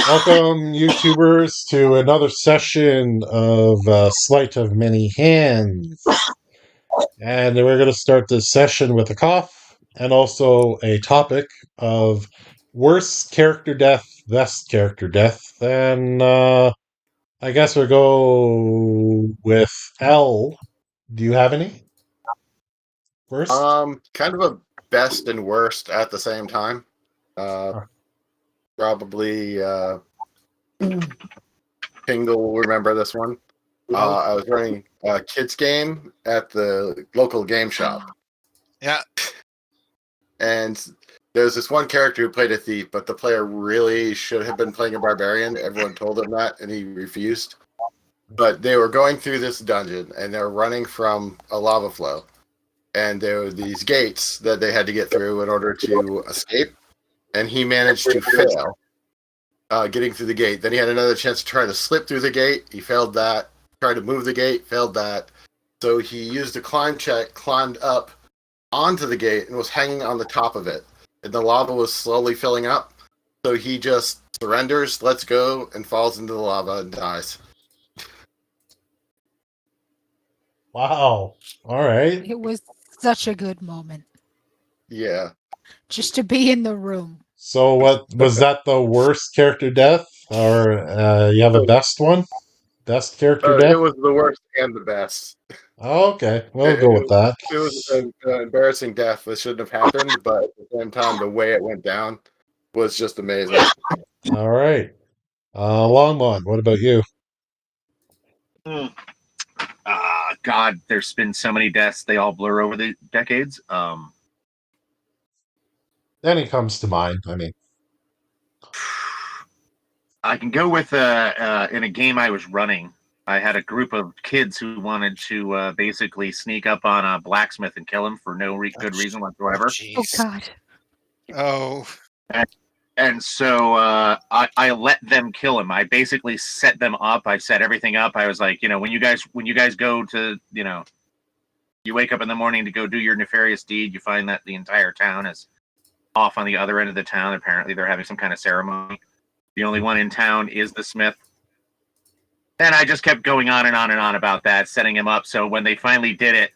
Welcome, YouTubers, to another session of Sleight of Many Hands. And we're going to start this session with a cough and also a topic of worst character death, best character death. And I guess we'll go with L. Do you have any? First? Kind of a best and worst at the same time. Probably Pingle will remember this one. I was running a kids game at the local game shop. Yeah. And there's this one character who played a thief, but the player really should have been playing a barbarian. Everyone told him that, and he refused. But they were going through this dungeon, and they're running from a lava flow. And there were these gates that they had to get through in order to escape. And he managed to fail getting through the gate. Then he had another chance to try to slip through the gate. He failed that. Tried to move the gate, failed that. So he used a climb check, climbed up onto the gate, and was hanging on the top of it. And the lava was slowly filling up. So he just surrenders, lets go, and falls into the lava and dies. Wow. All right. It was such a good moment. Yeah. Just to be in the room. So, what was that the worst character death? Or you have a best one? Best character death? It was the worst and the best. Oh, okay. We'll go with that. It was an embarrassing death that shouldn't have happened, but at the same time, the way it went down was just amazing. All right. Longmon, what about you? God, there's been so many deaths. They all blur over the decades. Any comes to mind, I mean. I can go with in a game I was running. I had a group of kids who wanted to basically sneak up on a blacksmith and kill him for no good reason whatsoever. Oh, God. Oh. And so I let them kill him. I basically set them up. I set everything up. I was like, when you guys go to, you wake up in the morning to go do your nefarious deed, you find that the entire town is off on the other end of the town. Apparently they're having some kind of ceremony. The only one in town is the smith. And I just kept going on and on and on about that, setting him up. So when they finally did it,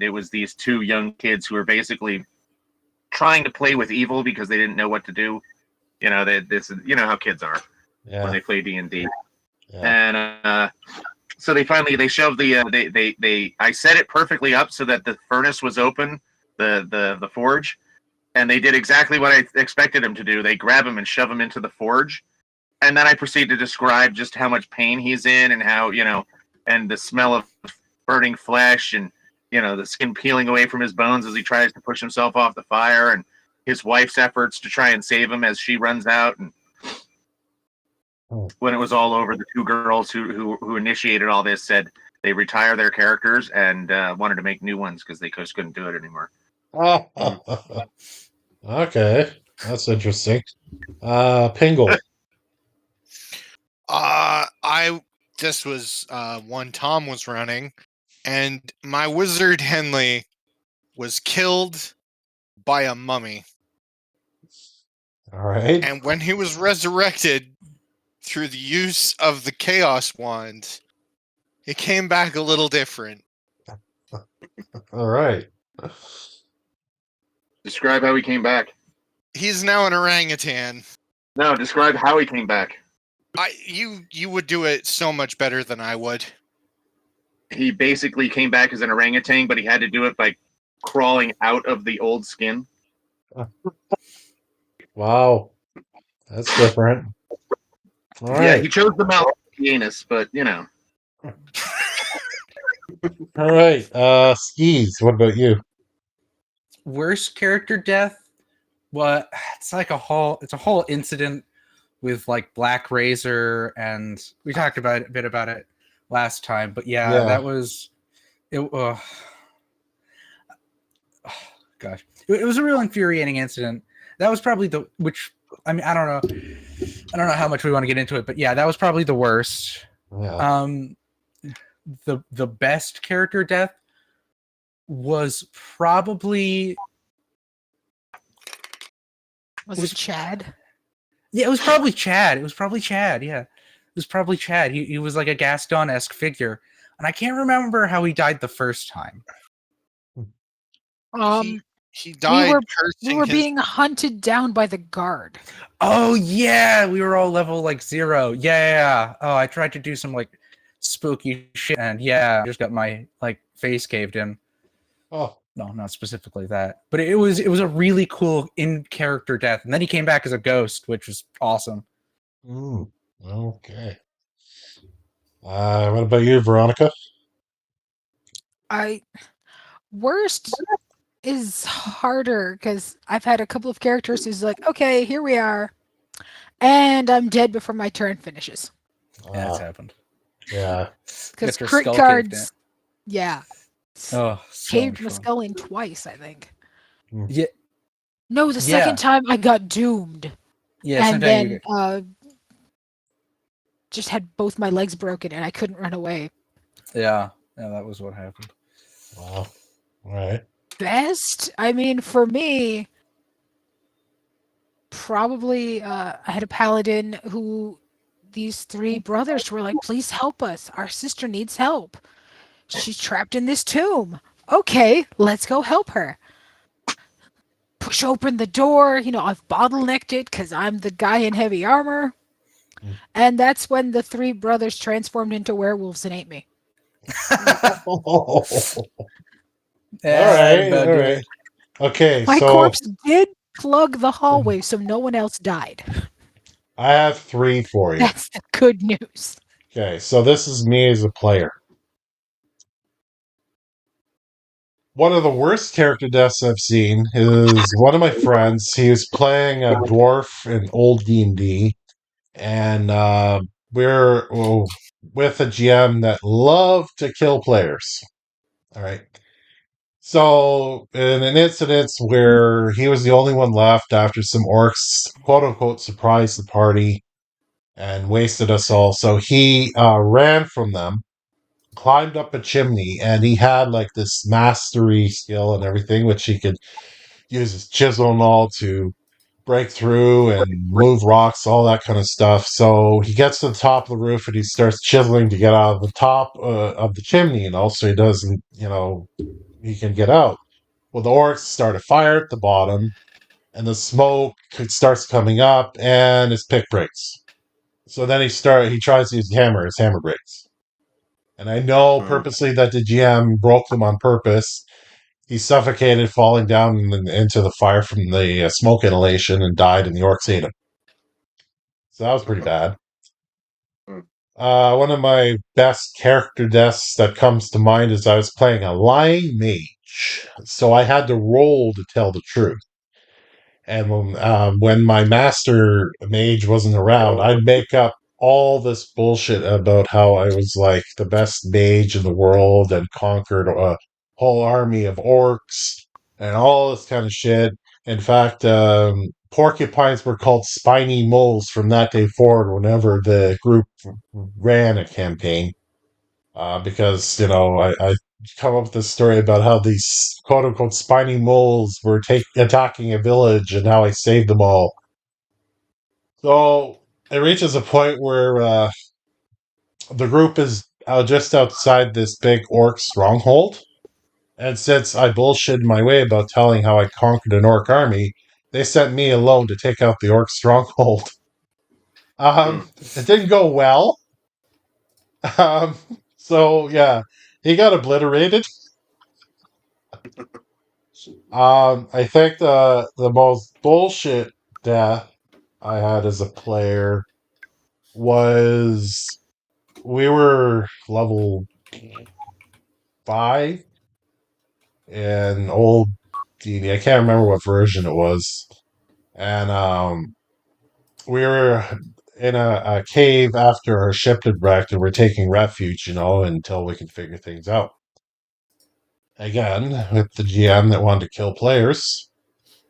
it was these two young kids who were basically trying to play with evil because they didn't know what to do. This is how kids are when they play D&D. Yeah. And so they shoved the I set it perfectly up so that the furnace was open, the forge, and they did exactly what I expected them to do. They grab him and shove him into the forge. And then I proceed to describe just how much pain he's in and how, and the smell of burning flesh and, the skin peeling away from his bones as he tries to push himself off the fire, and his wife's efforts to try and save him as she runs out. And when it was all over, the two girls who initiated all this said they retire their characters and wanted to make new ones because they just couldn't do it anymore. Okay, that's interesting. Pingle. This was one Tom was running, and my wizard Henley was killed by a mummy. All right. And when he was resurrected through the use of the Chaos Wand, he came back a little different. All right. Describe how he came back. He's now an orangutan. No, describe how he came back. You would do it so much better than I would. He basically came back as an orangutan, but he had to do it by crawling out of the old skin. Wow. That's different. All right. Yeah, he chose the mouth anus, but All right. Skis, what about you? Worst character death? Well, it's like a whole incident with like Black Razor, and we talked a bit about it last time, but that was it. Gosh, it was a real infuriating incident. That was probably I don't know how much we want to get into it, but that was probably the worst. Yeah. The best character death was probably Was it Chad? Yeah, it was probably Chad. Yeah, it was probably Chad. He was like a Gaston-esque figure, and I can't remember how he died the first time. Um, He we died were cursing his. being hunted down by the guard. Oh yeah, we were all level like 0. Yeah. Oh, I tried to do some like spooky shit, and yeah, I just got my like face caved in. Oh, No, not specifically that, but it was a really cool in character death, and then he came back as a ghost, which was awesome. okay. What about you, Veronica? Worst is harder because I've had a couple of characters who's like, okay, here we are, and I'm dead before my turn finishes. Yeah, it's Uh, happened. yeah. Because Get your crit skull caved cards, yeah, Oh, so caved much my fun. skull in twice, I think. Yeah, No, the second time I got doomed, yeah. and Sometimes you then get, just had both my legs broken and I couldn't run away. yeah, that was what happened. Wow. All right. Best? I mean, for me, probably I had a paladin who these 3 brothers were like, please help us. Our sister needs help. She's trapped in this tomb. Okay, let's go help her. Push open the door. I've bottlenecked it because I'm the guy in heavy armor. Mm. And that's when the 3 brothers transformed into werewolves and ate me. All Yeah, right. about All do right. it. Okay. My So corpse did plug the hallway so no one else died. I have 3 for you. That's the good news. Okay. So this is me as a player. One of the worst character deaths I've seen is one of my friends. He was playing a dwarf in old D&D, and we're with a GM that loved to kill players. All right. So, in an incident where he was the only one left after some orcs, quote unquote, surprised the party and wasted us all. So he ran from them, climbed up a chimney, and he had like this mastery skill and everything, which he could use his chisel and all to break through and move rocks, all that kind of stuff. So he gets to the top of the roof and he starts chiseling to get out of the top of the chimney, and also he doesn't, he can get out. Well, the orcs start a fire at the bottom, and the smoke starts coming up, and his pick breaks. So then he tries to use the hammer. His hammer breaks, and I know purposely that the GM broke them on purpose. He suffocated, falling down into the fire from the smoke inhalation, and died, and the orcs ate him. So that was pretty bad. One of my best character deaths that comes to mind is I was playing a lying mage, so I had to roll to tell the truth. And when my master mage wasn't around, I'd make up all this bullshit about how I was like the best mage in the world and conquered a whole army of orcs and all this kind of shit. In fact, porcupines were called spiny moles from that day forward whenever the group ran a campaign. Because, I come up with this story about how these quote unquote spiny moles were attacking a village and how I saved them all. So it reaches a point where the group is just outside this big orc stronghold. And since I bullshitted my way about telling how I conquered an orc army, they sent me alone to take out the orc stronghold. It didn't go well. Um, so yeah, he got obliterated. I think the most bullshit death I had as a player was we were level 5 in old D&D. I can't remember what version it was, and we were in a cave after our ship had wrecked, and we're taking refuge, until we can figure things out. Again, with the GM that wanted to kill players.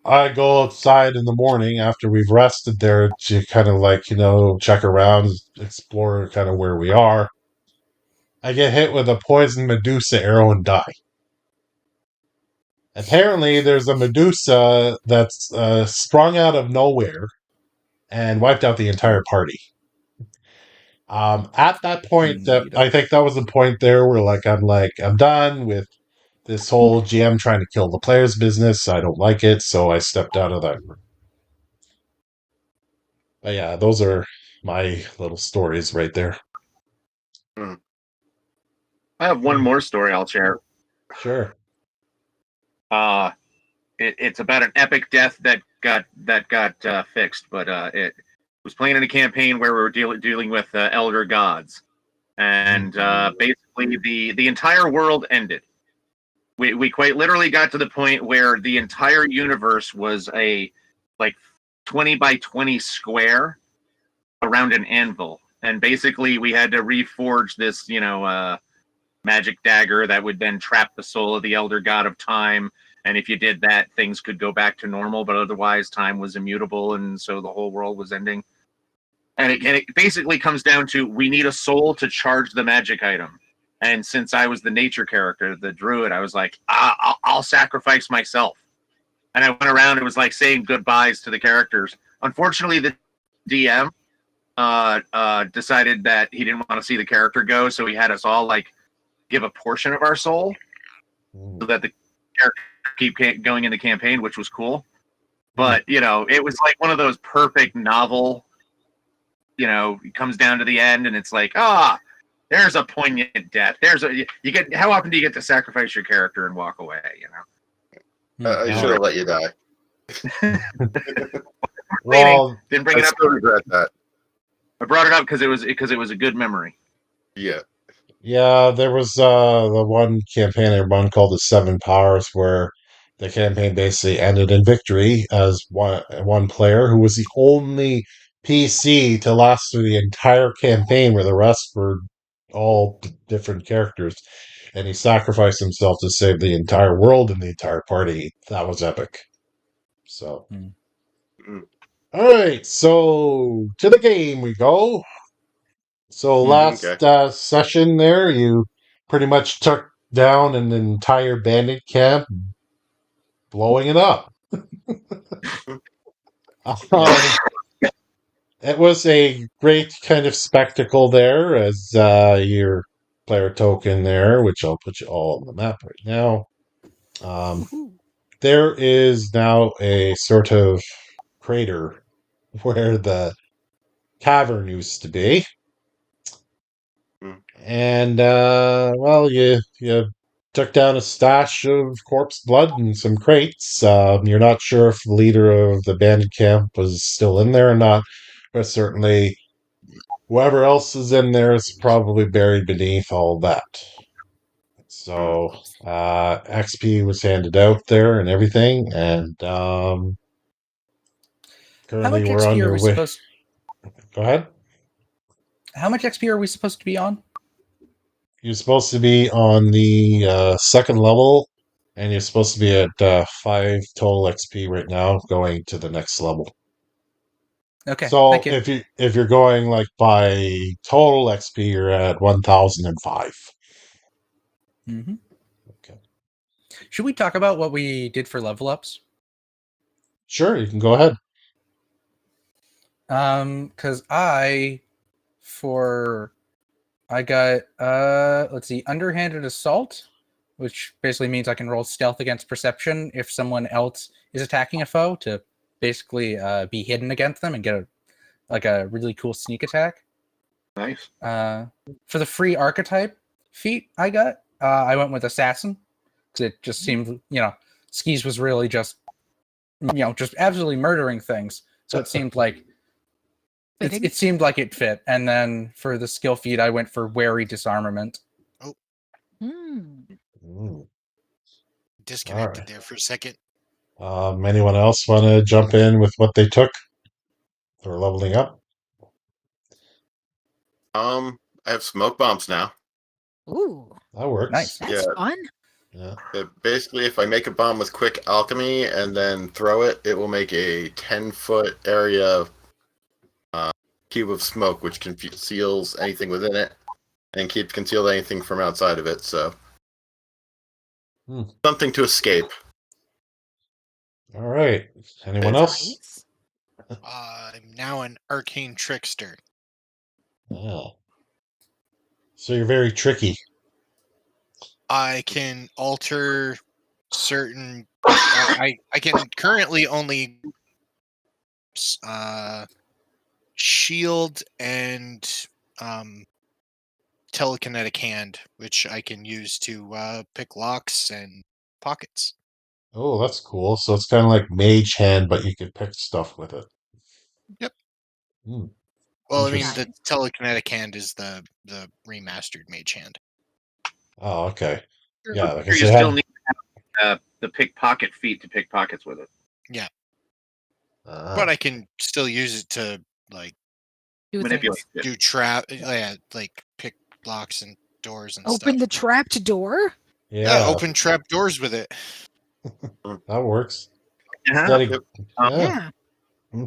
I go outside in the morning after we've rested there to kind of check around, explore kind of where we are. I get hit with a poison Medusa arrow and die. Apparently, there's a Medusa that's sprung out of nowhere and wiped out the entire party. At that point, Neato. I think that was the point there where I'm done with this whole GM trying to kill the player's business. I don't like it, so I stepped out of that room. But yeah, those are my little stories right there. I have one more story I'll share. Sure. It's about an epic death that got fixed, but it was playing in a campaign where we were dealing with elder gods, and basically the entire world ended. We quite literally got to the point where the entire universe was a like 20 by 20 square around an anvil, and basically we had to reforge this magic dagger that would then trap the soul of the elder god of time. And if you did that, things could go back to normal, but otherwise time was immutable, and so the whole world was ending. And it basically comes down to, we need a soul to charge the magic item. And since I was the nature character, the druid, I was like, I'll sacrifice myself. And I went around and was like saying goodbyes to the characters. Unfortunately, the DM decided that he didn't want to see the character go, so he had us all like give a portion of our soul so that the character keep going in the campaign, which was cool. But it was like one of those perfect novel. It comes down to the end, and it's like, there's a poignant death. How often do you get to sacrifice your character and walk away? I should have let you die. Well, Didn't bring I it up. still regret that. I brought it up because it was a good memory. Yeah. yeah, there was the one campaign I run called the Seven Powers, where the campaign basically ended in victory as one player who was the only PC to last through the entire campaign, where the rest were all different characters, and he sacrificed himself to save the entire world and the entire party. That was epic. So, all right, so to the game we go. So last session there, you pretty much took down an entire bandit camp, blowing it up. It was a great kind of spectacle there as your player token there, which I'll put you all on the map right now. There is now a sort of crater where the cavern used to be. And, you took down a stash of corpse blood and some crates. You're not sure if the leader of the bandit camp was still in there or not, but certainly whoever else is in there is probably buried beneath all that. So, XP was handed out there and everything, and How currently much we're XP are we underway. supposed? Go ahead. How much XP are we supposed to be on? You're supposed to be on the second level, and you're supposed to be at 5 total XP right now, going to the next level. Okay, So thank you. if you're going like by total XP, you're at 1005. Mm-hmm. Okay. Should we talk about what we did for level ups? Sure, you can go ahead. Because I got let's see, underhanded assault, which basically means I can roll stealth against perception if someone else is attacking a foe to basically be hidden against them and get a really cool sneak attack. Nice. For the free archetype feat I went with assassin because it just seemed, Skis was really just absolutely murdering things. So it seemed like it seemed like it fit. And then for the skill feat, I went for wary disarmament. Disconnected there for a second. Anyone else want to jump in with what they took for leveling up? I have smoke bombs now. Ooh, That works. Nice. that's fun. Yeah. Basically, if I make a bomb with quick alchemy and then throw it, it will make a 10-foot area cube of smoke, which conceals anything within it and keeps concealed anything from outside of it. So something to escape. All right. Anyone else? I'm now an arcane trickster. Oh. So you're very tricky. I can alter certain. I can currently only shield and telekinetic hand, which I can use to pick locks and pockets. Oh, that's cool. So it's kind of like Mage Hand, but you can pick stuff with it. Yep. Hmm. Well, I mean, Interesting. the telekinetic hand is the remastered mage hand. Oh, okay. Yeah, like I You said, still need the pickpocket feat to pick pockets with it. Yeah, Ah. but I can still use it to like Do Manipulate things. it. do trap. Yeah, like pick locks and doors and Open stuff. the trapped door. Yeah, Yeah, open trap doors with it. that works. Uh-huh. Steady. Yep. Yeah. Yeah.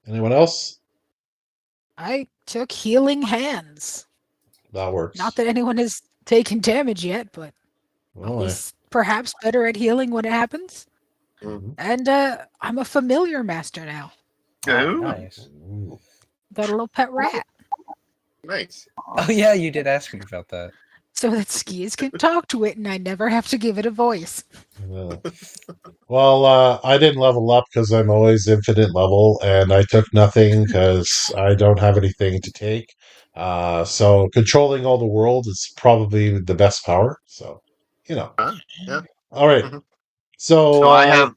Anyone else? I took healing hands. That works. Not that anyone has taken damage yet, but at Oh, least perhaps better at healing when it happens. Mhm. And I'm a familiar master now. Oh, Ooh. nice. Ooh. Got a little pet rat, Nice. Oh yeah, you did ask me about that. so that skis can talk to it, and I never have to give it a voice. Yeah. Well, I didn't level up because I'm always infinite level, and I took nothing because I don't have anything to take. So controlling all the world is probably the best power. So, you know. Yeah. All right. Mhm. So, So I have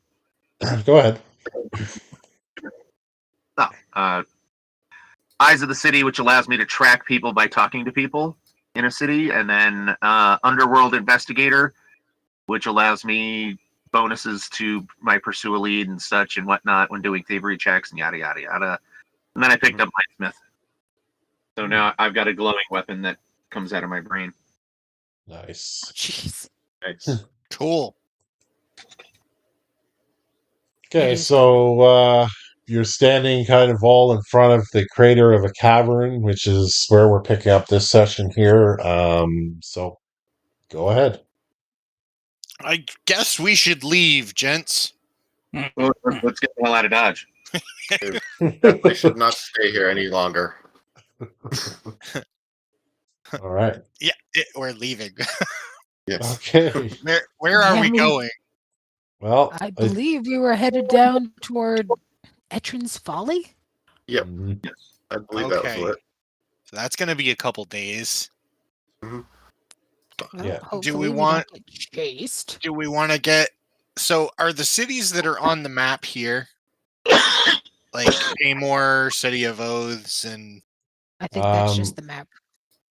go ahead. Eyes of the City, which allows me to track people by talking to people in a city, and then Underworld Investigator, which allows me bonuses to my pursue a lead and such and whatnot when doing thievery checks and yada yada yada. And then I picked up Smith. So now I've got a glowing weapon that comes out of my brain. Nice. Jeez. Nice. Cool. Okay, is so you're standing kind of all in front of the crater of a cavern, which is where we're picking up this session here. So go ahead. I guess we should leave, gents. Well, let's get the hell out of Dodge. Definitely should not stay here any longer. All right. Yeah, we're leaving. Yes. Okay. Where are Yeah, we we- going? Well, I believe we were headed down toward Etrin's Folly. Yep. mhm. Yes. I believe that was Okay. what. So that's gonna be a couple days. Well, Yeah. hopefully we want- don't get chased. Do we want to get? So are the cities that are on the map here, like Amor, City of Oaths, and I think that's Um, just the map.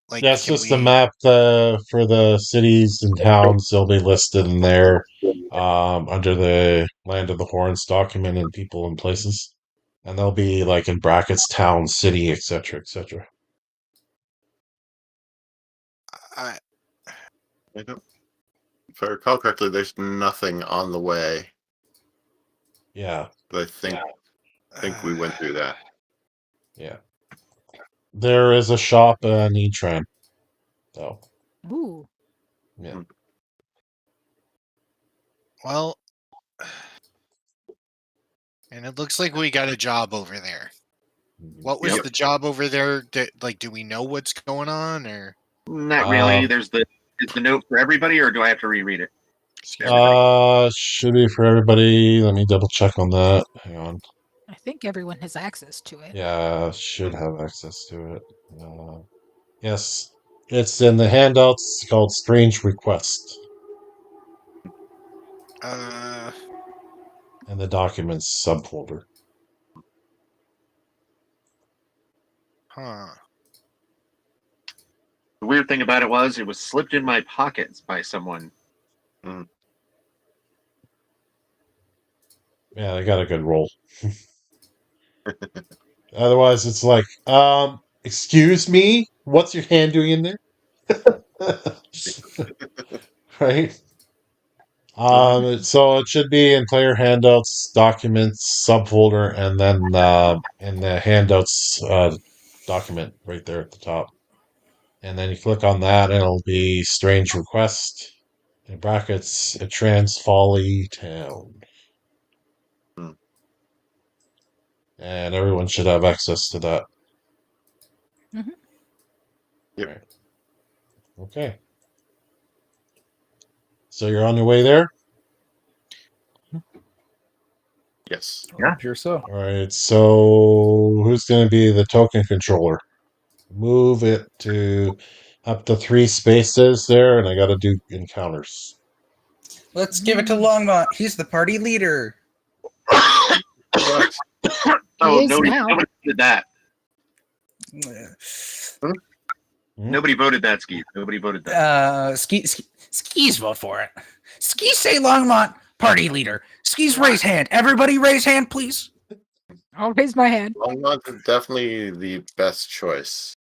like That's can just the we- map for the cities and towns. They'll be listed in there under the Land of the Horns document and people and places. And they'll be like in brackets, town, city, etc., etc. I- I don't, if I recall correctly, there's nothing on the way. Yeah, But I think we went through that. yeah. There is a shop in Etran, though. Ooh. Yeah. Well, and it looks like we got a job over there. What was Yep. the job over there? Do we know what's going on, or Not really. Um, Is the note for everybody, or do I have to reread it? Everybody. Should be for everybody. Let me double check on that. Hang on. I think everyone has access to it. Yeah, should have access to it. Yes, it's in the handouts called Strange Request uh, and the documents subfolder. huh? The weird thing about it was slipped in my pockets by someone. Yeah, they got a good roll. Otherwise, it's like, excuse me, what's your hand doing in there? Right? So it should be in player handouts, documents, subfolder, and then in the handouts document right there at the top. And then you click on that, and it'll be Strange Request in brackets, a Trans Folly Town. And everyone should have access to that. Mhm. Yep. Right. Okay. So you're on your way there? Yes. Yeah. Pure so. All right. So who's going to be the token controller? Move it to up to 3 spaces there, and I got to do encounters. Let's give it to Longmont. He's the party leader. What? Oh, is now. nobody did that. Hmm? Nobody voted that, Ski. Nobody voted that. Skis vote for it. Skis say Longmont party leader. Skis raise hand. Everybody raise hand, please. I'll raise my hand. Longmont is definitely the best choice.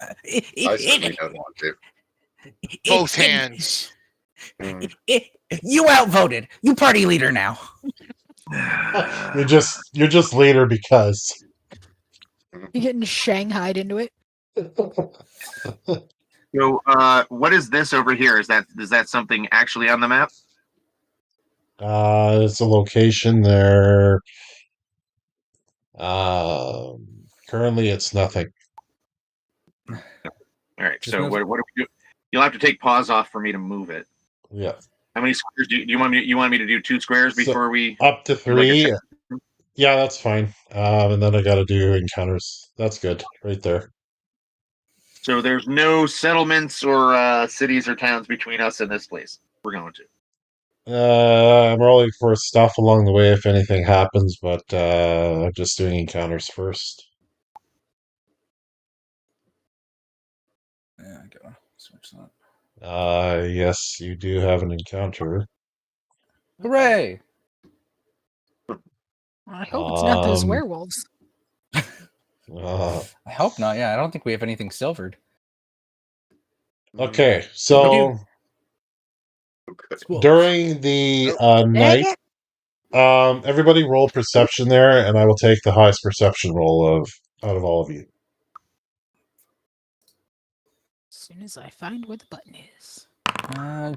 I certainly don't want to. Both hands. You outvoted. You party leader now. You're just later because. You're getting shanghaied into it. So, what is this over here? Is that something actually on the map? It's a location there. Currently, it's nothing. All right. Just So move what do we do? You'll have to take pause off for me to move it. Yeah, How many squares do you want me? You want me to do 2 squares So- before we? up to do like a 3. check? Yeah, that's fine. And then I got to do encounters. That's good, right there. So there's no settlements or cities or towns between us and this place. We're going to. I'm rolling for stuff along the way if anything happens, but I'm just doing encounters first. Yeah, I gotta switch that. Yes, you do have an encounter. Hooray! I hope it's not those Um, werewolves. Uh, I hope not. Yeah, I don't think we have anything silvered. okay, so Okay. during the Dang night, it. everybody roll perception there, and I will take the highest perception roll out of all of you. As soon as I find where the button is.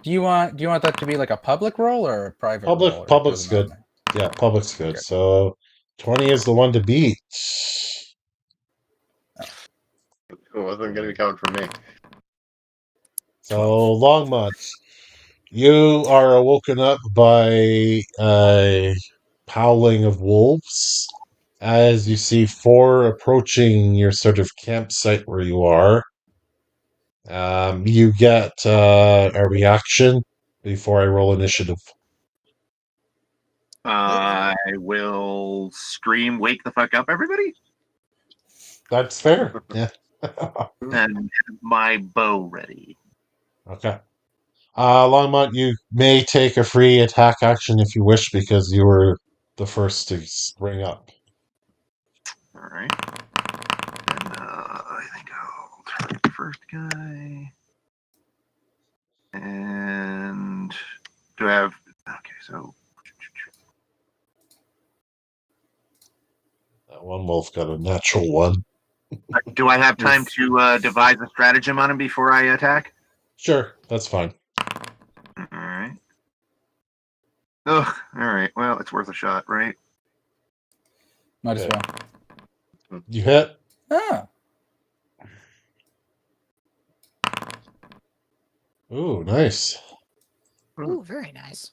Do you want that to be like a public roll or a private roll? Or it Public's doesn't good. matter? Yeah, public's good. Okay. So 20 is the one to beat. It wasn't going to be coming from me. So Longmont, you are awoken up by a howling of wolves as you see 4 approaching your sort of campsite where you are. You get a reaction before I roll initiative. I will scream, "Wake the fuck up, everybody!" That's fair. Yeah. And have my bow ready. Okay. Longmont, you may take a free attack action if you wish because you were the first to spring up. All right. And I think I'll target the first guy. And do I have? Okay, so That one wolf got a natural 1. do I have time to devise a stratagem on him before I attack? Sure, that's fine. All right. Ugh. All right. Well, it's worth a shot, right? Might as Okay. well. You hit. Ah, Ooh, nice. Ooh, very nice.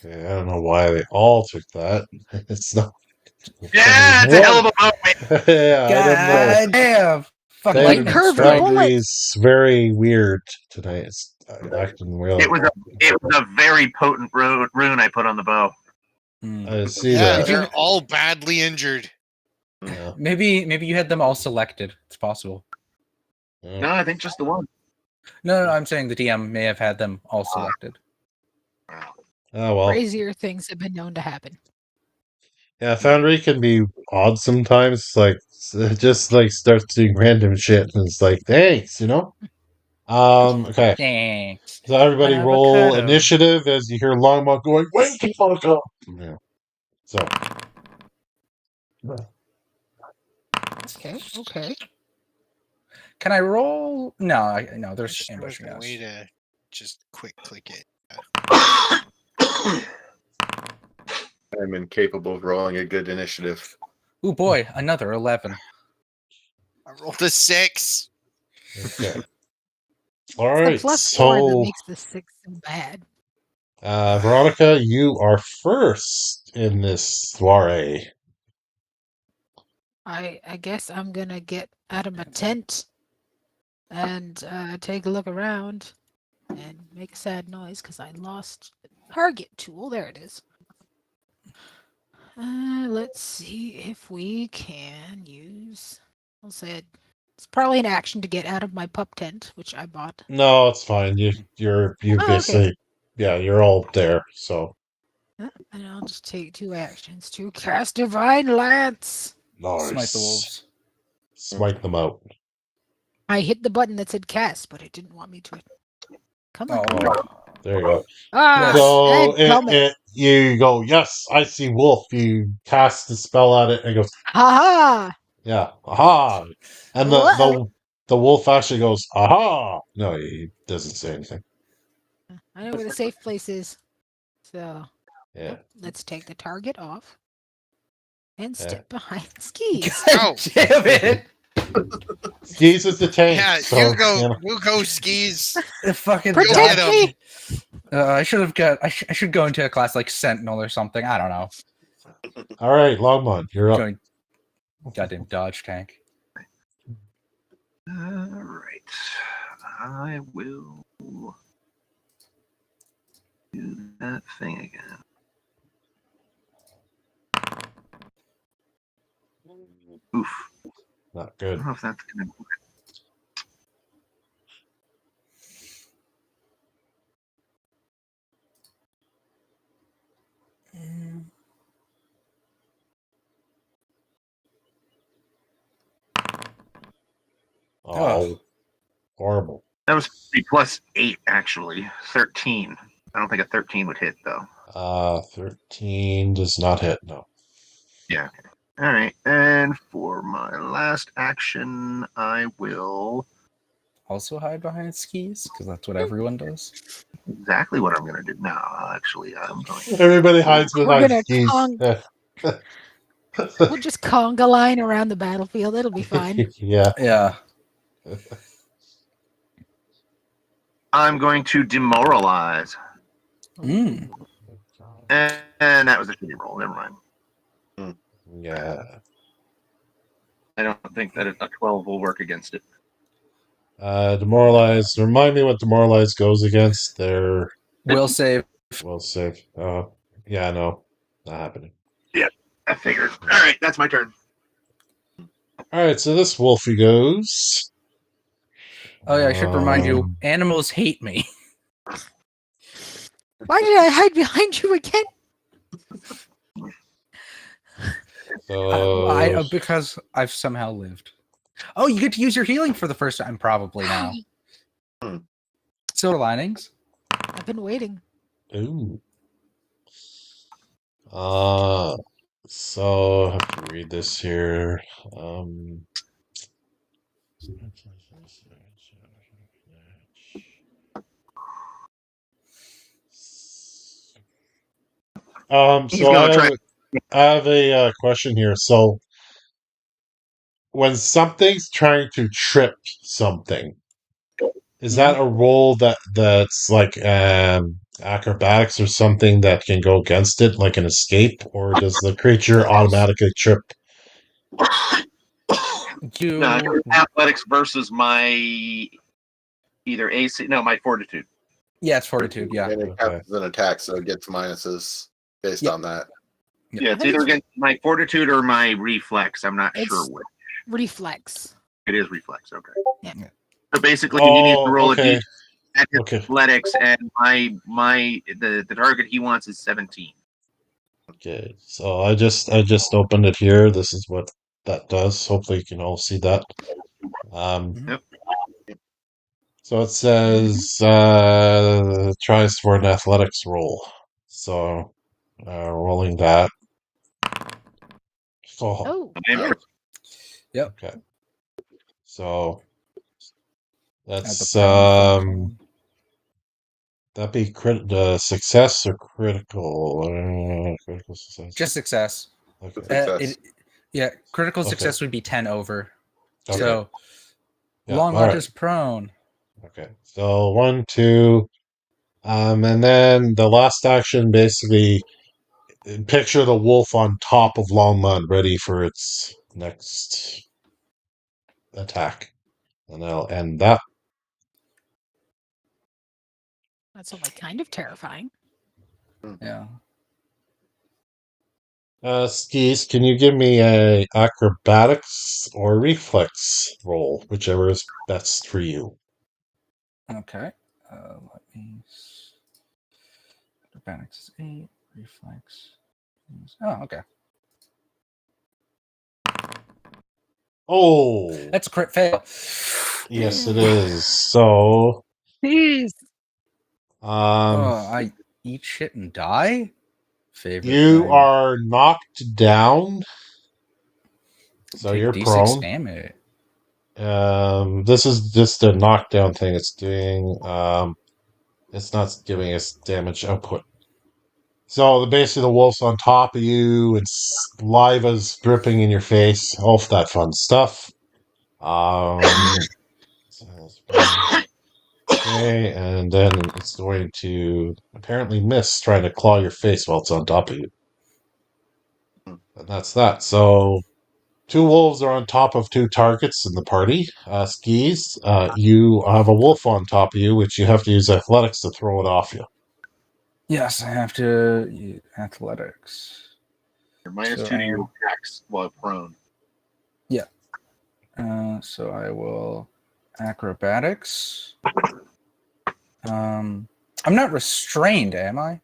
Okay, I don't know why they all took that. It's not. Yeah, it's a hell of a bow, man. Yeah, I don't know. God damn! Fuck They- lightning curve your strike. bullet. Foundry's very weird tonight. It's acting real. It was a very potent rune I put on the bow. Hmm. I see Yeah, that. they're all badly injured. Yeah. Maybe you had them all selected. It's possible. Yeah. No, I think just the one. No, I'm saying the DM may have had them all selected. Oh well. Crazier things have been known to happen. Yeah, Foundry can be odd sometimes. Like just like starts doing random shit, and it's like, thanks, you know. Okay. Thanks. So everybody roll Avocado. initiative as you hear Longmont going, "Wait the fuck up!" Yeah. So Okay. Can I roll? No, no. I There's just ambushing a us. way to just quick click it. I'm incapable of rolling a good initiative. Oh boy, another 11. I rolled a 6. Okay. All It's the right. +4 that So, makes the 6 so bad. Veronica, you are first in this soiree. I guess I'm gonna get out of my tent and take a look around and make a sad noise because I lost the target tool. There it is. Let's see if we can use. I'll say it's probably an action to get out of my pup tent, which I bought. No, it's fine. You Oh, basically, okay. yeah, you're all there. So And I'll just take 2 actions to cast Divine Lance. nice. Smite the wolves. Smite them out. I hit the button that said cast, but it didn't want me to. Come on. Oh, There you go. Ah, So dadgummit. you go, yes, I see wolf. You cast the spell at it, and it goes, Ha yeah, aha. And Whoa. the wolf actually goes, aha. No, he doesn't say anything. ha! I know where the safe place is. So, Yeah. let's take the target off and Yeah. step behind skis. Oh. damn it! Skis is the tank. Yeah, so, you go skis. The fucking Go Protect get me! 'em. I should have got. I should go into a class like Sentinel or something. I don't know. All right, Longmon, you're up. Going goddamn dodge tank. All right. I will do that thing again. Oof. Not I good. don't know if that's going to work. Oh, horrible. That was 3 + 8, actually. 13. I don't think a 13 would hit, though. 13 does not hit. No. Yeah. Okay. All right. And for my last action, I will. Also hide behind skis because that's what everyone does. Exactly what I'm going to do. No, actually, I'm going. Everybody hides We're behind gonna skis. We'll just conga line around the battlefield. It'll be fine. Yeah. Yeah. I'm going to demoralize. Mm. And that was a shitty roll. Never mind. Yeah. I don't think that a 12 will work against it. Demoralize. Remind me what demoralize goes against. Their Will save. will save. Yeah, no, not happening. I figured. All right, that's my turn. All right, so this Wolfie goes. Oh yeah, I should remind you. Animals hate me. Why did I hide behind you again? So Because I've somehow lived. Oh, you get to use your healing for the first time, probably now. Silver linings. I've been waiting. ooh. So I have to read this here. He's So gonna try. I have a question here. So when something's trying to trip something, is that a roll that's like acrobatics or something that can go against it, like an escape, or does the creature automatically trip? You. Athletics versus my either AC. No, my fortitude. Yeah, it's fortitude. Yeah. And it counts as an attack, so it gets minuses based Yep. on that. Yeah, it's either against my fortitude or my reflex. I'm not It's- sure which. Reflex. It is reflex. Okay. Yeah. So basically, you need to roll okay. a d at his Okay. athletics, and the target he wants is 17. Okay, so I just opened it here. This is what that does. Hopefully you can all see that. Yep. So it says tries for an athletics roll. So rolling that. Oh, Oh, okay. So At the that's pound for the phone. That be success or critical? Critical success. Just success. Okay. Yeah, critical Okay. success would be 10 over. Okay. So Yeah, Longmont alright. is prone. Okay. So 1, 2, and then the last action basically picture the wolf on top of Longmont ready for its next attack. And I'll end that. That's only kind of terrifying. Yeah. Skis, can you give me a acrobatics or reflex roll, whichever is best for you? Okay. Let me. Acrobatics is 8. Reflex. Oh, okay. Oh, That's a crit fail. yes, it is. So, Jeez. I eat shit and die? Favorite you thing. are knocked down. So Take you're D6 prone. damage. This is just a knockdown thing it's doing. It's not giving us damage output. So basically, the wolf's on top of you, and saliva's dripping in your face, all of that fun stuff. Okay, and then it's going to apparently miss trying to claw your face while it's on top of you. And that's that. So 2 wolves are on top of 2 targets in the party. Skis, you have a wolf on top of you, which you have to use athletics to throw it off you. Yes, I have to use athletics. You're minus So 2 to your attacks while prone. Yeah. So I will acrobatics. I'm not restrained, am I?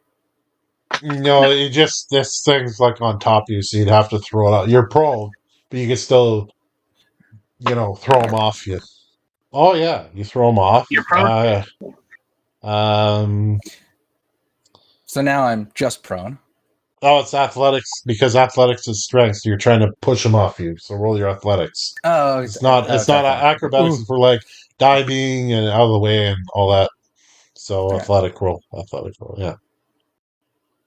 No, it just this thing's like on top of you, so you'd have to throw it out. You're prone, but you can still, throw them off you. Oh yeah, you throw them off. You're prone. Um. So now I'm just prone. Oh, it's athletics because athletics is strength. So you're trying to push them off you. So roll your athletics. Oh, It's not. It's not athletics. acrobatics. Ooh. Is for like diving and out of the way and all that. So Okay. athletic roll. Yeah.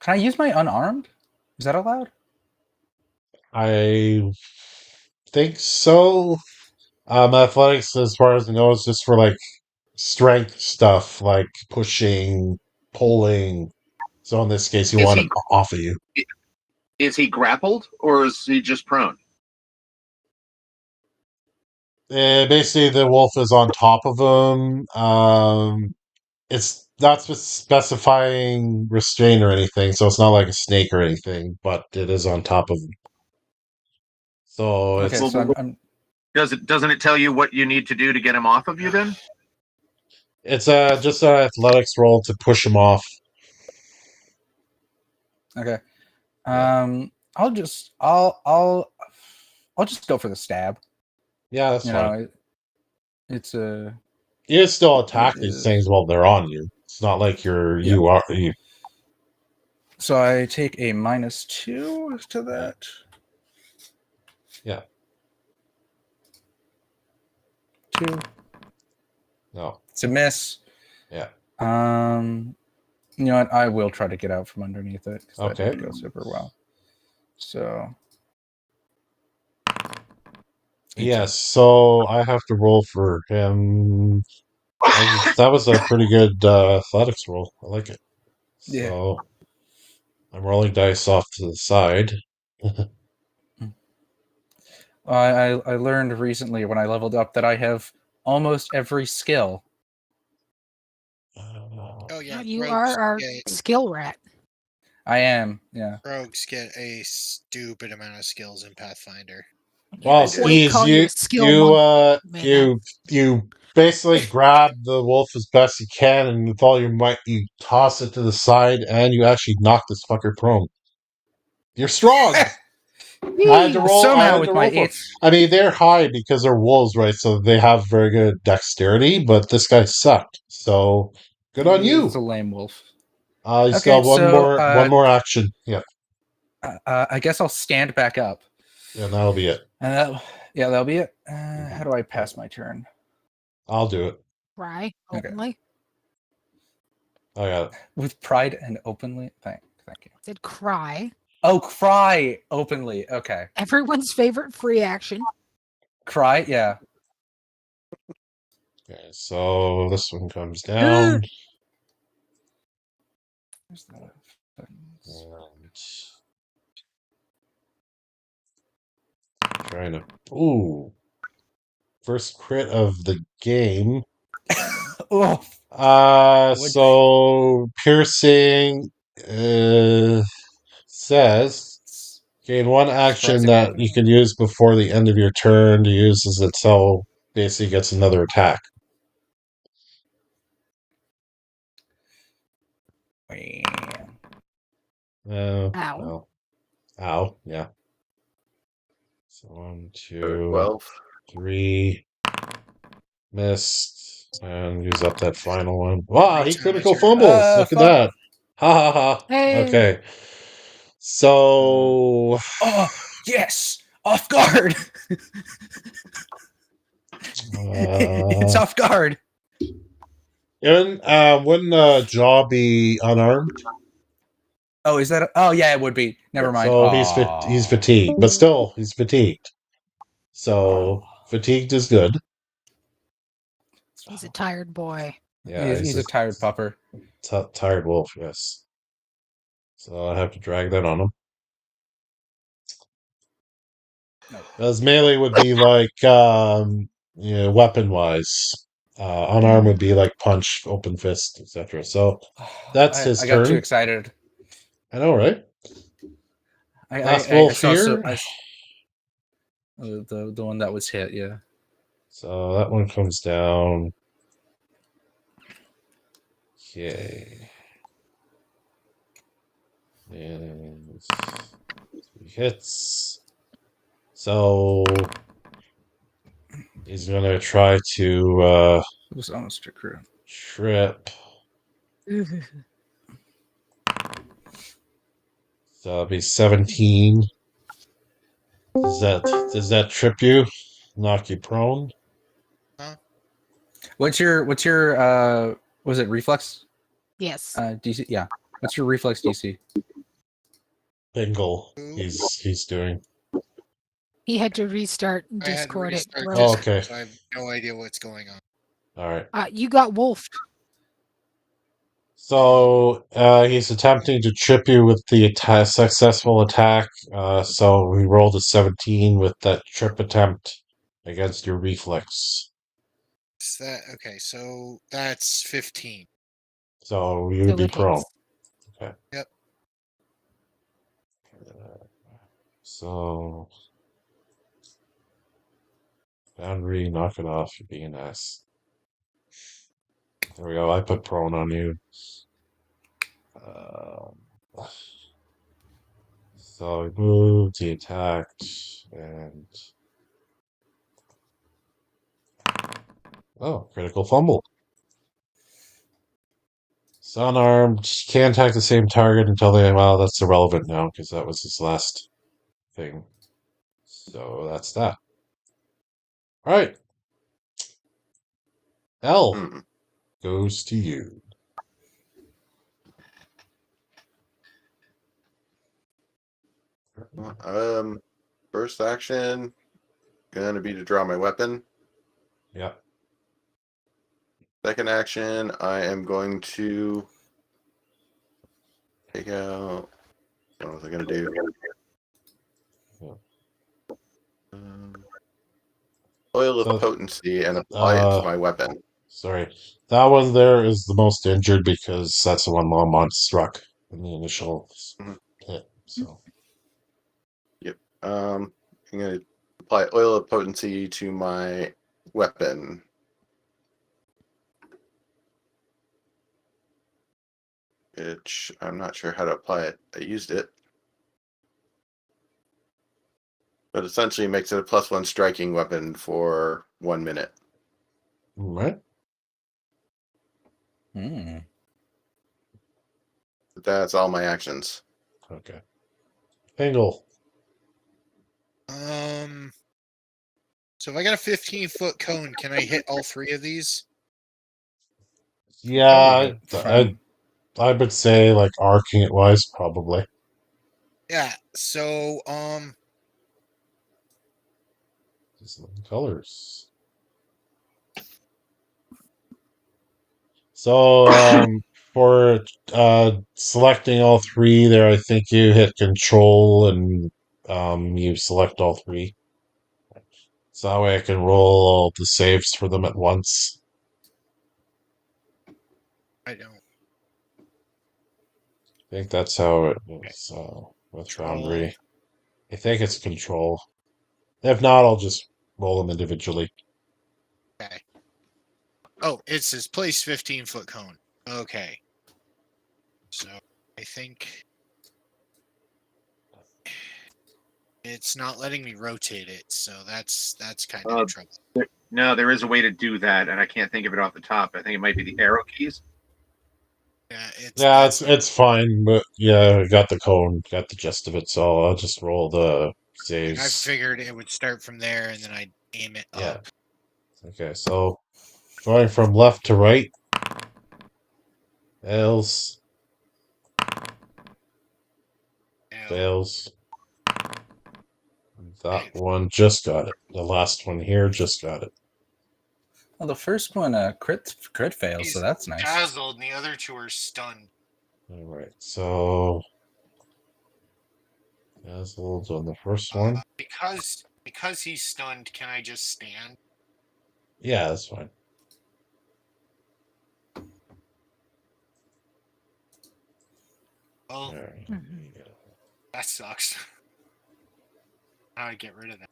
Can I use my unarmed? Is that allowed? I think so. Athletics, as far as I know, is just for like strength stuff, like pushing, pulling. So in this case, you Is want he it off of you. is he grappled or is he just prone? Basically, the wolf is on top of him. It's not specifying restraint or anything, so it's not like a snake or anything, but it is on top of him. So Okay, it's so I'm Doesn't it tell you what you need to do to get him off of you then? it's just an athletics roll to push him off. okay. Yeah. I'll just go for the stab. Yeah, that's fine. It's a. You can still attack It these is. things while they're on you. It's not like you. So I take a -2 to that. Yeah. 2. No. It's a miss. Yeah. You know what? I will try to get out from underneath it because that Okay. didn't go super well. So. 18. Yes. So I have to roll for him. That was a pretty good athletics roll. I like it. Yeah. So I'm rolling dice off to the side. I learned recently when I leveled up that I have almost every skill. Oh yeah, You are our skill rat. I am, yeah. Rogues get a stupid amount of skills in Pathfinder. Well, That's why you Skis, call you a skill monk, man. you basically grab the wolf as best you can, and with all your might, you toss it to the side, and you actually knock this fucker prone. You're strong. I had to roll. I Somehow had with to my roll for. 8th. I mean, they're high because they're wolves, right? So they have very good dexterity. But this guy sucked. So good on It's a you. lame wolf. You still have one so more action. Yeah, I guess I'll stand back up. yeah, that'll be it. And that'll be it. How do I pass my turn? I'll do it. Right? Okay. Openly. I got it. With pride and openly. Thank you. Said cry. Oh, cry openly. Okay. Everyone's favorite free action. Cry, yeah. Okay, so this one comes down. Where's the buttons? And trying to. Ooh. First crit of the game. Oh, So piercing says gain one action surprisingly that you can use before the end of your turn to use as until basically gets another attack. Ow. Well, ow, yeah. So 1, 2, 12. 3, missed, and use up that final one. Wow, he Return critical return. fumbles. Look at fuck. that. Ha ha ha. Hey. Okay. So Oh, yes! Off guard! It's off guard. wouldn't Jaw be unarmed? Oh, is that? Oh, yeah, it would be. Never mind. So Aw. he's fatigued, but still he's fatigued. So fatigued is good. He's a tired boy. Yeah, He's a tired pupper. tired wolf. Yes. So I have to drag that on him. No. Because melee would be like weapon wise. Unarmed would be like punch, open fist, etc. So that's his I got too turn. excited. I know, right? Last I wolf saw here. The one that was hit, yeah. So that one comes down. Okay. And 3 hits. So he's gonna try to It was almost a crit. trip. So it'll be 17. Does that trip you? Knock you prone? What's your was it reflex? Yes. DC? Yeah. What's your reflex DC? Bingle. He's doing. He had to restart I had to Discord. It restart broke. Oh, Discord, okay. so I have no idea what's going on. All right. You got wolfed. So he's attempting to trip you with the successful attack. So he rolled a 17 with that trip attempt against your reflex. Is that okay? So that's 15. So you would So be it prone. hits. Okay. Yep. So boundary, knock it off. You're being ass. There we go. I put prone on you. So he moved, he attacked, and critical fumble. So unarmed, can't attack the same target until that's irrelevant now because that was his last thing. So that's that. All right. L goes to you. First action gonna be to draw my weapon. Yeah. Second action, I am going to take out. What was I gonna do? Oil of potency and apply it to my weapon. Sorry. That one there is the most injured because that's the one Longmont struck in the initial hit. So Yep. I'm gonna apply oil of potency to my weapon. Which I'm not sure how to apply it. I used it. But essentially makes it a +1 striking weapon for 1 minute. all right. But that's all my actions. Okay. Angle. So if I got a 15-foot cone, can I hit all 3 of these? Yeah, I would say, like, arcing it wise, probably. Yeah. So Just colors. So, for selecting all three there, I think you hit control and you select all three. So that way I can roll all the saves for them at once. I don't I think that's how it was with Control. Foundry. I think it's control. If not, I'll just roll them individually. Okay. Oh, it says place 15-foot cone. Okay. So I think it's not letting me rotate it, so that's kind of trouble. No, there is a way to do that, and I can't think of it off the top. I think it might be the arrow keys. Yeah, Yeah, it's fine, but yeah, I got the cone, got the gist of it, so I'll just roll the I saves. figured it would start from there, and then I'd aim it Yeah. up. Okay, so going from left to right. Fails. Fails. That one just got it. The last one here just got it. Well, the first one crit fails, He's so that's nice. dazzled, and the other two are stunned. All right, so dazzled on the first one. Because he's stunned, can I just stand? Yeah, that's fine. Well, All right. that sucks. How do I get rid of that?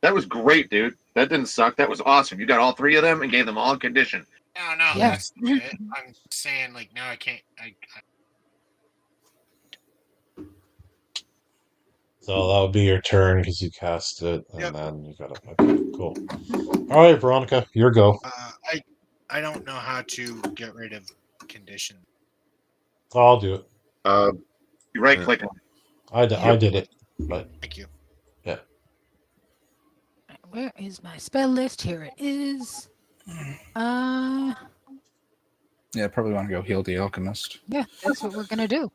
That was great, dude. That didn't suck. That was awesome. You got all three of them and gave them all condition. No, Yeah. that's not it. I'm saying, like, now I can't. So that'll be your turn because you cast it, and Yep. then you got it. Okay, cool. All right, Veronica, your go. I don't know how to get rid of condition. I'll do it. You right click on it. I did it, but Thank you. yeah. Where is my spell list? Here it is. Yeah, probably want to go heal the alchemist. Yeah, that's what we're gonna do.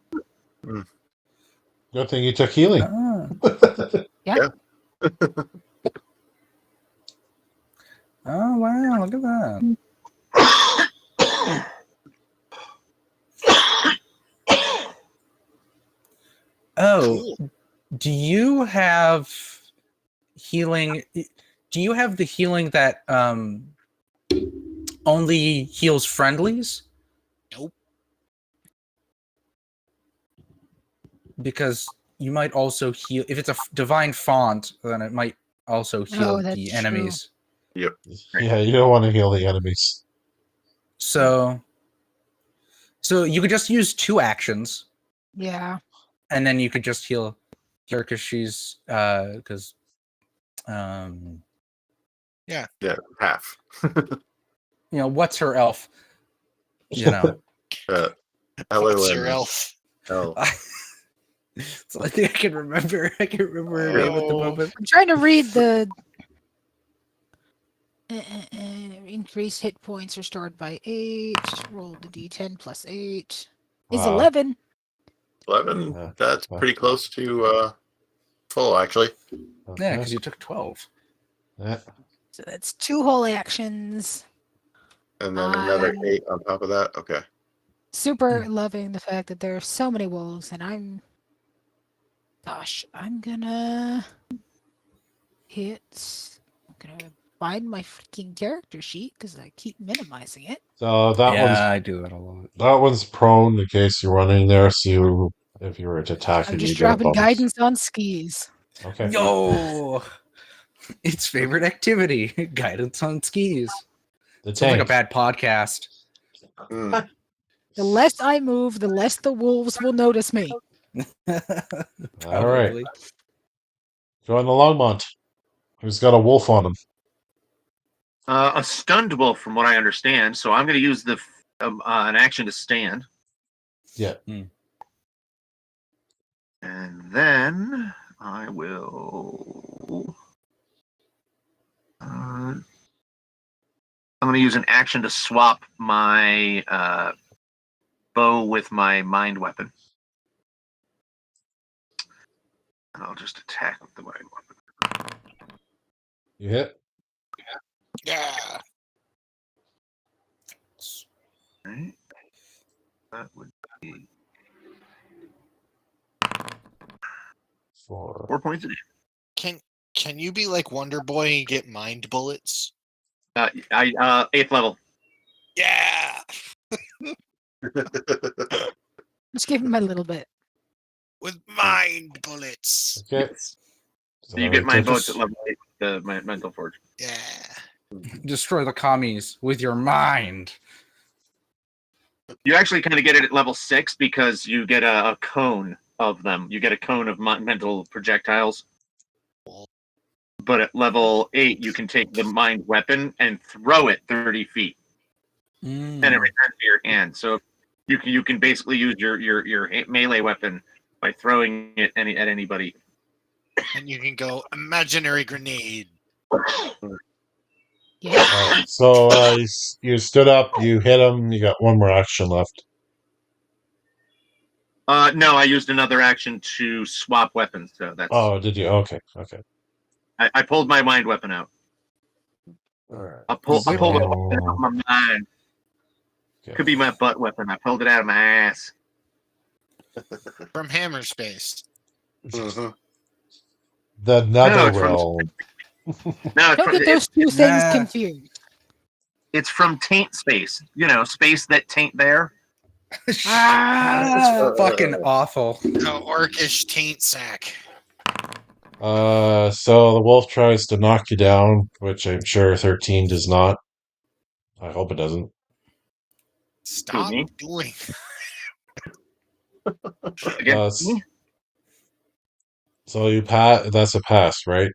Good thing you took healing. Ah. Oh wow, look at that. Oh, do you have healing? Do you have the healing that only heals friendlies? Nope. Because you might also heal if it's a divine font, then it might also heal Oh, that's the true. enemies. Yeah, you don't want to heal the enemies. So you could just use 2 actions, Yeah. and then you could just heal her because she's Yeah, half. what's her elf? Hello, What's your elf? Oh, It's the only thing I can remember. I can't remember her name at the moment. I'm trying to read the increased hit points restored by 8. Roll the d10 plus 8 is Wow. 11. 11. Yeah. That's pretty close to full, actually. Yeah, because you took 12. Yeah. So that's 2 whole actions. And then another 8 on top of that. Okay. Super loving the fact that there are so many wolves, and I'm gonna find my freaking character sheet because I keep minimizing it. So that I do that a lot. one's prone in case you're running there. So if you were to attack I'm him, just you get a dropping bonus. guidance on skis. Okay. Yo, its favorite activity: guidance on skis. The Sounds like a tank. bad podcast. Mm. The less I move, the less the wolves will notice me. All right. Join the Longmont. Who's got a wolf on him? A stunned wolf, from what I understand. So I'm going to use an action to stand. Yeah. And then I will I'm going to use an action to swap my bow with my mind weapon. And I'll just attack with the mind weapon. You hit. Yeah. Right. That would be 4. 4 points. Can you be like Wonder Boy and get mind bullets? I 8th level. Yeah. Just give him a little bit. With mind bullets. Okay. So you get mind bullets just- at level 8 with the mental forge. Yeah. Destroy the commies with your mind. You actually kind of get it at level 6 because you get a cone of them. You get a cone of mental projectiles. But at level 8, you can take the mind weapon and throw it 30 feet, and it returns to your hand. So you can basically use your melee weapon by throwing it at anybody. And you can go imaginary grenade. Yeah. Alright, so you stood up, you hit him, you got one more action left. No, I used another action to swap weapons. So that's. Oh, did you? Okay. I pulled my mind weapon out. Alright. I pulled So- it out of my mind. Okay. Could be my butt weapon. I pulled it out of my ass. From Hammer Space. Mhm. The No, Nether it's from- Realm. No, Don't get those two things Nah. confused. it's from Taint Space. You know, space that taint there. That's fucking awful. The orcish taint sack. So the wolf tries to knock you down, which I'm sure 13 does not. I hope it doesn't. Stop me? doing. Against me? So you pass. That's a pass, right?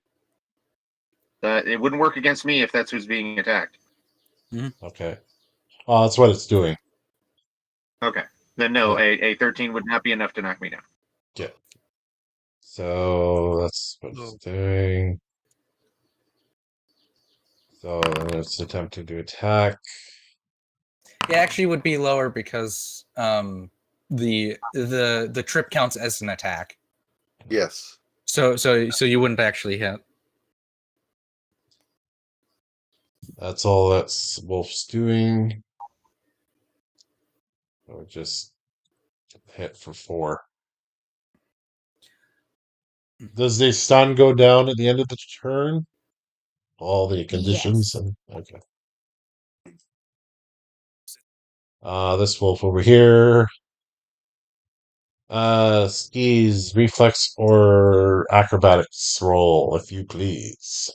It wouldn't work against me if that's who's being attacked. Okay. Oh, that's what it's doing. Okay. Then no, Yeah. a 13 would not be enough to knock me down. So that's what it's doing. So then it's attempting to attack. It actually would be lower because the trip counts as an attack. Yes. So you wouldn't actually hit. That's all that's wolf's doing. Or just hit for 4. Does the stun go down at the end of the turn? All the conditions Yes. and okay. This wolf over here. Skis, reflex or acrobatics roll, if you please.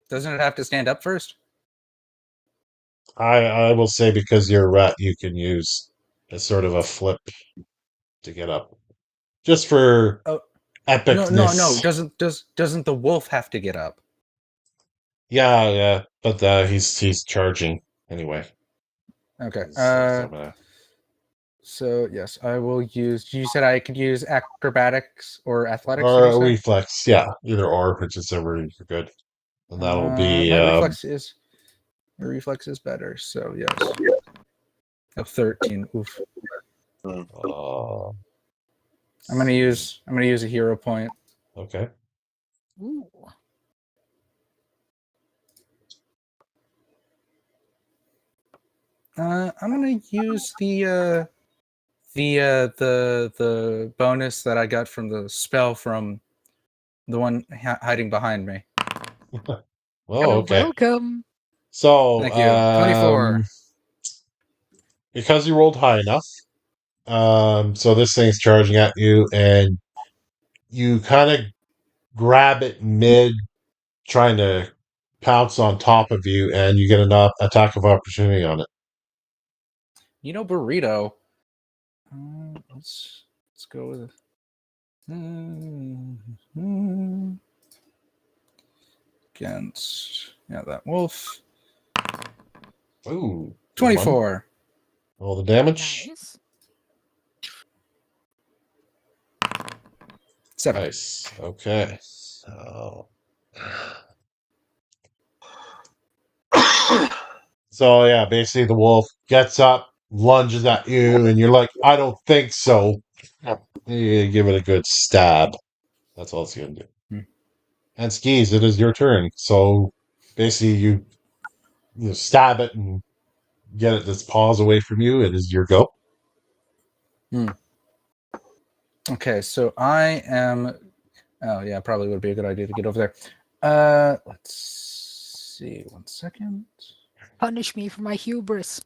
Doesn't it have to stand up first? I will say because you're a rat, you can use a sort of a flip to get up, just for Oh, epicness. No. Doesn't the wolf have to get up? Yeah, but he's charging anyway. Okay. So So yes, I will use. You said I could use acrobatics or athletics. or did a you say? reflex, yeah, either or, whichever you're good, and that'll be my reflex is better. So yes, a 13. Oof. uh, I'm gonna use a hero point. okay. Ooh. I'm gonna use the bonus that I got from the spell from the one hiding behind me. Well, You're okay. welcome. So, Thank you. 24. Because you rolled high enough, so this thing's charging at you, and you kind of grab it mid, trying to pounce on top of you, and you get an attack of opportunity on it. You know, burrito. Let's go with. Against that wolf. Ooh, 24. Roll the damage. Nice. 7. Nice. Okay. So, So yeah, basically the wolf gets up, lunges at you, and you're like, I don't think so. You give it a good stab. That's all it's gonna do. Hmm. And Skis, it is your turn. So basically you stab it and get its paws away from you. It is your go. Okay, so I am. Oh yeah, probably would be a good idea to get over there. Let's see. 1 second. Punish me for my hubris.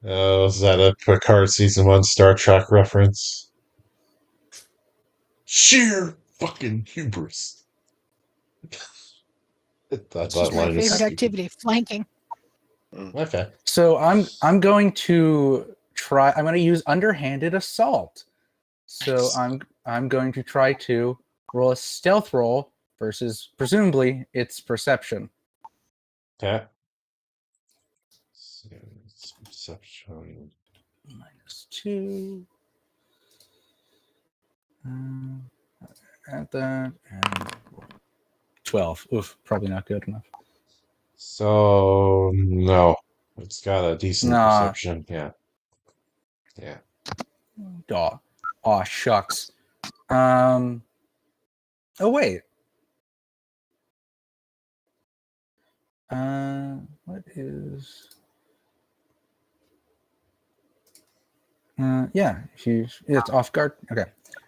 Is that a Picard season 1 Star Trek reference? Sheer fucking hubris. I thought It's just that my line was favorite stupid. activity, flanking. Okay. So I'm going to try. I'm going to use underhanded assault. So Nice. I'm going to try to roll a stealth roll versus presumably its perception. Okay. Perception. -2. Add that and 12. Oof, probably not good enough. So no, it's got a decent Nah. perception. Yeah. Yeah. Aw, shucks. Oh wait. What is? Yeah, it's off guard. Okay,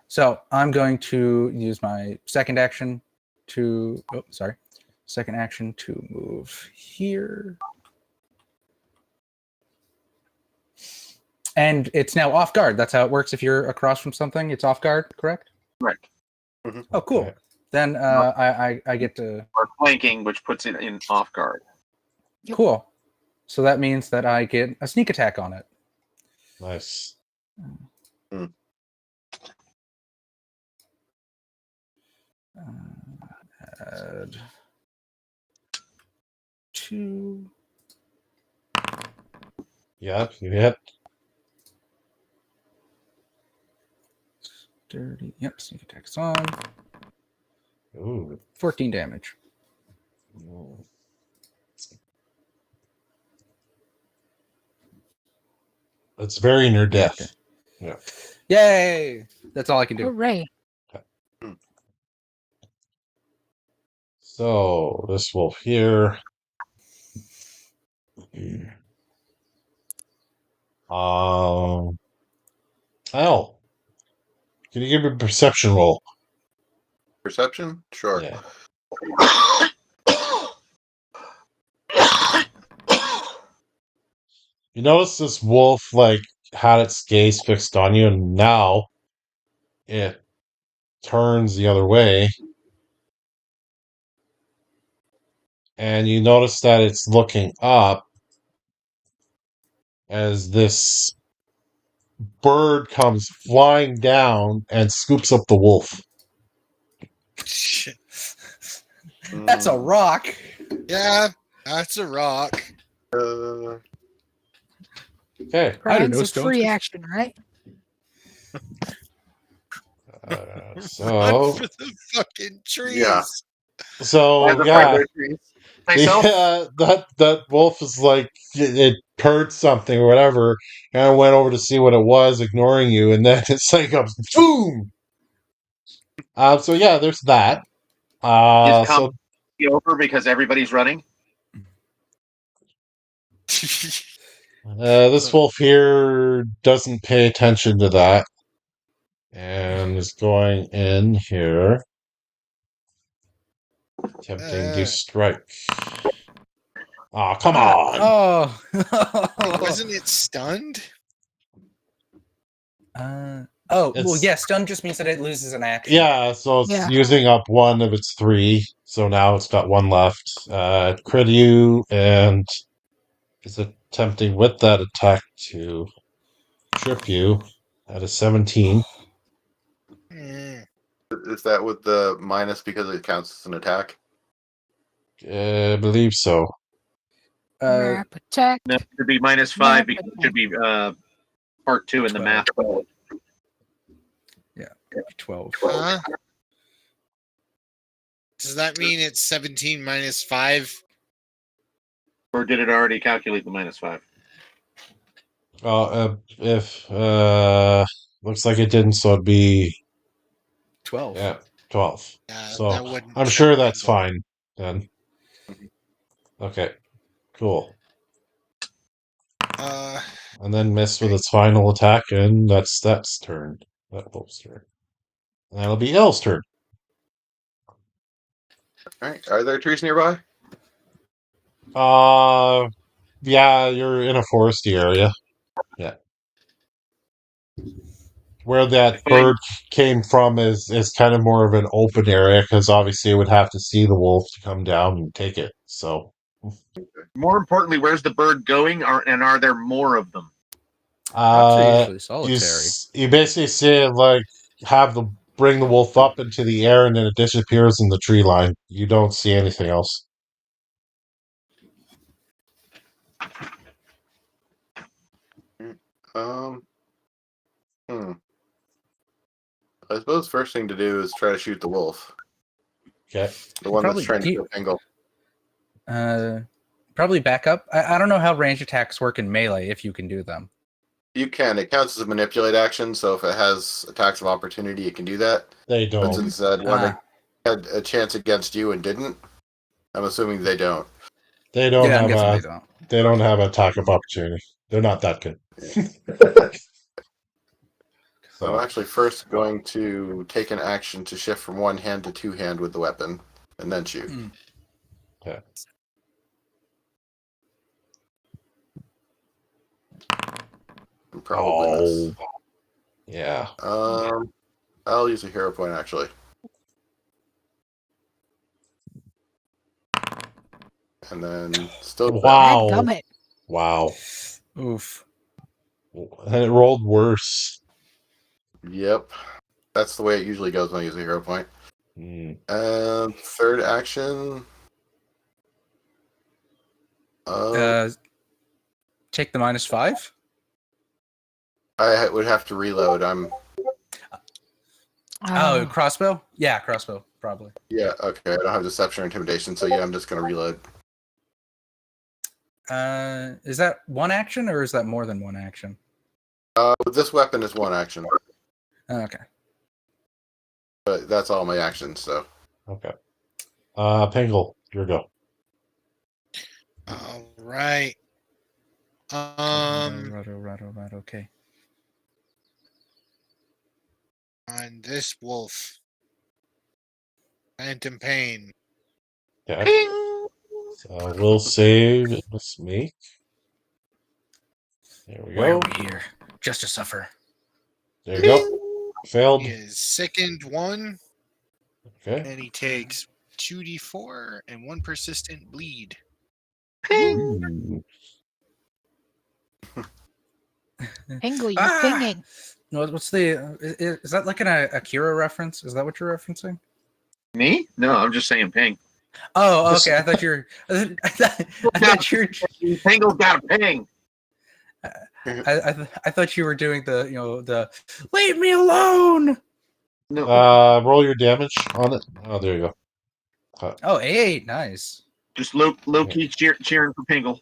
so I'm going to use my second action to. Oh, sorry. Second action to move here. And it's now off guard. That's how it works. If you're across from something, it's off guard, correct? Right. Oh, cool. Okay. Then I get to. Or flanking, which puts it in off guard. Yep. Cool. So that means that I get a sneak attack on it. Nice. Add 2. Yep, you hit. 30. Yep, sneak attack's on. Ooh. 14 damage. It's very near death. Okay. Yeah. Yay! That's all I can do. Hooray. So this wolf here. Al, can you give me a perception roll? Perception? Sure. Yeah. You notice this wolf had its gaze fixed on you, and now it turns the other way. And you notice that it's looking up as this bird comes flying down and scoops up the wolf. Shit. That's a rock. Yeah, that's a rock. Okay. I don't know, Brian's a Stones. free action, right? So, For the fucking trees. Yeah. so Why the yeah, vibration? Myself. that wolf is like it heard something or whatever, and I went over to see what it was, ignoring you, and then it's like goes boom. So yeah, there's that. Is So over because everybody's running. this wolf here doesn't pay attention to that, and is going in here, attempting to strike. Oh, come on! Oh. Wasn't it stunned? Well, It's- yeah, stun just means that it loses an action. Yeah, so it's Yeah. using up one of its 3, so now it's got 1 left. Crit you, and is attempting with that attack to trip you at a 17. Mm. Is that with the minus because it counts as an attack? I believe so. Map attack. No, it should be -5 because it should be part 2 in the 12. math. 12. Huh? Does that mean it's 17 minus 5 Or did it already calculate the -5? If looks like it didn't, so it'd be 12. 12. Yeah, So that wouldn't I'm check sure that's Pingle. fine then. Okay, cool. And then miss with its final attack, and that's turn. That wolf's turn. And that'll be L's turn. All right. Are there trees nearby? Yeah, you're in a foresty area. Yeah. Where that bird came from is kind of more of an open area because obviously it would have to see the wolf to come down and take it. So, More importantly, where's the bird going? And are there more of them? Perhaps they're usually you solitary. you basically see it like bring the wolf up into the air and then it disappears in the tree line. You don't see anything else. Um. I suppose first thing to do is try to shoot the wolf. Okay. The one Probably that's trying to kill Pingle. Probably back up. I don't know how range attacks work in melee, if you can do them. You can. It counts as a manipulate action, so if it has attacks of opportunity, it can do that. They But don't. since that one had a chance against you and didn't, I'm assuming they don't. They don't I'm have guessing a they don't. they don't have attack of opportunity. They're not that good. So I'm actually first going to take an action to shift from one hand to two hand with the weapon, and then shoot. Okay. Probably miss. Yeah. I'll use a hero point actually. And then still Wow. Dadgummit. Wow. Oof. And it rolled worse. Yep. That's the way it usually goes when I use a hero point. Third action. Take the -5. I would have to reload. Crossbow? Yeah, crossbow, probably. Yeah, okay. I don't have deception or intimidation, so yeah, I'm just gonna reload. Is that one action or is that more than one action? With this weapon is one action. Okay. But that's all my actions, so. Okay. Pingle, your go. All right. Right, okay. On this wolf. Phantom Pain. Okay. So we'll save. Let's make. There we Why are go. we here? Just to suffer. There you go. Failed. He is sickened 1, Okay. and he takes 2d4 and 1 persistent bleed. Ooh. Pingle, you singing. No, what's the? Is that like an Akira reference? Is that what you're referencing? Me? No, I'm just saying ping. Oh, okay. I thought you're. I thought you're. Pingle's got a ping. I thought you were doing the leave me alone. No. Roll your damage on it. Oh, there you go. Oh, A8, nice. Just low key cheering for Pingle.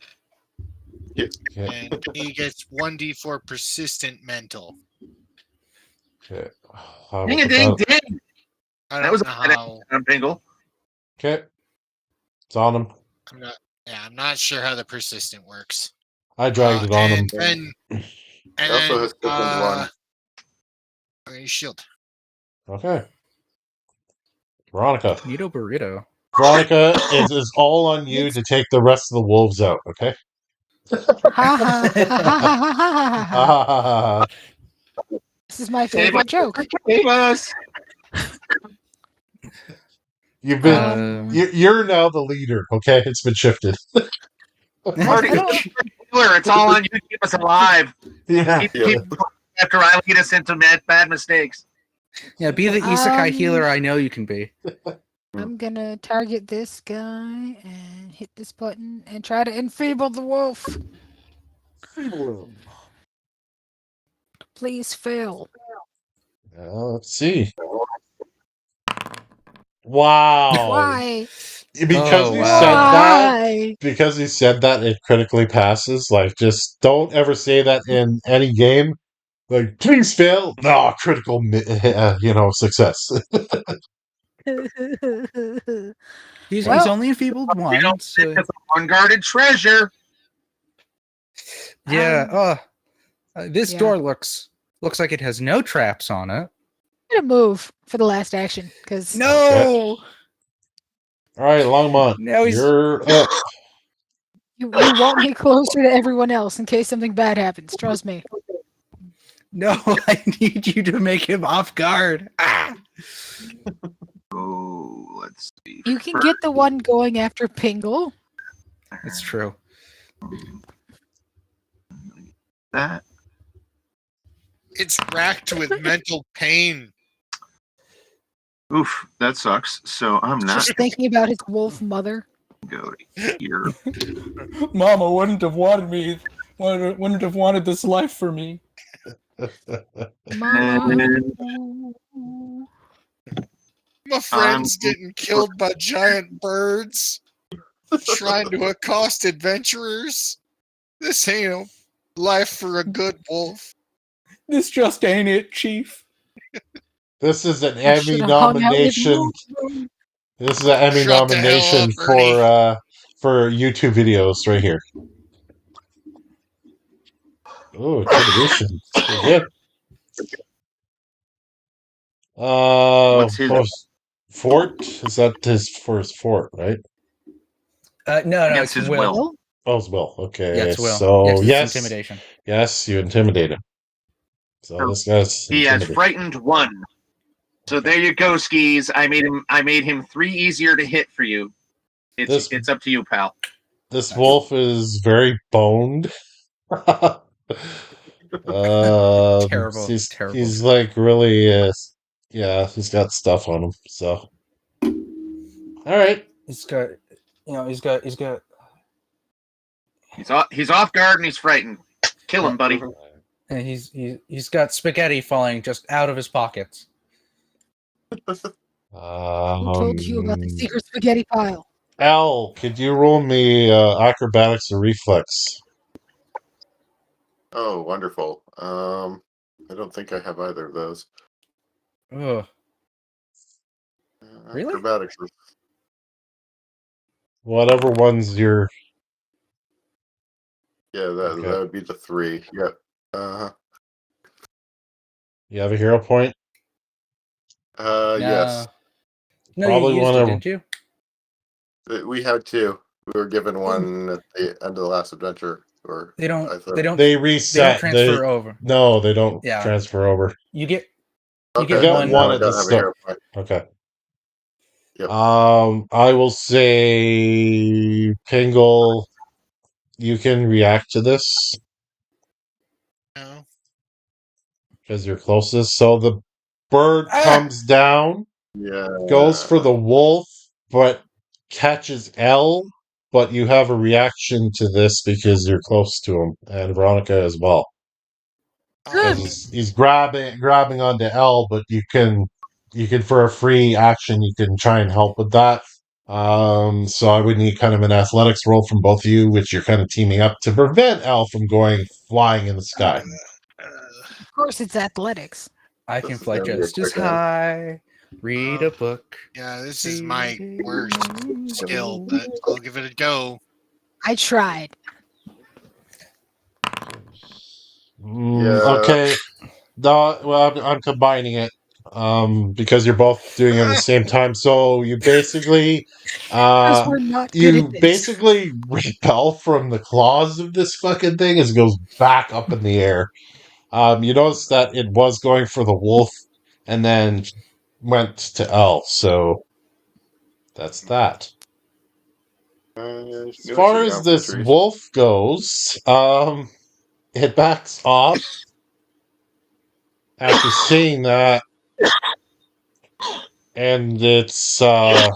Okay. And he gets 1d4 persistent mental. Okay. Ding a ding ding. I That don't was know how. on Pingle. Okay. It's on him. I'm not sure how the persistent works. I dragged it on him. And It also has sickened 1. Okay, shield. Okay. Veronica. Neato burrito. Veronica, it is all on you to take the rest of the wolves out, okay? This is my favorite joke. Save us. You've been you're now the leader, okay? It's been shifted. Marty, it's all on you to keep us alive. Yeah. Keep after I lead us into bad mistakes. Yeah, be the isekai healer I know you can be. I'm gonna target this guy and hit this button and try to enfeeble the wolf. Please fail. Let's see. Wow. Why? because Oh, you wow. said that, Why? because you said that, it critically passes. Like, just don't ever say that in any game. Like, please fail. No, critical, success. He's Well- only enfeebled You one, don't so it's an unguarded treasure. yeah. This Yeah. door looks like it has no traps on it. I'm gonna move for the last action because No, All right, Longmont, Now he's- you're up. you want me closer to everyone else in case something bad happens. Trust me. no, I need you to make him off guard. Ah. Oh, let's see. You can get the one going after Pingle. It's true. That It's racked with mental pain. oof, that sucks. So I'm not Just thinking about his wolf mother. gonna go here. Mama wouldn't have wanted me. Wouldn't have wanted this life for me. Mama. My friend's getting killed by giant birds, trying to accost adventurers. This ain't a life for a good wolf. This just ain't it, Chief. This is an I Emmy should've hung out with nomination. Wolf. This is an Emmy Shut the hell nomination up, Ernie. for YouTube videos right here. Oh, intimidation. It's pretty good. What's his- Fort? Is that his first fort, right? No, Against it's his Will. will. Oh, it's Will. Okay. Yeah, it's Will. So, Yeah, 'cause it's yes. intimidation. Yes, you intimidate him. So this guy's He has intimidated. frightened one. So there you go, Skis. I made him 3 easier to hit for you. It's up to you, pal. This wolf is very boned. Terrible. He's like really, he's got stuff on him. So, all right. He's got. He's off guard and he's frightened. Kill him, buddy. And he's got spaghetti falling just out of his pockets. Who told you about the secret spaghetti pile? Al, could you roll me acrobatics or reflex? Oh, wonderful. I don't think I have either of those. Ugh. Really? Acrobatics. Whatever one's your. Yeah, that Okay. would be the 3. Yep. You have a hero point? Yes. No, Probably you used one it, of- didn't you? We had 2. We were given one at the end of the last adventure. Or They don't. I thought- They don't. They They don't reset. transfer over. No, they don't Yeah. transfer over. You get. Okay, get got one- one I at the don't have a start. hero point. Okay. Yep. I will say, Pingle, you can react to this No. because you're closest. So the bird Ah! comes down, Yeah. goes for the wolf, but catches L. But you have a reaction to this because you're close to him, and Veronica as well. Because he's grabbing onto L, but you can for a free action you can try and help with that. So I would need kind of an athletics roll from both of you, which you're kind of teaming up to prevent L from going flying in the sky. Of course, it's athletics. I This can is fly gonna be a just as quick one. high. Read a book. Yeah, this is my worst skill, but I'll give it a go. I tried. Yeah. Okay. No, well, I'm combining it because you're both doing it at the same time. So you basically Because we're not good you at this. basically repel from the claws of this fucking thing as it goes back up in the air. You notice that it was going for the wolf and then went to L. So that's that. As far as this wolf goes, it backs off after seeing that, and it's I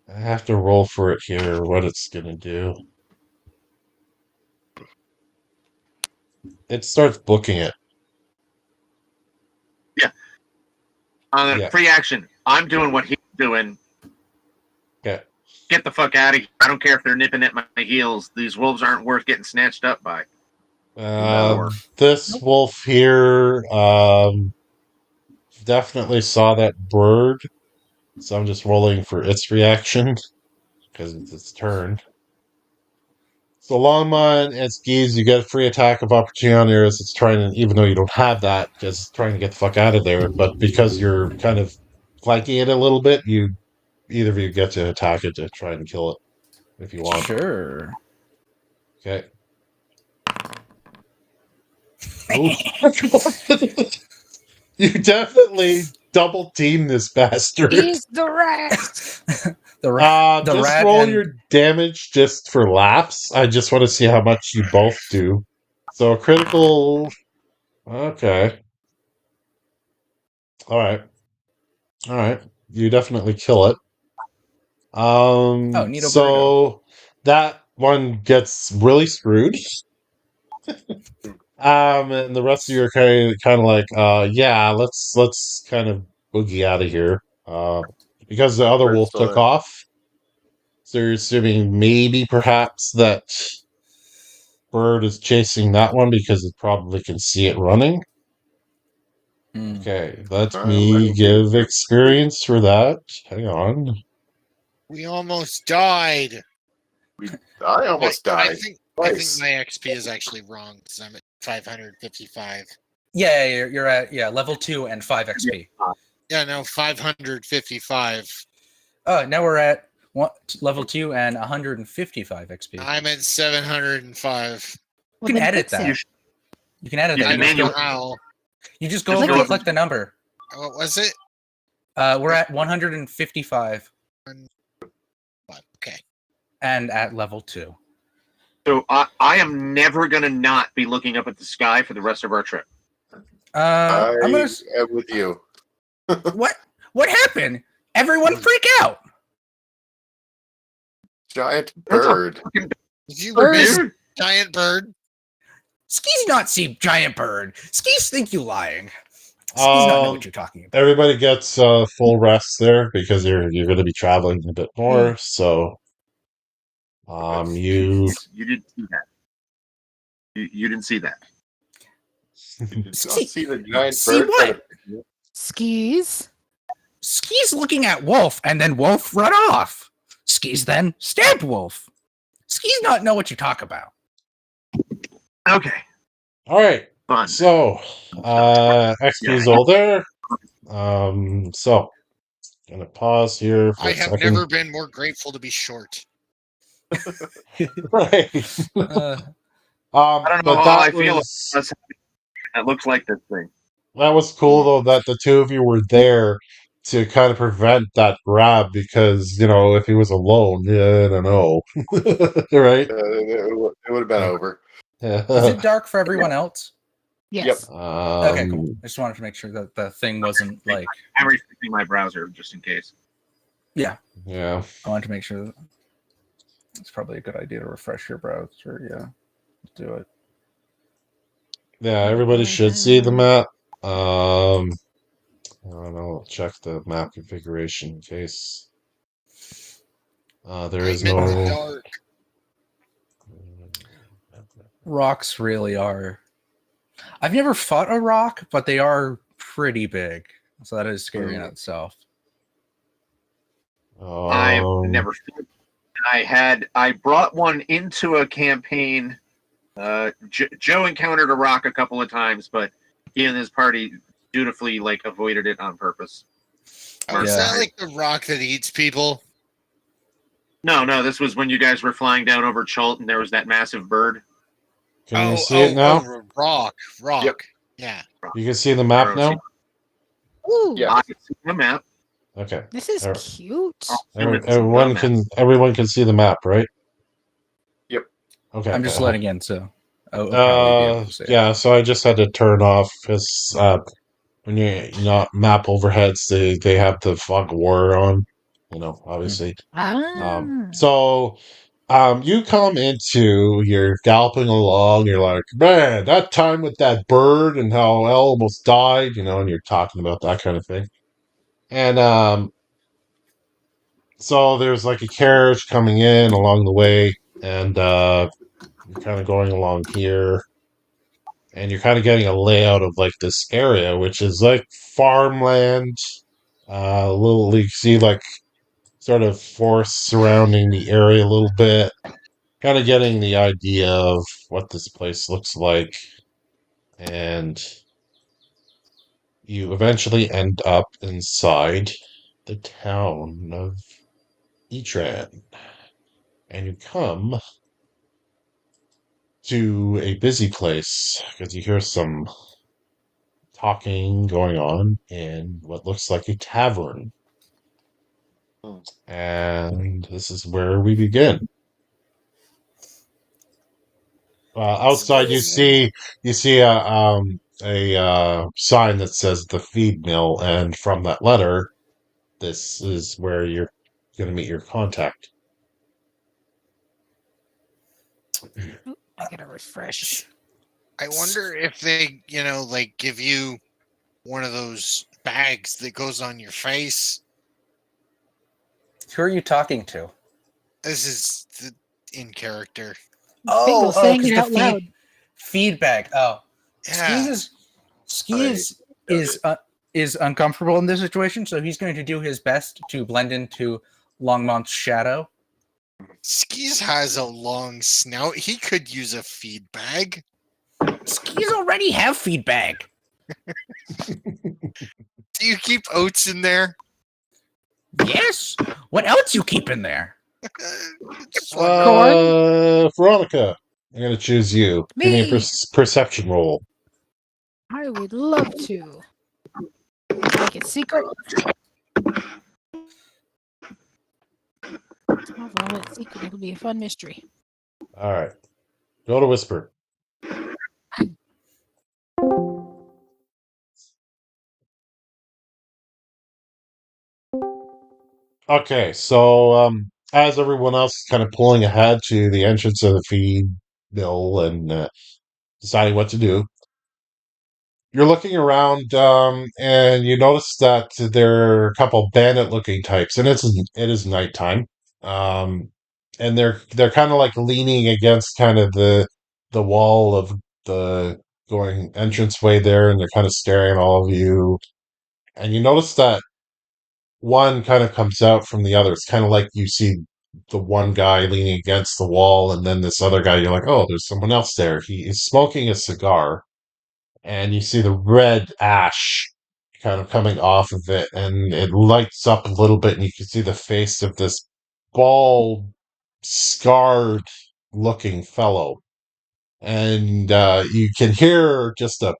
have to roll for it here. What it's gonna do? It starts booking it. Yeah. Free action. I'm doing what he doing. Okay. Get the fuck out of here. I don't care if they're nipping at my heels. These wolves aren't worth getting snatched up by. This wolf here definitely saw that bird, so I'm just rolling for its reaction because it's its turn. So Longmon and Skis, you get a free attack of opportunity on yours. It's trying to, even though you don't have that, it's trying to get the fuck out of there. But because you're kind of flanking it a little bit, either of you get to attack it to try and kill it if you want. Sure. Okay. Oh, you definitely double team this bastard. He's the rat. The rat. The just rat roll and- your damage just for laughs. I just want to see how much you both do. So a critical. Okay. All right. You definitely kill it. Neato So that one gets really screwed. And the rest of you are kind of like, yeah, let's kind of boogie out of here. Because the other Bird's wolf still took there. off. So you're assuming maybe perhaps that bird is chasing that one because it probably can see it running. Okay, let me give experience for that. Hang on. We almost died. I almost I died. think Twice. my XP is actually wrong because I'm at 555. Yeah, you're at level 2 and 5 XP. Yeah, no, 555. Now we're at level 2 and 155 XP. I'm at 705. You can edit that. You can edit You that. can You just manually- go- How? You just Just go go and up click the number. What was it? We're at 155 Okay. and at level 2. So I am never going to not be looking up at the sky for the rest of our trip. I'm gonna. am with you. What happened? Everyone freak out. Giant bird. Did you Bird. miss giant bird? Skis not see giant bird. Skis think you lying. Skis not know what you're talking about. Everybody gets full rest there because you're going to be traveling a bit more. So, you You didn't see that. You didn't see that. Did not see the giant See bird. what? Skis. Skis looking at Wolf, and then Wolf run off. Skis then stabbed Wolf. Skis not know what you talk about. Okay, all right. fun. So, XP's all there. So, gonna pause here for I a have second. never been more grateful to be short. Right. I don't know but how I that feel. was That looks like this thing. that was cool though that the two of you were there to kind of prevent that grab because if he was alone, I don't know, right? It would have been over. Is it dark for everyone else? Yes. Okay, cool. I just wanted to make sure that the thing wasn't like. I'm refreshing my browser just in case. Yeah, Yeah. I wanted to make sure that it's probably a good idea to refresh your browser. Yeah, let's do it. Yeah, everybody should see the map. I don't know. Check the map configuration in case. There is I'm in the no. dark. Rocks really are. I've never fought a rock, but they are pretty big, so that is scary in itself. I've never. I brought one into a campaign. Joe encountered a rock a couple of times, but he and his party dutifully avoided it on purpose. Oh, is Yeah. that like the rock that eats people? No, this was when you guys were flying down over Chult and there was that massive bird. Can you see it now? Rock. Yep. Yeah. You can see the map now. Ooh, Yeah. I can see the map. Okay. this is Alright. cute. Everyone can see the map, right? Yep. Okay. I'm just letting in, so I'll probably be able to see it. Yeah. So I just had to turn off because when you map overheads, they have the fog of war on. Obviously. So you come into, you're galloping along, you're like, man, that time with that bird and how Elle almost died, and you're talking about that kind of thing. And So there's like a carriage coming in along the way, and you're kind of going along here, and you're kind of getting a layout of like this area, which is like farmland. A little, you see like sort of forest surrounding the area a little bit. Kind of getting the idea of what this place looks like, and you eventually end up inside the town of Etran, and you come to a busy place because you hear some talking going on in what looks like a tavern. And this is where we begin. Outside, you see a sign that says the feed mill, and from that letter, this is where you're going to meet your contact. I gotta refresh. I wonder if they, like give you one of those bags that goes on your face. Who are you talking to? This is in character. Bingo saying 'cause it the out loud. feedback. Oh, Yeah. Is uncomfortable in this situation, so he's going to do his best to blend into Longmont's shadow. Skis has a long snout. He could use a feed bag. Skis already have feedback. Do you keep oats in there? Yes. What else you keep in there? Just wondering. Veronica, I'm going to choose you. Give me a Me. perception roll. I would love to. Make it secret. I'll roll it secret. It'll be a fun mystery. All right. Go to Whisper. Okay, so as everyone else is kind of pulling ahead to the entrance of the feed mill and deciding what to do, you're looking around and you notice that there are a couple bandit-looking types, and it is nighttime, um, and they're kind of like leaning against kind of the wall of the going entranceway there, and they're kind of staring at all of you, and you notice that one kind of comes out from the other. It's kind of like you see the one guy leaning against the wall, and then this other guy, you're like, oh, there's someone else there. He is smoking a cigar, and you see the red ash kind of coming off of it, and it lights up a little bit, and you can see the face of this bald, scarred looking fellow. And you can hear just a,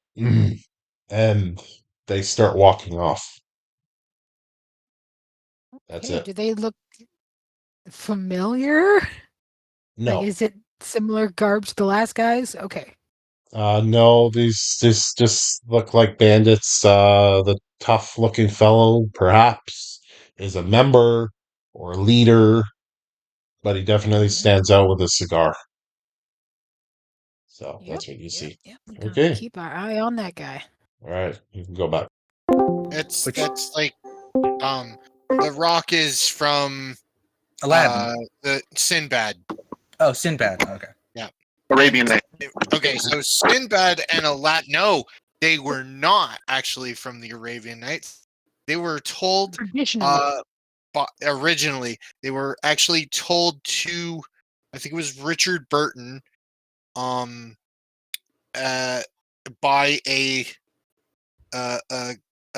and they start walking off. That's Okay, it. do they look familiar? No. Like, is it similar garb to the last guys? Okay. No, these just look like bandits. The tough-looking fellow, perhaps, is a member or a leader, but he definitely stands out with a cigar. So that's what you see. Yep. I'm gonna Okay. keep our eye on that guy. All right, you can go back. That's like the rock is from Aladdin. the Sinbad. Oh, Sinbad. Okay. Arabian Night. Okay, so Sinbad and Aladdin. No, they were not actually from the Arabian Nights. They were told Traditionally. originally. They were actually told to, I think it was Richard Burton, by a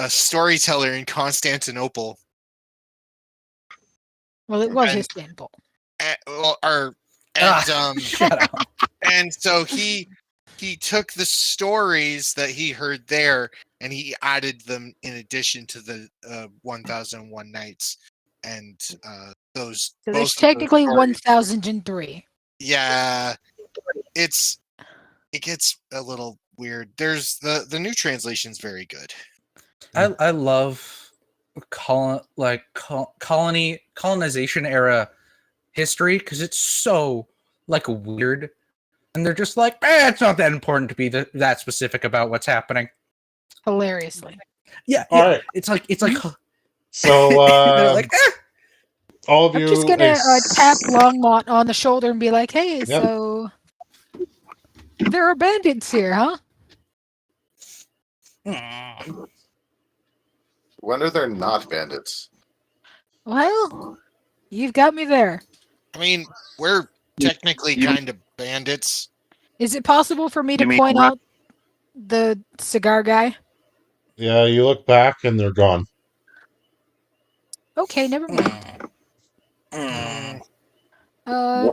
storyteller in Constantinople. Well, it was and- Istanbul. Shut up. And so he took the stories that he heard there and he added them in addition to the 1001 Nights, and those. So both there's of those technically stories- 1003. Yeah, it gets a little weird. There's the new translation's very good. I love colonization era history because it's so like weird, and they're just like, it's not that important to be that specific about what's happening. Hilariously. Yeah, All right. It's like So they're like, all of I'm just you. gonna tap Longmont on the shoulder and be like, "Hey, Yep. so there are bandits here, huh?" When are there not bandits? Well, you've got me there. I mean, we're technically you- kind of bandits. Is it possible for me to You mean point Ru- out the cigar guy? Yeah, you look back and they're gone. Okay, never mind.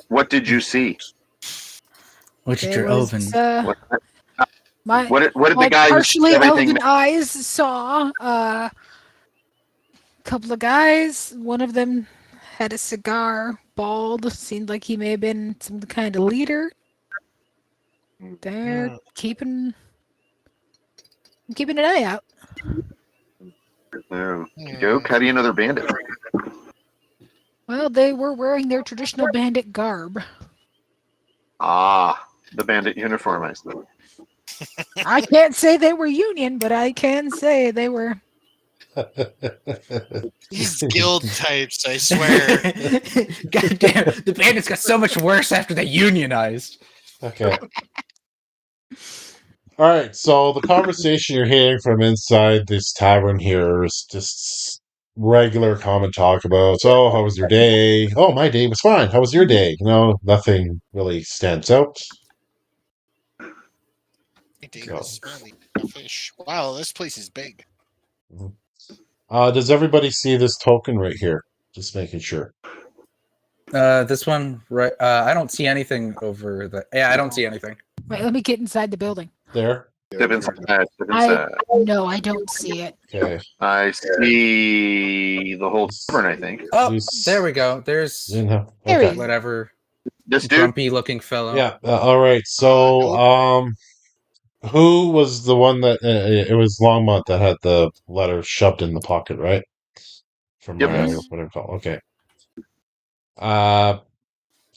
What did you see? What did There your was elven? What, my what did my the guy who partially everything elven eyes saw a couple of guys. One of them had a cigar, bald, seemed like he may have been some kind of leader. They're keeping an eye out. joke? How do you know they're bandits? Well, they were wearing their traditional bandit garb. Ah, the bandit uniform, I see. I can't say they were Union, but I can say they were. These guild types, I swear. God damn, the bandits got so much worse after they unionized. Okay. All right. So the conversation you're hearing from inside this tavern here is just regular common talk about. So, how was your day? Oh, my day was fine. How was your day? Nothing really stands out. It was smelly a fish. Wow, this place is big. Does everybody see this token right here? Just making sure. This one, right? I don't see anything over the. Yeah, I don't see anything. Wait, let me get inside the building. There. Step inside. Step I inside. no, I don't see it. Okay. I see the whole tavern, I think. Oh, These- there we go. There's Didn't have- There okay. he is. whatever This dude? grumpy-looking fellow. Yeah. All right. So, who was the one that it was Longmont that had the letter shoved in the pocket, right? From Yep. what I call. Okay.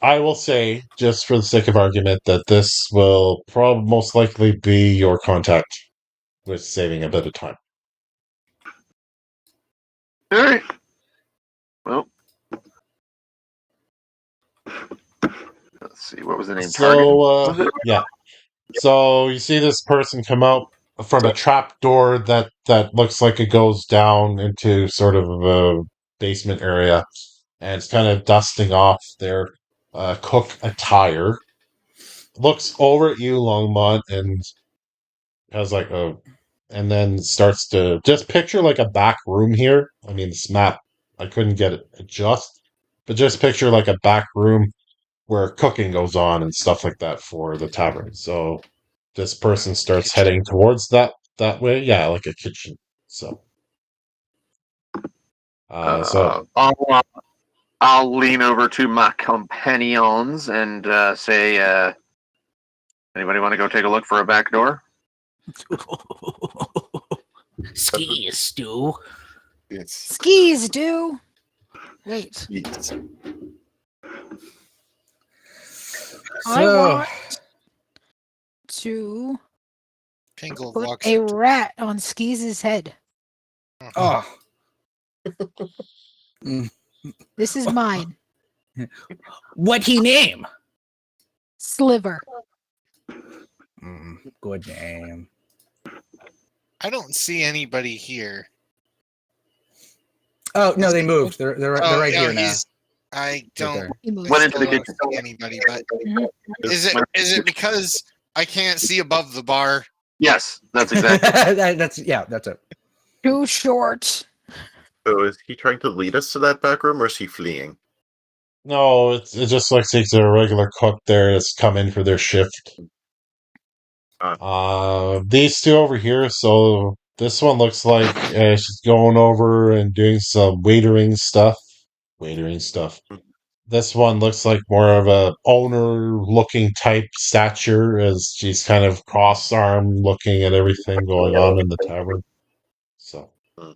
I will say, just for the sake of argument, that this will most likely be your contact with saving a bit of time. All right. Well, let's see. What was the name? So, Target? yeah. So you see this person come out from a trap door that looks like it goes down into sort of a basement area, and it's kind of dusting off their cook attire. Looks over at you, Longmont, and has like and then starts to just picture like a back room here. I mean, this map, I couldn't get it adjust, but just picture like a back room where cooking goes on and stuff like that for the tavern. So this person starts heading towards that way. Yeah, like a kitchen. So, I'll lean over to my companions and say, anybody want to go take a look for a back door? Skis, Stu. It's Skis, do. Wait, I So, want to Pingle put walks a up to- rat on Skis' head. oh, This is mine. what he name? Sliver. Good name. I don't see anybody here. Oh no, they moved. They're Oh, right no, here now. I don't. there. He moved. Went into the still don't kitchen. see anybody, but Mhm. is it because I can't see above the bar? Yes, that's exactly. That's it. Too short. So is he trying to lead us to that back room, or is he fleeing? no, it just looks like a regular cook there that's come in for their shift. These two over here. So this one looks like she's going over and doing some waitering stuff. This one looks like more of a owner-looking type stature, as she's kind of cross-armed, looking at everything going on in the tavern. So, I'm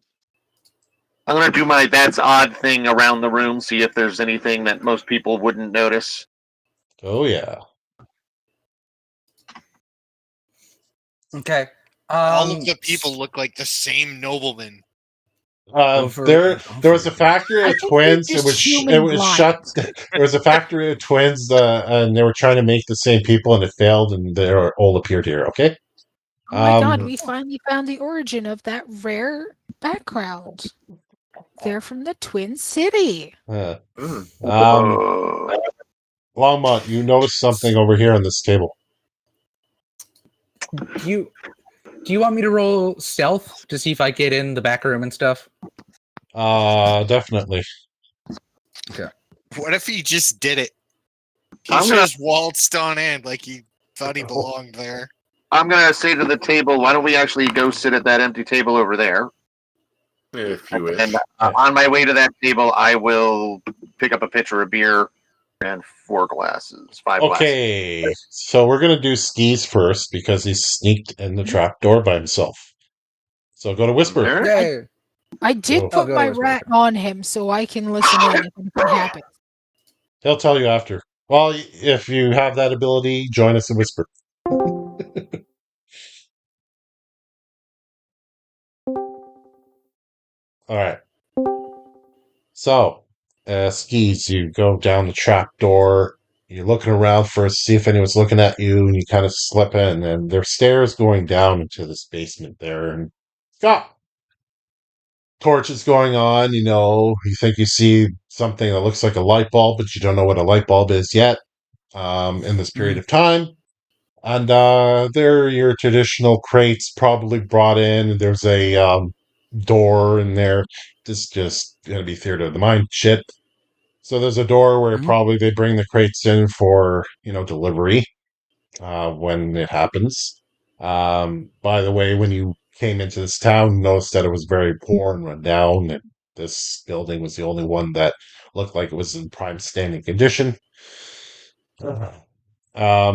gonna do my that's odd thing around the room, see if there's anything that most people wouldn't notice. oh yeah. Okay. All of the people look like the same nobleman. There was a factory I of think they're twins. It just was human shut. blind. There was a factory of twins, and they were trying to make the same people, and it failed, and they all appeared here. Okay. Oh my god, Um. we finally found the origin of that rare background. They're from the Twin City. uh, Mm. um. Oh. Longmont, you noticed something over here on this table. Do you want me to roll stealth to see if I get in the back room and stuff? Definitely. What if he just did it? He I'm gonna- just waltzed on in like he thought he belonged there. I'm gonna say to the table, why don't we actually go sit at that empty table over there? If you wish. And on my way to that table, I will pick up a pitcher of beer and 5 glasses. Okay, so we're gonna do Skis first because he sneaked in the trap door by himself. So go to Whisper. Alright. Yay! I did Oh. put go my with rat on him so I can listen in if anything happens. He'll tell you after. Well, if you have that ability, join us in Whisper. All right. So, Skis, you go down the trap door. You're looking around first, see if anyone's looking at you, and you kind of slip in, and there's stairs going down into this basement there, and got torches going on. You think you see something that looks like a light bulb, but you don't know what a light bulb is yet. In this period of time. And they're your traditional crates, probably brought in. There's a door in there. This is just going to be theater of the mind shit. So there's a door where Mhm. probably they bring the crates in for, delivery when it happens. By the way, when you came into this town, noticed that it was very poor and run down, and this building was the only one that looked like it was in prime standing condition.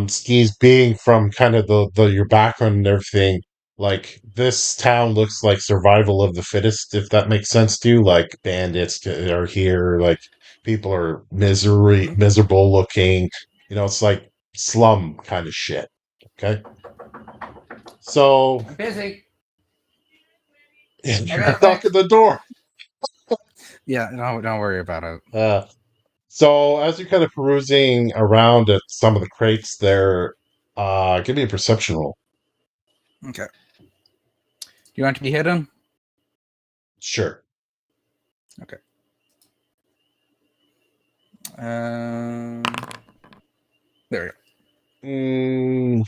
Skis being from kind of the your background and everything, like this town looks like survival of the fittest, if that makes sense to you. Like bandits are here, like people are miserable looking. It's like slum kind of shit. Okay, so I'm busy. knock at the door. Yeah, no, don't worry about it. So as you're kind of perusing around at some of the crates there, give me a perception roll. Okay. Do you want it to be hidden? Sure. There we go.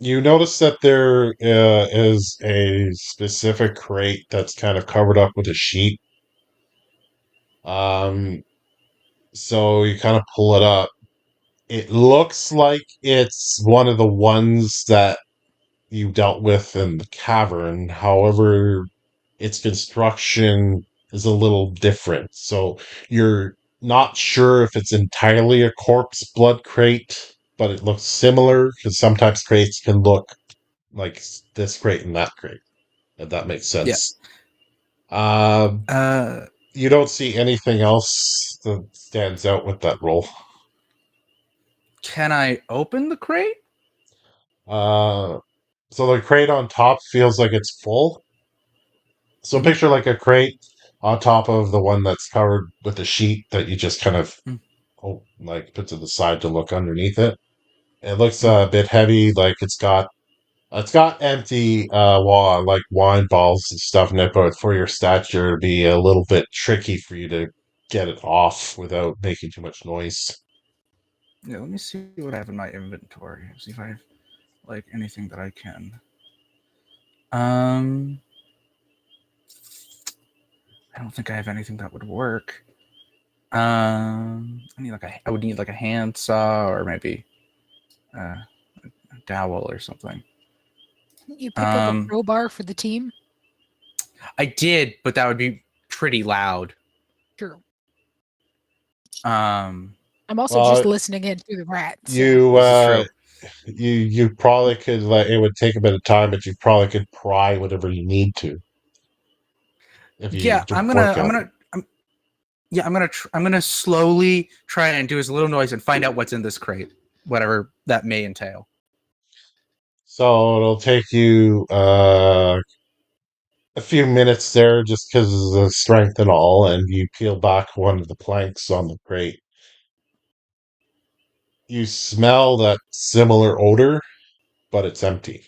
You notice that there is a specific crate that's kind of covered up with a sheet. So you kind of pull it up. It looks like it's one of the ones that you dealt with in the cavern. However, its construction is a little different. So you're not sure if it's entirely a corpse blood crate, but it looks similar because sometimes crates can look like this crate and that crate, if that makes sense. You don't see anything else that stands out with that roll. Can I open the crate? So the crate on top feels like it's full. So picture like a crate on top of the one that's covered with a sheet that you just kind of put to the side to look underneath it. It looks a bit heavy, like it's got empty like wine balls and stuff in it, but for your stature it'd be a little bit tricky for you to get it off without making too much noise. Yeah, let me see what I have in my inventory. See if I have like anything that I can. I don't think I have anything that would work. I would need like a handsaw or maybe a dowel or something. You pick up a crowbar for the team? I did, but that would be pretty loud. True. Um, I'm also just listening in through the rats. You probably could it would take a bit of time, but you probably could pry whatever you need to. If you I'm gonna slowly try and do as little noise and find out what's in this crate, whatever that may entail. So it'll take you a few minutes there just because of the strength and all, and you peel back one of the planks on the crate. You smell that similar odor, but it's empty.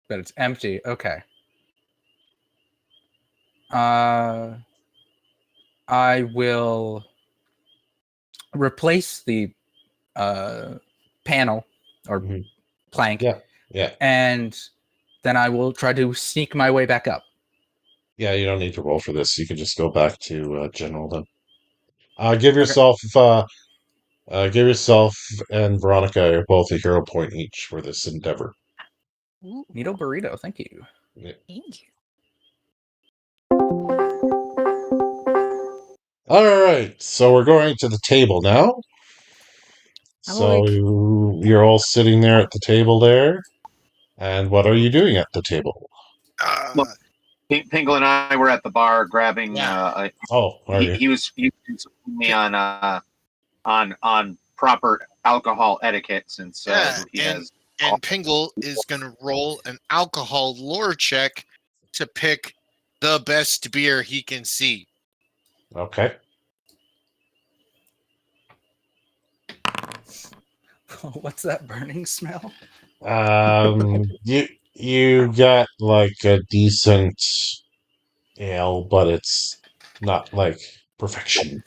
But it's empty. Okay. I will replace the panel or Mhm. plank, Yeah. and then I will try to sneak my way back up. Yeah, you don't need to roll for this. You can just go back to general then. Give yourself and Veronica both a hero point each for this endeavor. Ooh, Needle burrito, thank you. Yeah. thank you. All right, so we're going to the table now. I'm So like- you're all sitting there at the table there, and what are you doing at the table? Pingle and I were at the bar grabbing. Yeah. Oh, are you? He was consulting me on proper alcohol etiquette since Yeah, he has. and Pingle is gonna roll an alcohol lore check to pick the best beer he can see. Okay. What's that burning smell? You got like a decent ale, but it's not like perfection.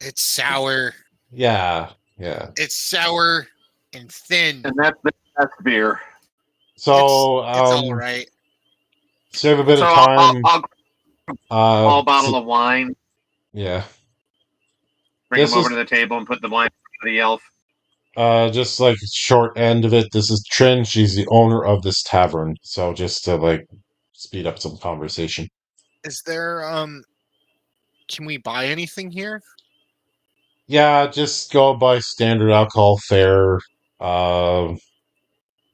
It's sour. Yeah. It's sour and thin. And that's the best beer. So It's all right. save a bit So of time. I'll bottle of wine, Yeah. bring This them over is to the table, and put the wine for the elf. just like short end of it. This is Trin. She's the owner of this tavern. So just to like speed up some conversation. Is there can we buy anything here? Yeah, just go by standard alcohol fare.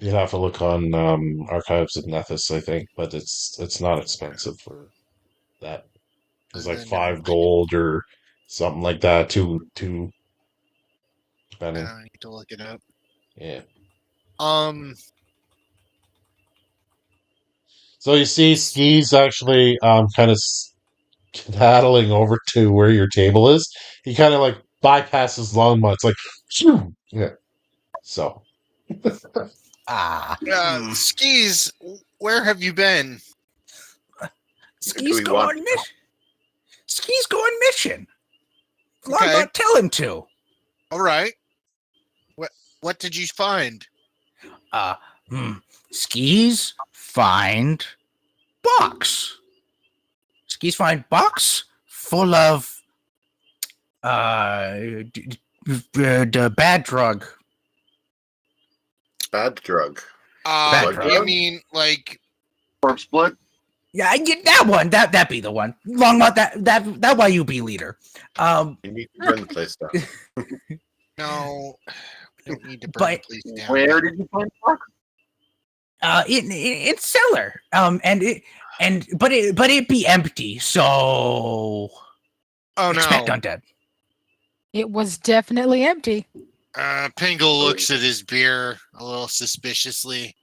You'd have to look on Archives of Nethys, I think, but it's not expensive for that. It's like Then never mind. $5 or something like that. Two I depending. don't need to look it up. Yeah. So you see, Ski's actually kind of skedaddling over to where your table is. He kind of like bypasses Longmont. It's like, phew! Yeah. So Skis, where have you been? Skis we go want- on mission. Skis go on mission. Okay. Longmont, tell him to. All right. What did you find? Skis find box. Skis find box full of the bad drug. Bad drug. Bad You drug? mean like Corpse blood. Yeah, I get that one. That be the one. Longmont, that why you be leader. You need to burn the place down. no? We don't need to burn But the place down. Where did you find box? In cellar. But it be empty. So Oh expect no! undead. It was definitely empty. Pingle looks at his beer a little suspiciously.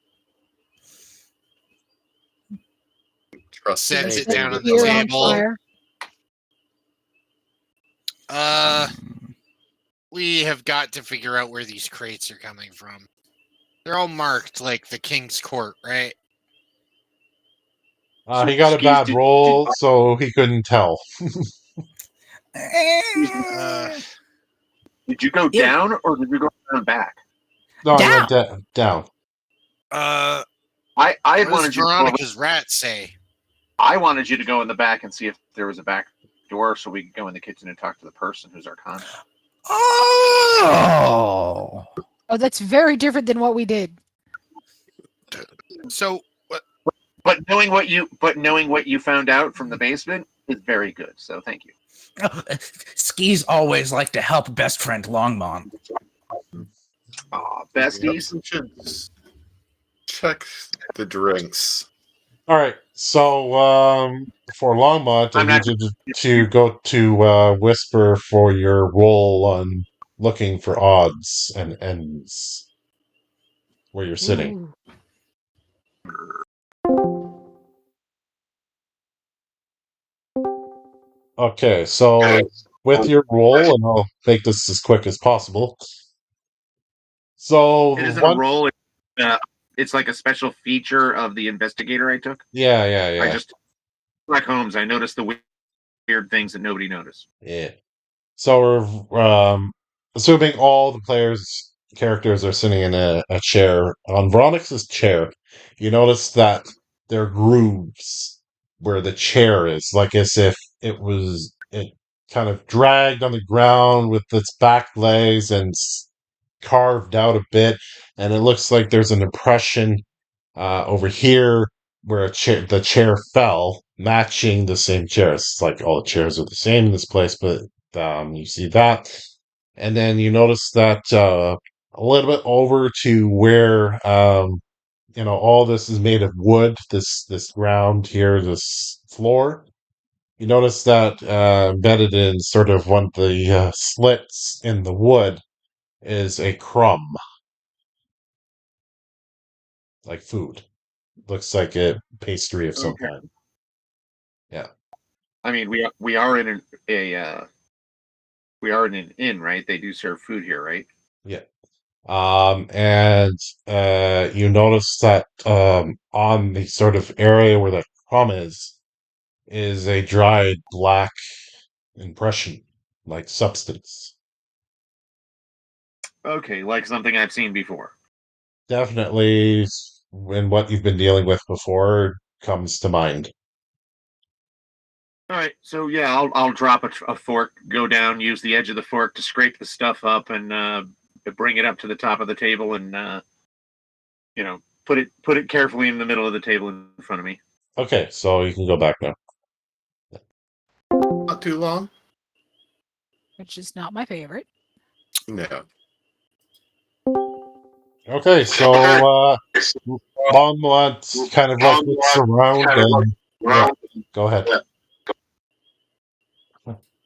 Trust Sets me. it down on the Beer on table. fire. We have got to figure out where these crates are coming from. They're all marked like the King's Court, right? he got a Skis, bad roll, so he couldn't tell. Did you go down or did you go down and back? No, he Down. went down. I What had does wanted you. Veronica's rat say? I wanted you to go in the back and see if there was a back door, so we could go in the kitchen and talk to the person who's our contact. Oh. Oh, that's very different than what we did. So But knowing what you found out from the basement is very good. So thank you. Skis always like to help best friend Longmont. Aw, besties. We should check the drinks. All right. So for Longmont, I I'm need not- you to go to Whisper for your roll on looking for odds and ends where you're sitting. Ooh. Okay, so with your roll, and I'll make this as quick as possible. So It isn't a one, roll. It's like a special feature of the investigator I took. yeah. I just like Holmes. I noticed the weird things that nobody noticed. Yeah. So we're assuming all the players' characters are sitting in a chair. On Veronic's chair, you notice that there are grooves where the chair is, like as if it kind of dragged on the ground with its back legs and carved out a bit, and it looks like there's an impression over here where the chair fell, matching the same chairs. It's like all the chairs are the same in this place, but you see that, and then you notice that a little bit over to where all this is made of wood. This ground here, this floor. You notice that embedded in sort of one of the slits in the wood is a crumb, like food. Looks like a pastry of some Okay. kind. Yeah. I mean, we are in we are in an inn, right? They do serve food here, right? Yeah. And you notice that on the sort of area where the crumb is a dried black impression, like substance. Okay, like something I've seen before. Definitely, when what you've been dealing with before comes to mind. All right, so yeah, I'll drop a fork, go down, use the edge of the fork to scrape the stuff up, and bring it up to the top of the table, and put it carefully in the middle of the table in front of me. Okay, so you can go back now. Not too long. Which is not my favorite. No. Okay, so Mom wants kind of like looks around and yeah, go ahead.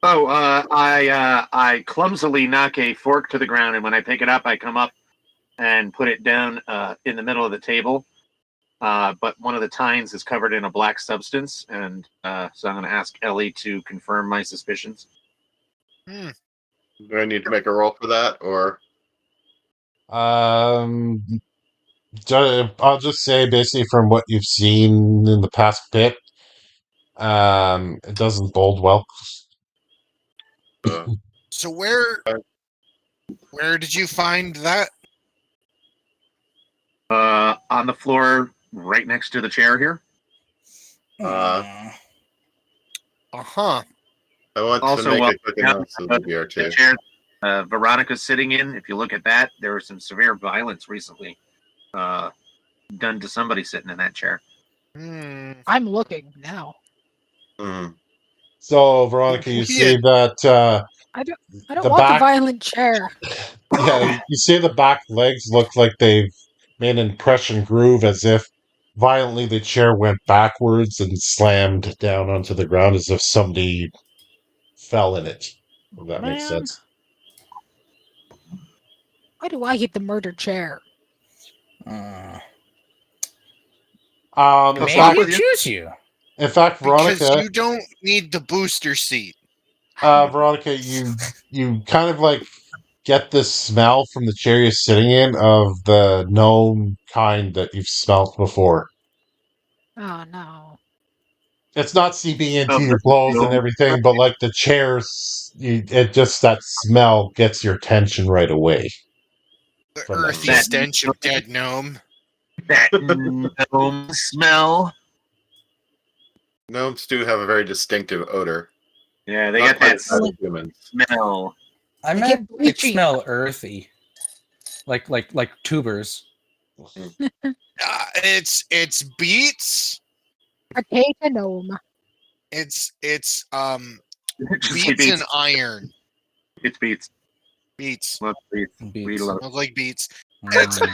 Oh, I clumsily knock a fork to the ground, and when I pick it up, I come up and put it down in the middle of the table. But one of the tines is covered in a black substance, and so I'm going to ask Ellie to confirm my suspicions. Do I need to make a roll for that, or Um, I'll just say basically from what you've seen in the past bit, it doesn't bode well. uh, So where did you find that? On the floor, right next to the chair here. Uh-huh. I want Also, to make well, a quick analysis of the beer the too. chair Veronica's sitting in. If you look at that, there was some severe violence recently done to somebody sitting in that chair. I'm looking now. Mm. So Veronica, you see that I don't the want the back, violent chair. yeah, you see the back legs look like they've made an impression groove as if violently the chair went backwards and slammed down onto the ground as if somebody fell in it. If that makes Man, sense. why do I get the murder chair? In Maybe fact, you choose you. Because Veronica, you don't need the booster seat. Veronica, you kind of like get this smell from the chair you're sitting in of the gnome kind that you've smelt before. Oh no. It's not seeping into Oh, your clothes and everything, but like the chairs, it just that smell gets your attention right away. The From that earthy chair. stench of dead gnome. That gnome smell. Gnomes do have a very distinctive odor. Yeah, they Not got quite that as bad as humans. smell. I They meant get it bleachy. smell earthy, like tubers. It's beets. Potato gnome. It's Just say beets and iron. It's beets. Beets. Love beets. Beets. We love Smells like beets. Mm.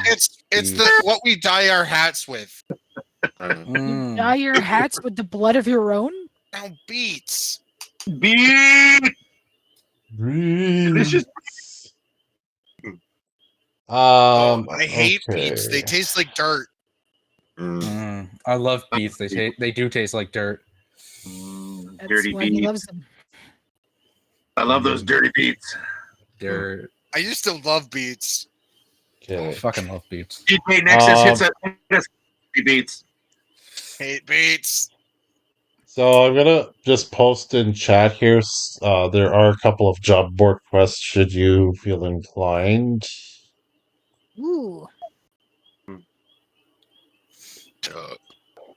It's the what we dye our hats with. Mm. Dye your hats with the blood of your own? Now beets. beets. Delicious. I hate beets. They Okay. taste like dirt. I love beets. They do taste like dirt. That's Dirty why he beets. loves them. I love those dirty beats. They're I used to love beats. I Okay. fucking love beats. DJ Nexus hits us beats. Hate beats. So I'm gonna just post in chat here. There are a couple of job board quests should you feel inclined. Ooh.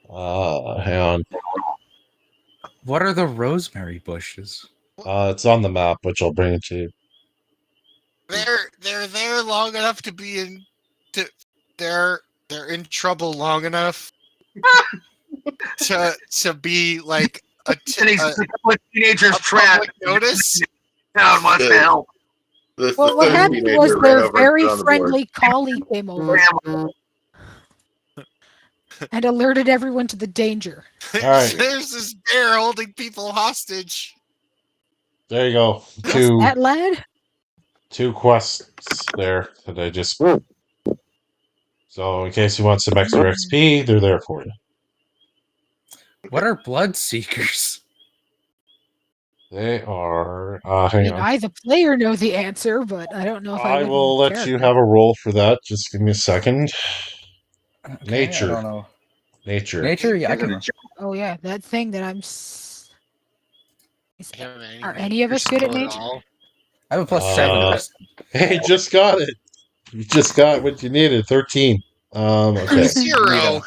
Hang on. What are the rosemary bushes? It's on the map, which I'll bring it to you. They're there long enough to be in. They're in trouble long enough to be like a teenagers trapped. public notice. Town wants to help. Well, what happened was their very friendly collie came over and alerted everyone to the danger. Alright. There's this bear holding people hostage. There you go. Yes, that lad? Two quests there that I just. So in case you want some extra XP, they're there for you. What are blood seekers? They are. I Hang mean, on. I, the player, know the answer, but I don't know if I will let you have a roll for that. Just give me a second. Okay, Nature. I don't know. Nature. Nature? Yeah, I can. Oh yeah, that thing that I'm. Are Any any of us good at skill nature? all? I have a plus 7. Hey, just got it. You just got what you needed. 13. Okay. 0.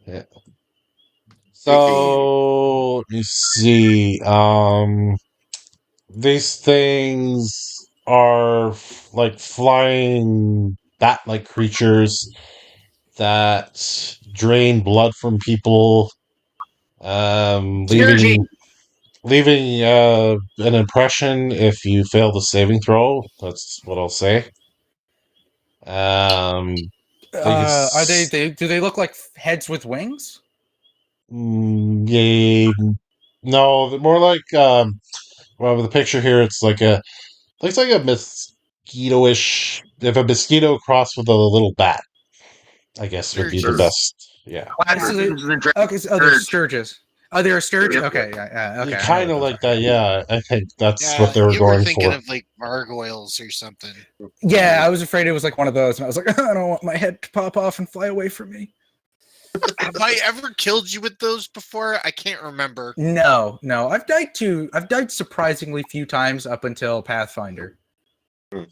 Yeah. So let me see. These things are like flying bat-like creatures that drain blood from people, leaving an impression if you fail the saving throw. That's what I'll say. Are they? Do they look like heads with wings? Yeah, no, they're more like well, with the picture here, it's like looks like a mosquito-ish. If a mosquito crossed with a little bat, I guess would be the best. Yeah, Okay, so, they're sturges. Oh, they're a sturge? Okay, yeah, okay. kind of like that. Yeah, I think that's Yeah, what they were you were going thinking for. of like gargoyles or something. Yeah, I was afraid it was like one of those, and I was like, I don't want my head to pop off and fly away from me. Have I ever killed you with those before? I can't remember. No. I've died surprisingly few times up until Pathfinder. And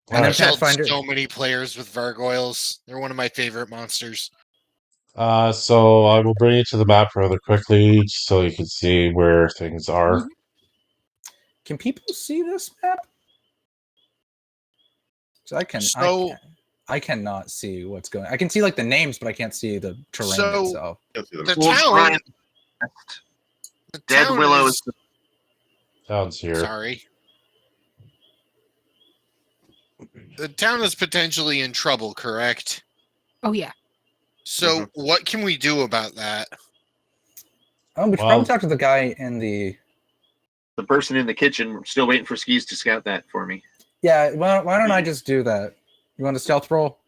then I've killed Pathfinder. so many players with gargoyles. They're one of my favorite monsters. So I will bring you to the map rather quickly so you can see where things are. Can people see this map? So I cannot see what's going. I can see like the names, but I can't see the terrain itself. The Dead town Willow is. Sounds here. Sorry. The town is potentially in trouble, correct? Oh yeah. So what can we do about that? Oh, we should probably talk to the guy in the person in the kitchen. Still waiting for Skis to scout that for me. Yeah, why don't I just do that? You want a stealth roll?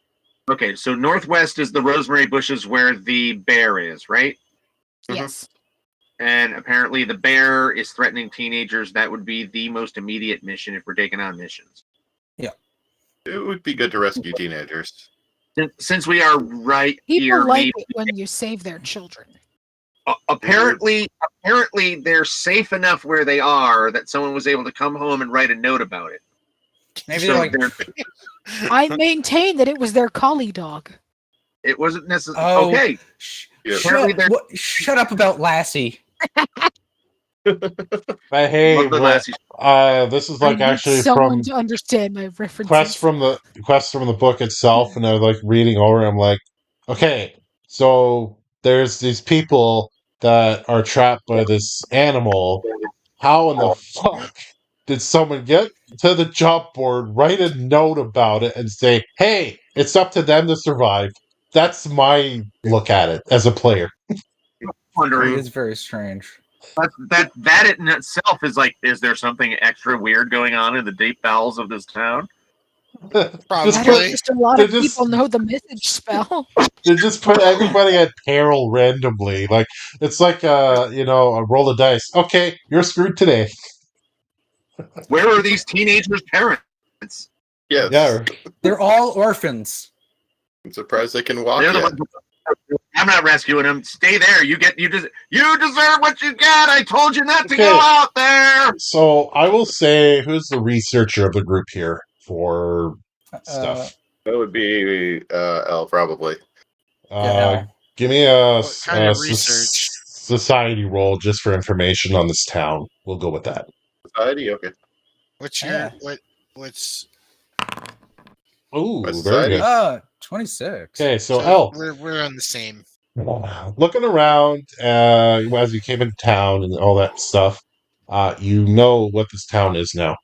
Okay, so northwest is the rosemary bushes where the bear is, right? Yes. And apparently the bear is threatening teenagers. That would be the most immediate mission if we're taking on missions. Yeah. It would be good to rescue teenagers. Since we are right People here, like it when you save their children. apparently they're safe enough where they are that someone was able to come home and write a note about it. Maybe So like I maintain that it was their collie dog. it wasn't necessary. Oh. Okay. Shut up about Lassie. But hey, Love the Lassie. this is I like need actually someone from to understand my references. quest from the book itself, and I was like reading over. I'm like, okay, so there's these people that are trapped by this animal. How in the fuck did someone get to the job board, write a note about it, and say, "Hey, it's up to them to survive"? That's my look at it as a player. It Wondering is very strange. that in itself is like, is there something extra weird going on in the deep bowels of this town? Probably. Just a lot of they just- people know the message spell. They just put everybody at peril randomly. Like it's like a roll of dice. Okay, you're screwed today. Where are these teenagers' parents? Yes. Yeah. They're all orphans. I'm surprised they can walk They're the yet. ones. I'm not rescuing them. Stay there. You deserve what you get. I told you not to Okay. go out there. So I will say, who's the researcher of the group here for stuff? That would be L, probably. Al. Give me a, What kind of research? society roll just for information on this town. We'll go with that. Society? Okay. What's Yeah. what's Ooh, My very society? good. 26. Okay, so L, we're on the same. looking around as you came into town and all that stuff, you know what this town is now.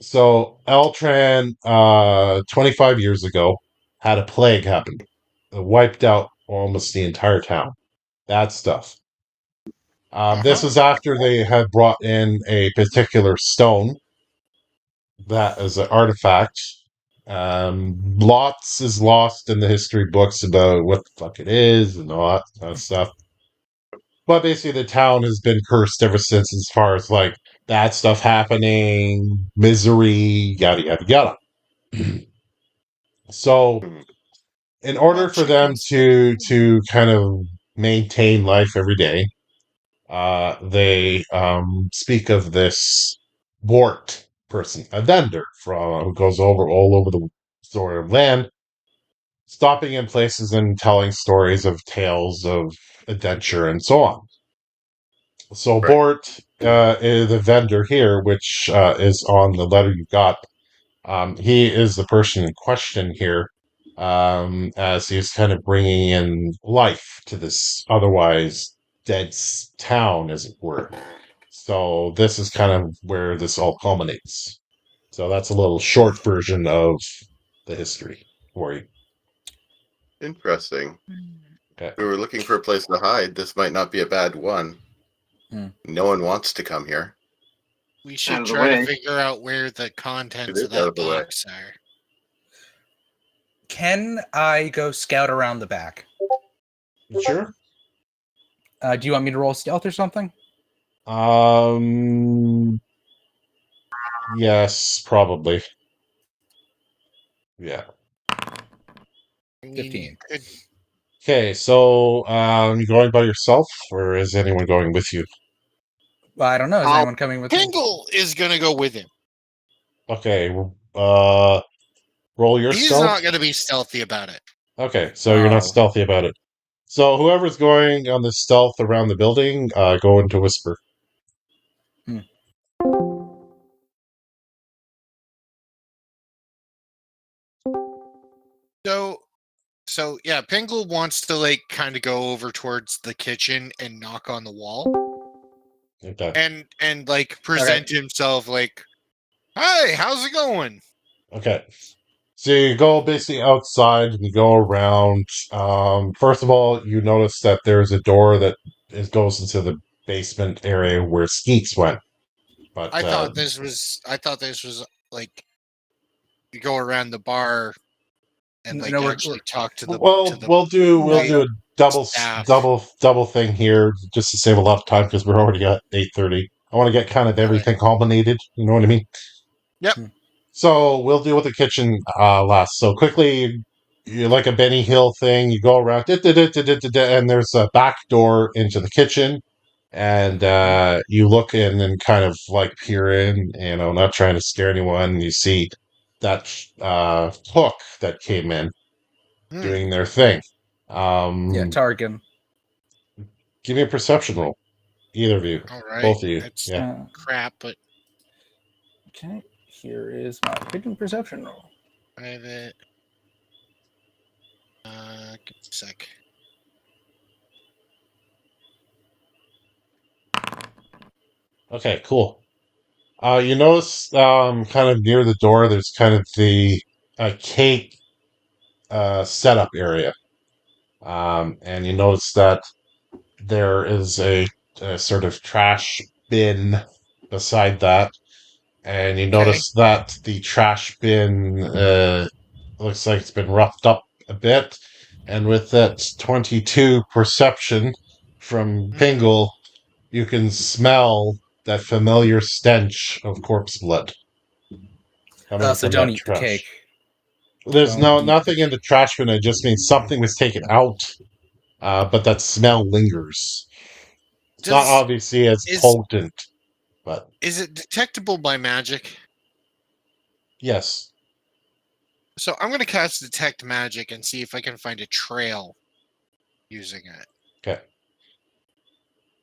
So Eltran, 25 years ago, had a plague happen. It wiped out almost the entire town. Bad stuff. This is after they had brought in a particular stone that is an artifact. Lots is lost in the history books about what the fuck it is and all that kind of stuff. But basically, the town has been cursed ever since, as far as like bad stuff happening, misery, yada yada yada. So, in order for them to kind of maintain life every day, they speak of this Bort person, a vendor from who goes over all over the sort of land, stopping in places and telling stories of tales of adventure and so on. So Right. Bort is the vendor here, which is on the letter you got. He is the person in question here, as he's kind of bringing in life to this otherwise dead town, as it were. So this is kind of where this all culminates. So that's a little short version of the history for you. Interesting. Okay. If we were looking for a place to hide, this might not be a bad one. No one wants to come here. We Out should of the try to way. figure out where the contents It of is out that of the way. box are. Can I go scout around the back? Sure. Do you want me to roll stealth or something? Yes, probably. Yeah. I mean, 15. Okay, so you going by yourself, or is anyone going with you? Well, I don't know. Is I'll- anyone coming with me? Pingle is gonna go with him. Okay, roll your He's stealth. not gonna be stealthy about it. Okay, so you're not Oh. stealthy about it. So whoever's going on the stealth around the building, go into whisper. So yeah, Pingle wants to like kind of go over towards the kitchen and knock on the wall Okay. and like present himself like, "Hi, how's it going?" Okay. So you go basically outside and you go around. First of all, you notice that there's a door that goes into the basement area where Skeets went. But I thought this was like you go around the bar and like No, we're- actually talk to the well, to the we'll do No. a double Staff. double thing here just to save a lot of time because we're already at 8:30. I want to get kind of everything culminated. You know what I mean? Yep. So we'll deal with the kitchen last. So quickly, you like a Benny Hill thing. You go around, and there's a back door into the kitchen, and you look in and kind of like peer in. You know, not trying to scare anyone. You see that hook that came in doing their thing. Yeah, Targan. Give me a perception roll, either of you, All right. both of you. That's Yeah. crap, but Okay, here is my hidden perception roll. I have it. Give me a sec. Okay, cool. You notice kind of near the door, there's kind of the cake setup area. And you notice that there is a sort of trash bin beside that. And you notice that the trash bin looks like it's been roughed up a bit. And with that 22 perception from Pingle, you can smell that familiar stench of corpse blood coming So from don't that eat the trash. cake. There's Don't eat nothing in the trash bin. It just means something was taken out, but that smell lingers. It's not Does obviously as is potent, but is it detectable by magic? yes. So I'm gonna cast detect magic and see if I can find a trail using it. Okay.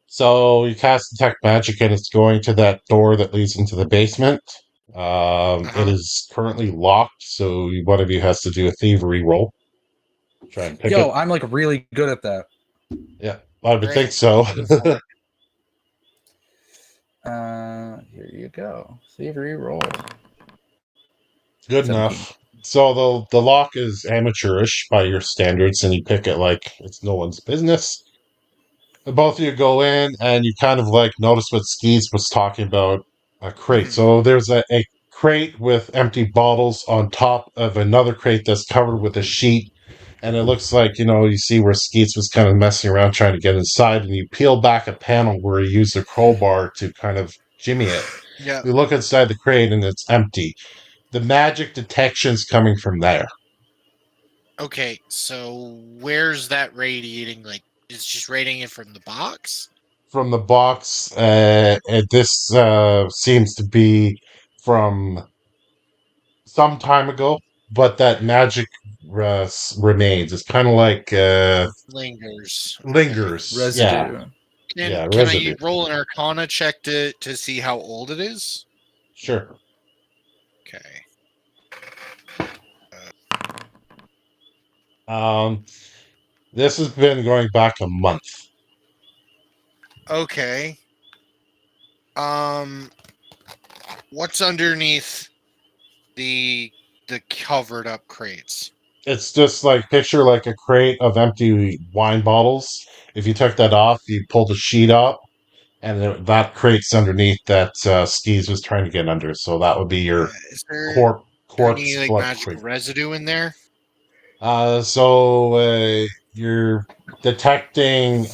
So you cast detect magic, and it's going to that door that leads into the basement. It is currently locked, so one of you has to do a thievery roll. Try and pick Yo, it. I'm like really good at that. Yeah, I would think Great. so. Here you go. Thievery roll. Good 17. enough. So the lock is amateurish by your standards, and you pick it like it's no one's business. And both of you go in, and you kind of like notice what Skeets was talking about, a crate. Mhm. So there's a crate with empty bottles on top of another crate that's covered with a sheet. And it looks like, you see where Skeets was kind of messing around trying to get inside, and you peel back a panel where he used a crowbar to kind of jimmy it. Yeah. You look inside the crate, and it's empty. The magic detection's coming from there. Okay. So where's that radiating? Like, it's just radiating it from the box. From the box, this seems to be from some time ago, but that magic remains. It's kind of like Lingers. Okay. lingers. Yeah, Residue. yeah, Can residue. I roll an Arcana check to see how old it is? Sure. Okay. Um, this has been going back a month. Okay. What's underneath the covered up crates? It's just like picture like a crate of empty wine bottles. If you took that off, you pull the sheet up, and that crate's underneath that Skis was trying to get under. So that would be your Is there any quartz like blood magic crate. residue in there? So you're detecting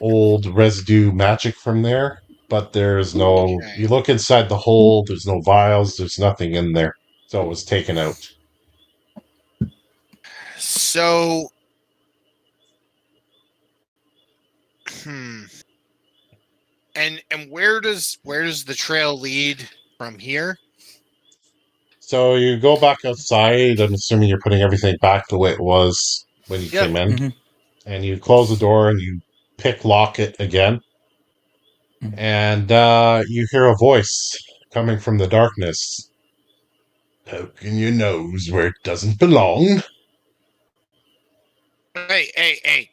old residue magic from there, but there's no. Okay. You look inside the hole. There's no vials. There's nothing in there. So it was taken out. So, and where does the trail lead from here? So you go back outside. I'm assuming you're putting everything back the way it was when you Yep. came in, Mhm. and you close the door and you pick lock it again, Mhm. and you hear a voice coming from the darkness. Poking your nose where it doesn't belong. Hey!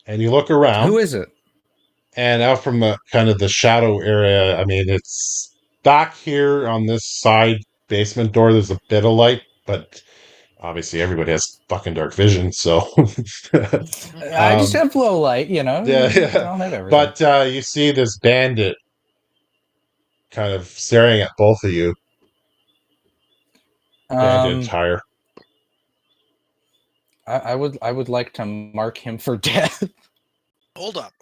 And you look around, Who is it? and out from the kind of the shadow area, I mean, it's back here on this side basement door. There's a bit of light, but obviously everybody has fucking dark vision, so I just have low light, yeah, I yeah. don't have everything. But you see this bandit kind of staring at both of you. Bandit um, attire. I would like to mark him for death. Hold up.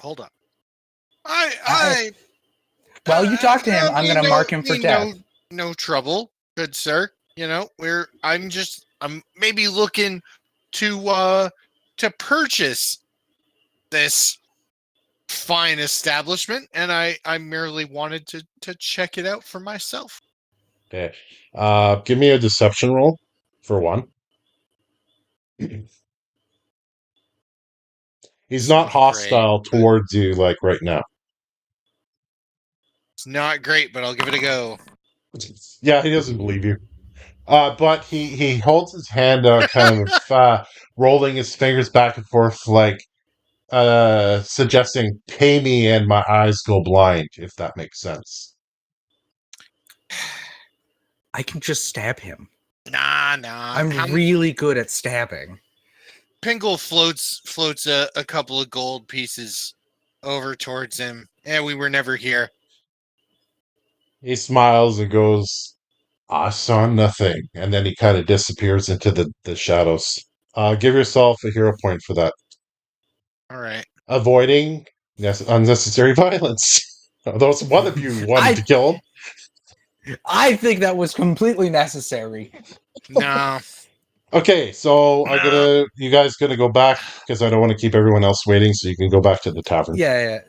While you talk to him, I'm mean gonna mark him for death. No trouble, good sir. I'm maybe looking to purchase this fine establishment, and I merely wanted to check it out for myself. Okay. Give me a deception roll for one. He's It's not not great, hostile but towards you like right now. it's not great, but I'll give it a go. Yeah, he doesn't believe you. But he holds his hand out, kind of rolling his fingers back and forth, like suggesting, "Pay me, and my eyes go blind." If that makes sense. I can just stab him. Nah. I'm really good at stabbing. Pingle floats a couple of gold pieces over towards him. We were never here. He smiles and goes, "I saw nothing," and then he kind of disappears into the shadows. Give yourself a hero point for that. All right. Avoiding Yes, unnecessary violence. Those one of you wanted to kill him. I think that was completely necessary. No. Okay, so you guys gonna go back because I don't want to keep everyone else waiting, so you can go back to the tavern. Yeah.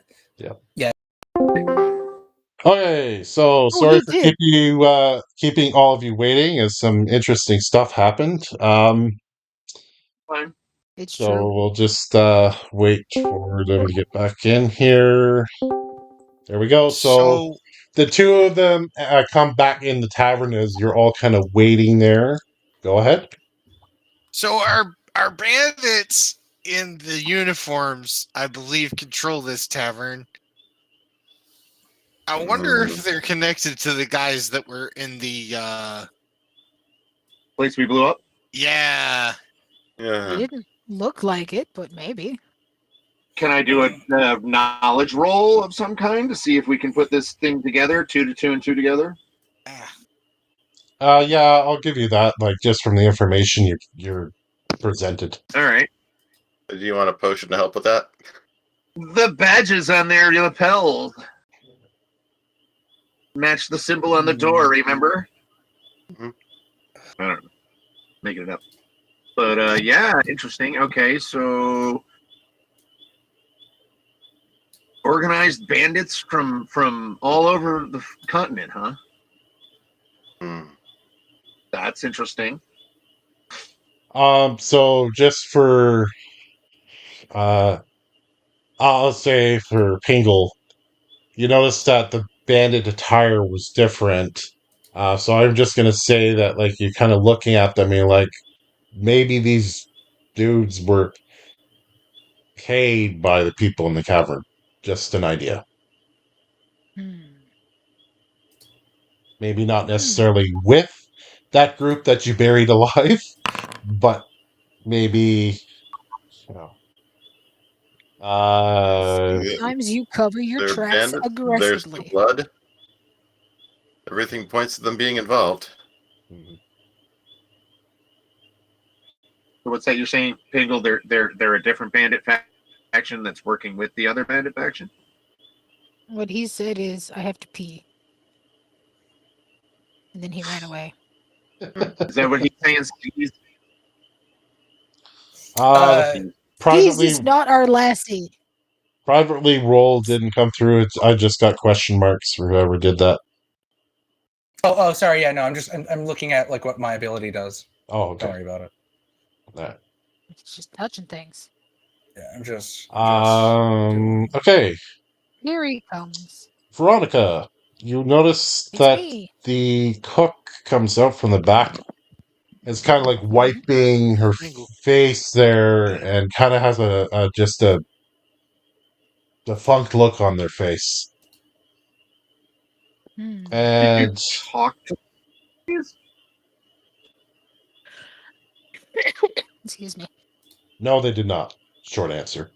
Okay, so Oh, sorry he for did. keeping all of you waiting as some interesting stuff happened. Fine. It's So true. we'll just wait for them to get back in here. There we go. So So the two of them come back in the tavern as you're all kind of waiting there. Go ahead. so our bandits in the uniforms, I believe, control this tavern. I wonder if they're connected to the guys that were in the Place we blew up. yeah. It Yeah. didn't look like it, but maybe. Can I do a knowledge roll of some kind to see if we can put this thing together, 2 to 2 and 2 together? Yeah, I'll give you that. Like just from the information you're presented. All right. Do you want a potion to help with that? The badges on their lapels match the symbol on the door. Remember? Mhm. I don't know. Making it up. But yeah, interesting. Okay, so organized bandits from all over the continent, huh? Hmm. That's interesting. So just for I'll say for Pingle, you noticed that the bandit attire was different. So I'm just gonna say that like you're kind of looking at them and you're like, maybe these dudes were paid by the people in the cavern. Just an idea. Hmm. Maybe not necessarily with that group that you buried alive, but maybe you know. Sometimes you cover your They're tracks bandits. There's the aggressively. blood. Everything points to them being involved. So what's that you're saying, Pingle? They're a different bandit faction that's working with the other bandit faction. What he said is, I have to pee. And then he ran away. Is that what he's saying? Steve? The He's privately is not our lassie. privately roll didn't come through. I just got question marks for whoever did that. Sorry. Yeah, no, I'm looking at like what my ability does. Oh, Don't okay. worry about it. Alright. It's just touching things. Yeah, I'm just Okay. Here he comes. Veronica, you notice It's that me. the cook comes out from the back. It's kind of like wiping her Pingle. face there, and kind of has just a defunct look on their face. Hmm. Did you And talk to these? Excuse me. no, they did not. Short answer.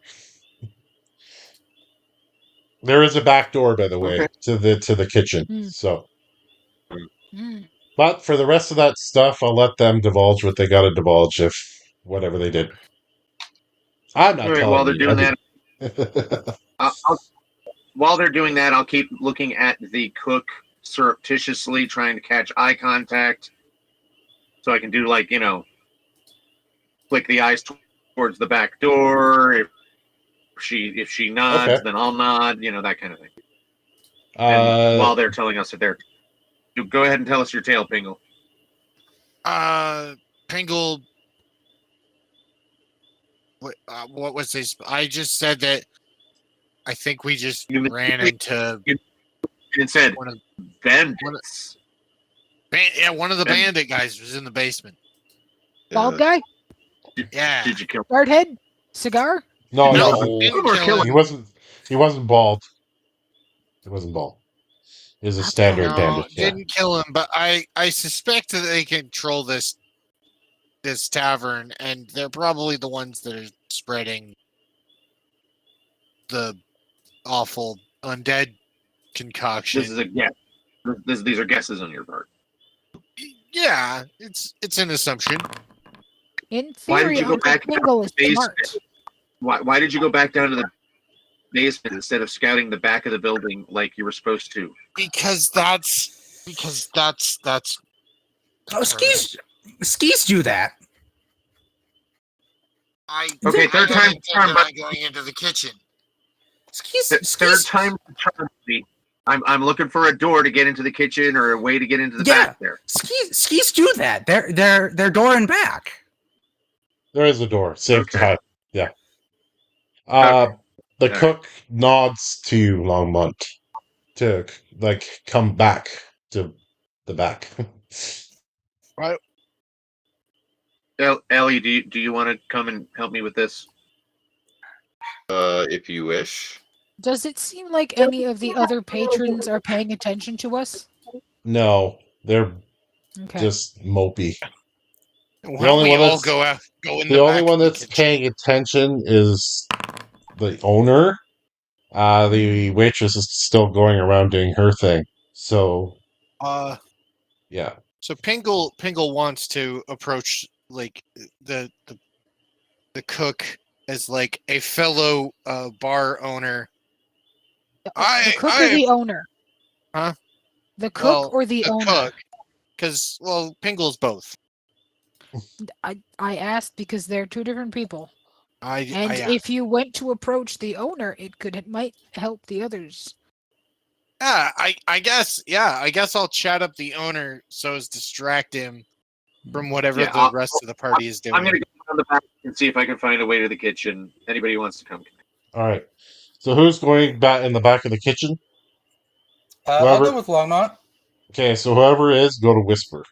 There is a back door, by the way, Okay. to the kitchen. Hmm. So, Hmm. but for the rest of that stuff, I'll let them divulge what they got to divulge if whatever they did. I'm All not right. telling While they're you. doing that, while they're doing that, I'll keep looking at the cook surreptitiously, trying to catch eye contact, so I can do like flick the eyes towards the back door. If she nods, Okay. then I'll nod. That kind of thing. And while they're telling us that go ahead and tell us your tale, Pingle. Pingle. What was his? I just said that. I think we just ran into It said one of bandits. one of the bandit guys was in the basement. Bald guy? Yeah. Did you kill? Guard head? Cigar? no, he No, wasn't. didn't Or kill kill him. He wasn't. He wasn't bald. He wasn't bald. He was a standard No, bandit. Yeah. didn't kill him. But I suspect that they control this tavern, and they're probably the ones that are spreading the awful undead concoction. This is a guess. These are guesses on your part. Yeah, it's an assumption. In Why did theory, you go Uncle back down Pingle is to the smart. basement? Why did you go back down to the basement instead of scouting the back of the building like you were supposed to? Because that's Oh, skis do that. Okay, third time charm, but going into the kitchen. third time charm. I'm looking for a door to get into the kitchen or a way to get into the back there. Skis do that. They're door and back. There is a door. Same Okay. time. Yeah. The All cook nods to you, Longmont, to come back to the back. Ellie, do you want to come and help me with this? If you wish. Does it seem like any of the other patrons are paying attention to us? No, they're Okay. just mopey. Why The don't only we one all that's- go out, go in The the only back one of the that's kitchen? paying attention is the owner. The waitress is still going around doing her thing. So yeah. So Pingle wants to approach like the cook as like a fellow bar owner. The cook or the owner? Huh? The cook or the owner? Cook, because Pingle's both. I asked because they're two different people. And if you went to approach the owner, it might help the others. Yeah, I guess I'll chat up the owner so as distract him from whatever the rest of the party is doing. I'm gonna go on the back and see if I can find a way to the kitchen. Anybody who wants to come? All right. So who's going back in the back of the kitchen? I'll go with Longmont. Okay, so whoever is, go to Whisper.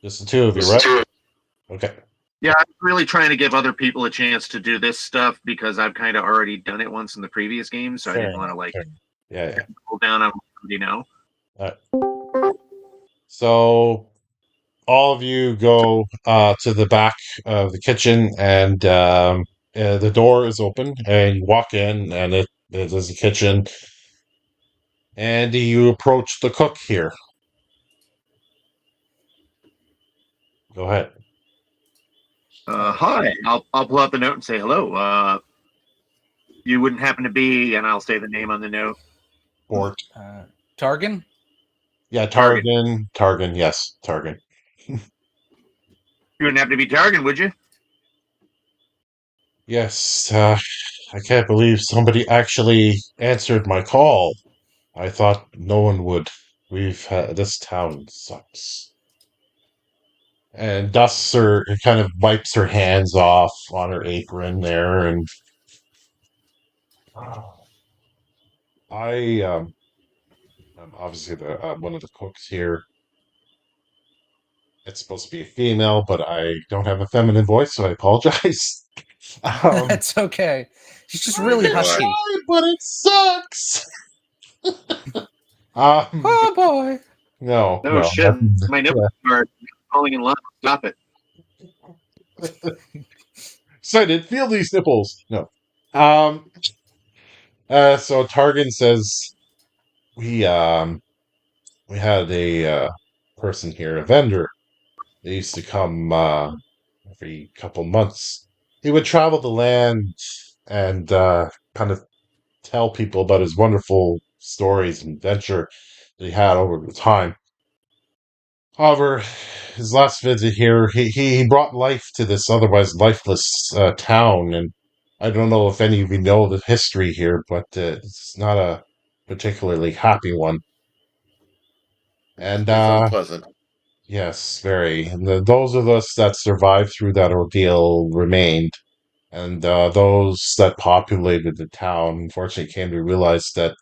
Just the two of you, right? Okay. Yeah, I'm really trying to give other people a chance to do this stuff because I've kind of already done it once in the previous game, so Fair I didn't want to Yeah. pull down on So all of you go to the back of the kitchen, and the door is open, and you walk in, and it is a kitchen, and you approach the cook here. Go ahead. Hi, I'll pull out the note and say hello. You wouldn't happen to be, and I'll say the name on the note. Gort. Targan? Yeah, Targan. Yes, Targan. You wouldn't happen to be Targan, would you? Yes, I can't believe somebody actually answered my call. I thought no one would. This town sucks. And dusts her, kind of wipes her hands off on her apron there, and I'm obviously the one of the cooks here. It's supposed to be a female, but I don't have a feminine voice, so I apologize. That's okay. She's just really husky. But it sucks. Oh boy. No. Shit. My nipples are falling in love. Stop it. Excited, feel these nipples. No. So Targan says we had a person here, a vendor. They used to come every couple months. He would travel the land and kind of tell people about his wonderful stories and adventure that he had over the time. However, his last visit here, he brought life to this otherwise lifeless town, and I don't know if any of you know the history here, but it's not a particularly happy one. And It's unpleasant. yes, very. And those of us that survived through that ordeal remained, and those that populated the town unfortunately came to realize that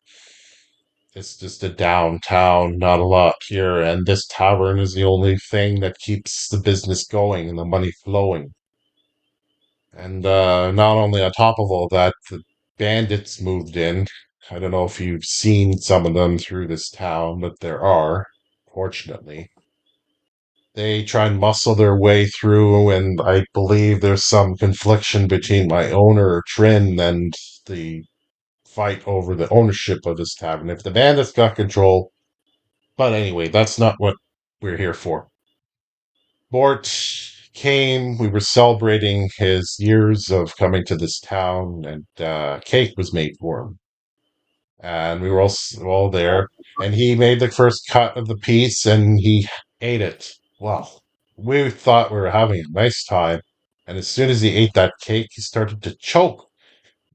it's just a downtown, not a lot here, and this tavern is the only thing that keeps the business going and the money flowing. And not only on top of all that, the bandits moved in. I don't know if you've seen some of them through this town, but there are, fortunately. They try and muscle their way through, and I believe there's some confliction between my owner, Trin, and the fight over the ownership of this tavern. If the bandits got control, but anyway, that's not what we're here for. Bort came. We were celebrating his years of coming to this town, and cake was made for him. And we were all there. And he made the first cut of the piece, and he ate it. Well, we thought we were having a nice time. And as soon as he ate that cake, he started to choke.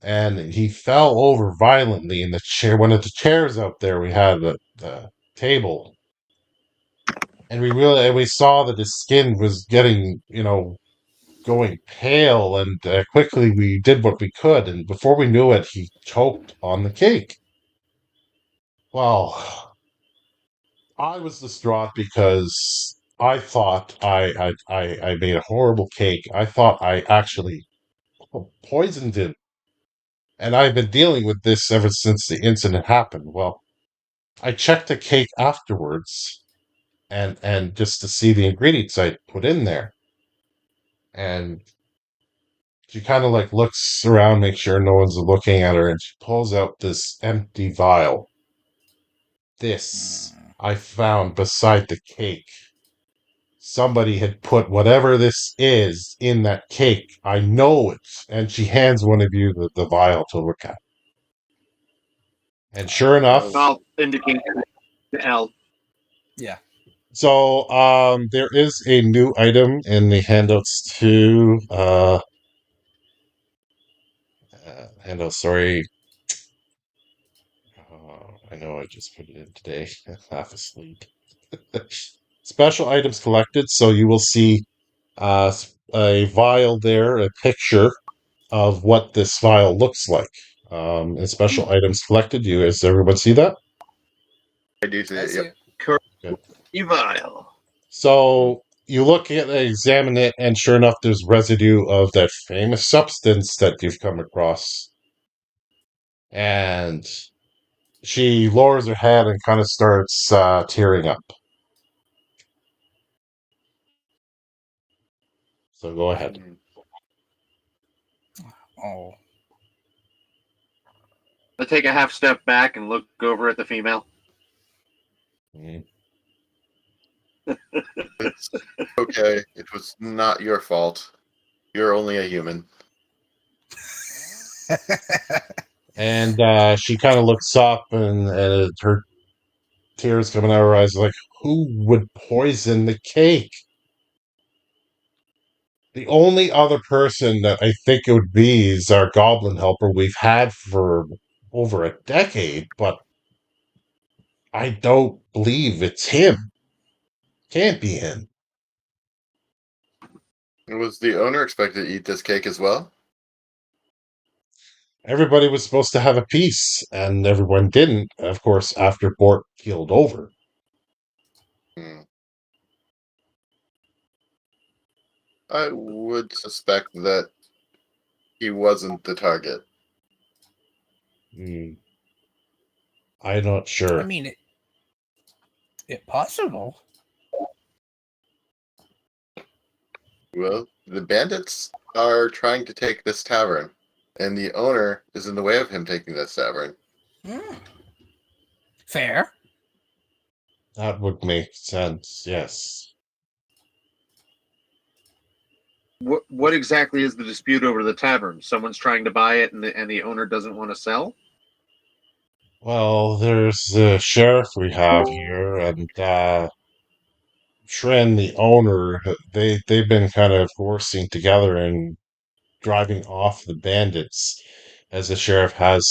And he fell over violently in the chair, one of the chairs out there. We had the table, and we saw that his skin was getting, going pale. And quickly we did what we could, and before we knew it, he choked on the cake. Well, I was distraught because I thought I made a horrible cake. I thought I actually poisoned him. And I've been dealing with this ever since the incident happened. Well, I checked the cake afterwards, and just to see the ingredients I put in there. And she kind of like looks around, make sure no one's looking at her, and she pulls out this empty vial. This I found beside the cake. Somebody had put whatever this is in that cake. I know it. And she hands one of you the vial to look at. And sure enough, I'll indicate to L. Yeah. so there is a new item in the handouts too. Handouts, sorry. I know I just put it in today. Half asleep. Special items collected. So you will see a vial there, a picture of what this vial looks like. And special items collected. Does everyone see that? I do see I it. see Yep. it. Good. Evile. So you look at it, examine it, and sure enough, there's residue of that famous substance that you've come across. And she lowers her head and kind of starts tearing up. So go ahead. Oh. I take a half step back and look over at the female. Mm. It's okay. It was not your fault. You're only a human. And she kind of looks up, and her tears coming out of her eyes, like, who would poison the cake? The only other person that I think it would be is our goblin helper we've had for over a decade, but I don't believe it's him. Can't be him. Was the owner expected to eat this cake as well? Everybody was supposed to have a piece, and everyone didn't, of course, after Bort keeled over. Hmm. I would suspect that he wasn't the target. I'm not sure. I mean, it possible. Well, the bandits are trying to take this tavern, and the owner is in the way of him taking this tavern. Fair. That would make sense, yes. What exactly is the dispute over the tavern? Someone's trying to buy it, and the owner doesn't want to sell. Well, there's the sheriff we have here, and Tren, the owner. They've been kind of working together and driving off the bandits, as the sheriff has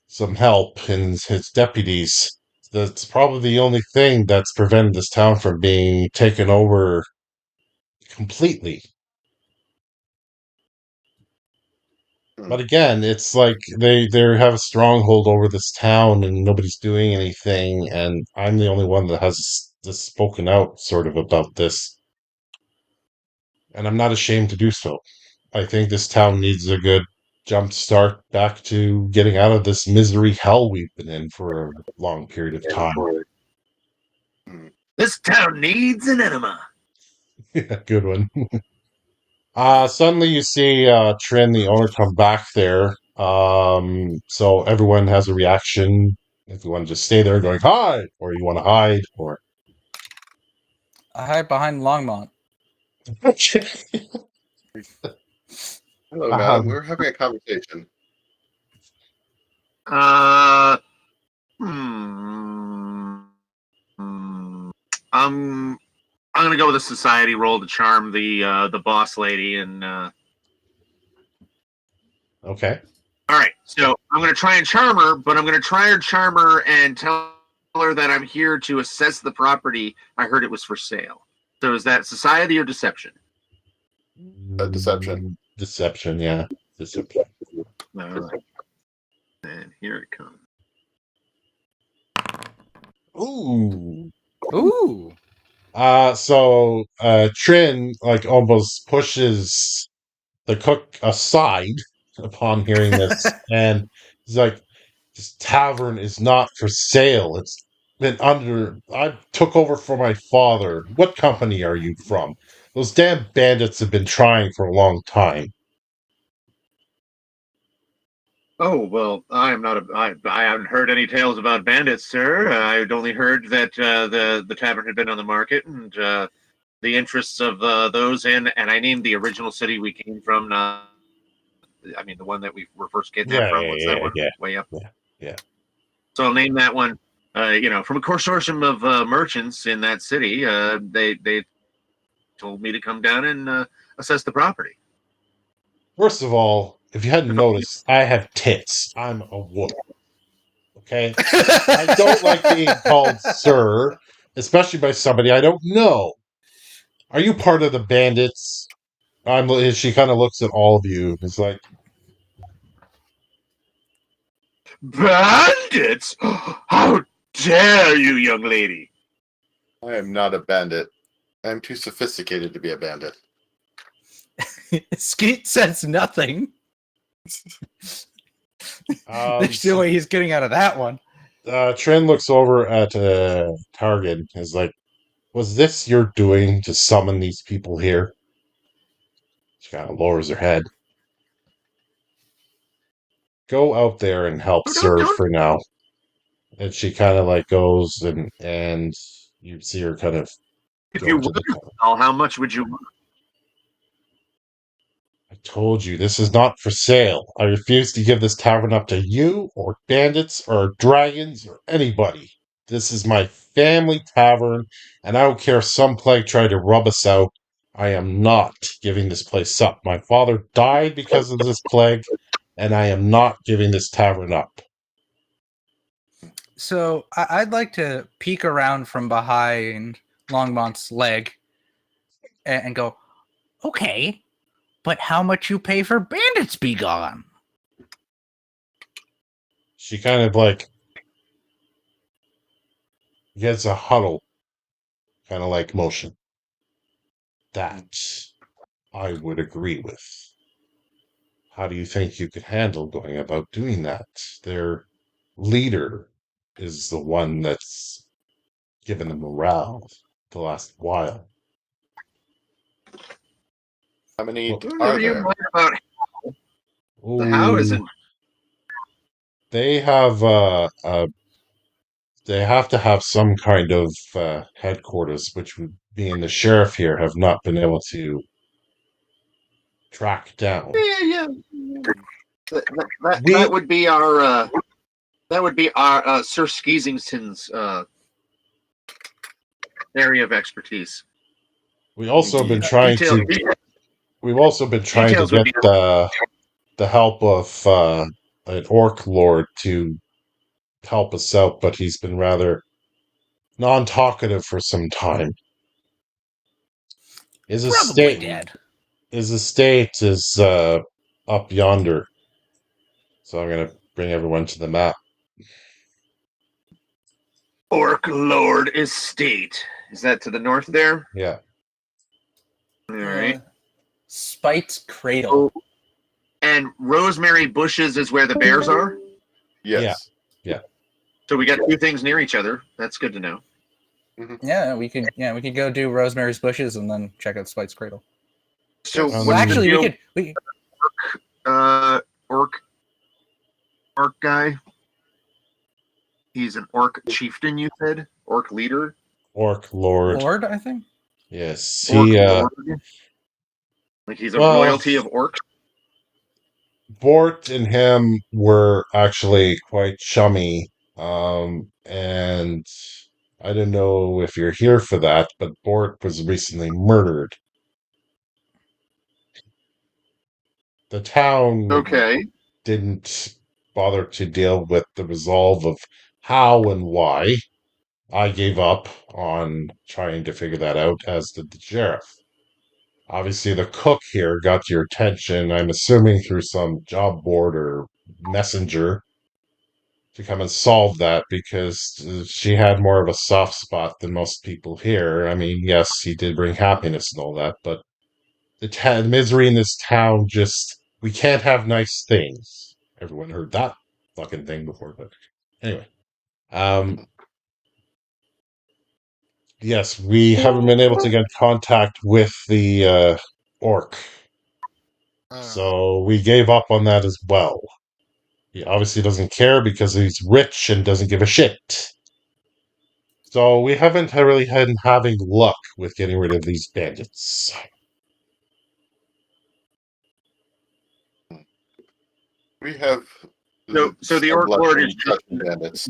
some help in his deputies. That's probably the only thing that's prevented this town from being taken over completely. But again, it's like they have a stronghold over this town, and nobody's doing anything. And I'm the only one that has just spoken out, sort of, about this. And I'm not ashamed to do so. I think this town needs a good jump start back to getting out of this misery hell we've been in for a long period of time. This town needs an enema. Yeah, good one. Suddenly you see Trin, the owner, come back there. So everyone has a reaction. If you want to just stay there going hi, or you want to hide, or I hide behind Longmont. Hello, madam. Um, We're having a conversation. Uh, hmm, hmm. I'm gonna go with a society roll to charm the boss lady, and okay. all right. So I'm gonna try and charm her, but I'm gonna try and charm her and tell her that I'm here to assess the property. I heard it was for sale. So is that society or deception? Deception. Deception, yeah. Deception. All right. And here it comes. Ooh. Ooh. Trin like almost pushes the cook aside upon hearing this, and he's like, "This tavern is not for sale. It's been I took over for my father. What company are you from? Those damn bandits have been trying for a long time." Oh well, I am not a. I haven't heard any tales about bandits, sir. I'd only heard that the tavern had been on the market, and the interests of those and I named the original city we came from. I mean, the one that we were first kidnapped Yeah, from. What's that one? yeah, Way up. yeah. So I'll name that one. From a consortium of merchants in that city. They told me to come down and assess the property. First of all, if you hadn't noticed, I have tits. I'm a woman. Okay? I don't like being called sir, especially by somebody I don't know. Are you part of the bandits? She kind of looks at all of you. It's like, Bandits! How dare you, young lady! I am not a bandit. I am too sophisticated to be a bandit. Skeet says nothing. There's no so, way he's getting out of that one. Trin looks over at Targan. Is like, was this your doing to summon these people here? She kind of lowers her head. Go out there and help serve Don't. for now. And she kind of like goes and you see her kind of If go you into would the sell, how much would you want? I told you, this is not for sale. I refuse to give this tavern up to you, or bandits, or dragons, or anybody. This is my family tavern, and I don't care if some plague tried to rub us out. I am not giving this place up. My father died because of this plague, and I am not giving this tavern up. So I'd like to peek around from behind Longmont's leg and go, okay, but how much you pay for bandits be gone? She kind of like gets a huddle, kind of like motion. That I would agree with. How do you think you could handle going about doing that? Their leader is the one that's given them morale the last while. How many Well, are Whatever you there? mind about the how isn't. they have they have to have some kind of headquarters, which would being the sheriff here have not been able to track down. Yeah. We That would be our Sir Skeezington's area of expertise. we also been trying Details, to we've also been trying to details would get be the help of an orc lord to help us out, but he's been rather non-talkative for some time. His Probably estate, dead. his estate is up yonder. So I'm gonna bring everyone to the map. Orc Lord Estate. Is that to the north there? Yeah, All right. Spite's Cradle. Oh, and Rosemary Bushes is where the bears are. Yes. So we got two things near each other. That's good to know. Yeah, we could go do Rosemary's Bushes and then check out Spite's Cradle. So Well, what's actually, the we deal, could orc orc guy. He's an orc chieftain, you said? Orc leader? Orc Lord. Lord, I think. Yes. Orc He lord? Like he's a royalty of orcs? Bort and him were actually quite chummy. And I don't know if you're here for that, but Bort was recently murdered. The town Okay. didn't bother to deal with the resolve of how and why. I gave up on trying to figure that out, as did the sheriff. Obviously, the cook here got your attention, I'm assuming through some job board or messenger, to come and solve that because she had more of a soft spot than most people here. I mean, yes, he did bring happiness and all that, but the misery in this town just, we can't have nice things. Everyone heard that fucking thing before, but anyway. Yes, we haven't been able to get contact with the orc. So we gave up on that as well. He obviously doesn't care because he's rich and doesn't give a shit. So we haven't really had having luck with getting rid of these bandits. We have. So the Orc Lord is just bandits.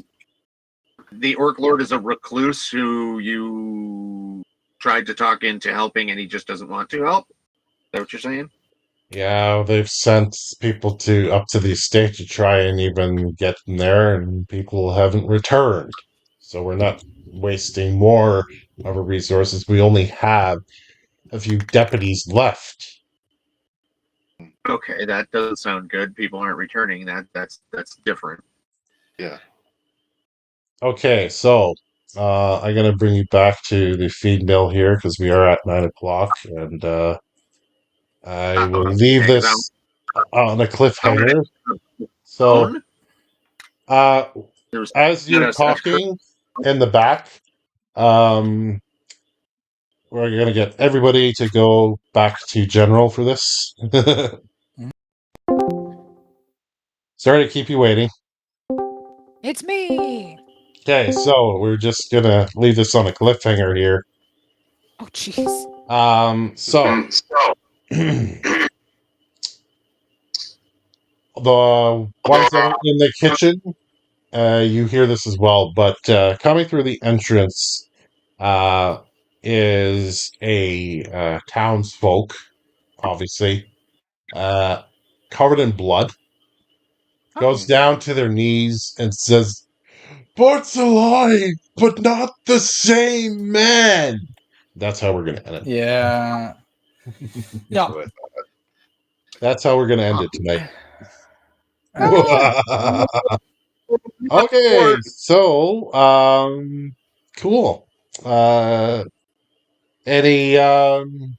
the Orc Lord is a recluse who you tried to talk into helping, and he just doesn't want to help. Is that what you're saying? Yeah, they've sent people to up to the estate to try and even get in there, and people haven't returned. So we're not wasting more of our resources. We only have a few deputies left. Okay, that doesn't sound good. People aren't returning. That's different. Yeah. Okay, so I'm gonna bring you back to the feed mill here because we are at 9 o'clock, and I will leave Okay, 'cause this on a I'm cliffhanger. gonna So, own. There's as you're talking in the back, um, we're gonna get everybody to go back to general for this. Sorry to keep you waiting. It's me. Okay, so we're just gonna leave this on a cliffhanger here. Oh, jeez. So the ones that are in the kitchen, you hear this as well, but coming through the entrance uh, is a townsfolk, obviously, uh, covered in blood, goes down to their knees and says, "Bart's alive, but not the same man." That's how we're going to end it. Yeah. Yeah. That's how we're going to end it tonight. Ah, Okay, so cool. Any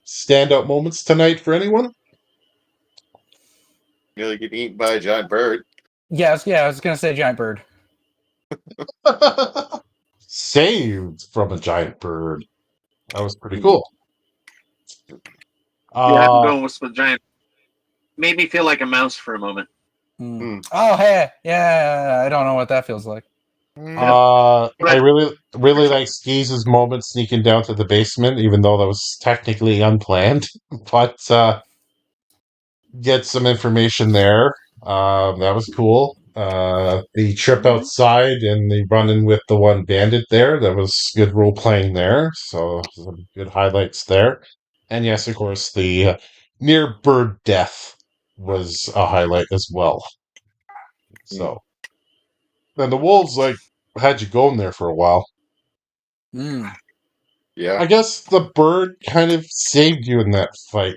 standout moments tonight for anyone? Nearly get eaten by a giant bird. Yes, yeah, I was gonna say giant bird. Saved from a giant bird. That was pretty cool. Yeah, I'm going with the giant. Made me feel like a mouse for a moment. Oh, hey, yeah, I don't know what that feels like. I really like Skeeze's moment sneaking down to the basement, even though that was technically unplanned. But get some information there. That was cool. The trip outside and the run-in with the one bandit there, that was good role playing there. So some good highlights there. And yes, of course, the near bird death was a highlight as well. So then the wolves had you going there for a while. Mm. Yeah. I guess the bird kind of saved you in that fight.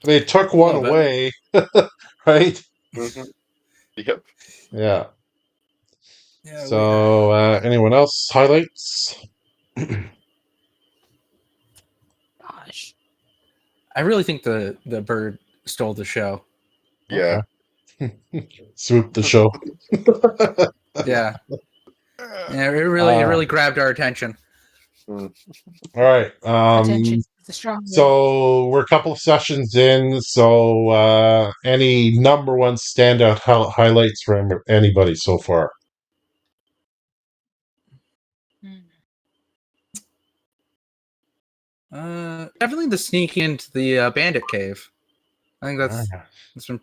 They took one away, right? Mm-hmm. Yep. Yeah. Yeah. So, anyone else highlights? gosh. I really think the bird stole the show. Yeah. Swoop the show. Yeah. Yeah, it really grabbed our attention. All right. Attention The strong will. So we're a couple of sessions in. So any number one standout highlights from anybody so far? Definitely the sneaking into the bandit cave. I think that's been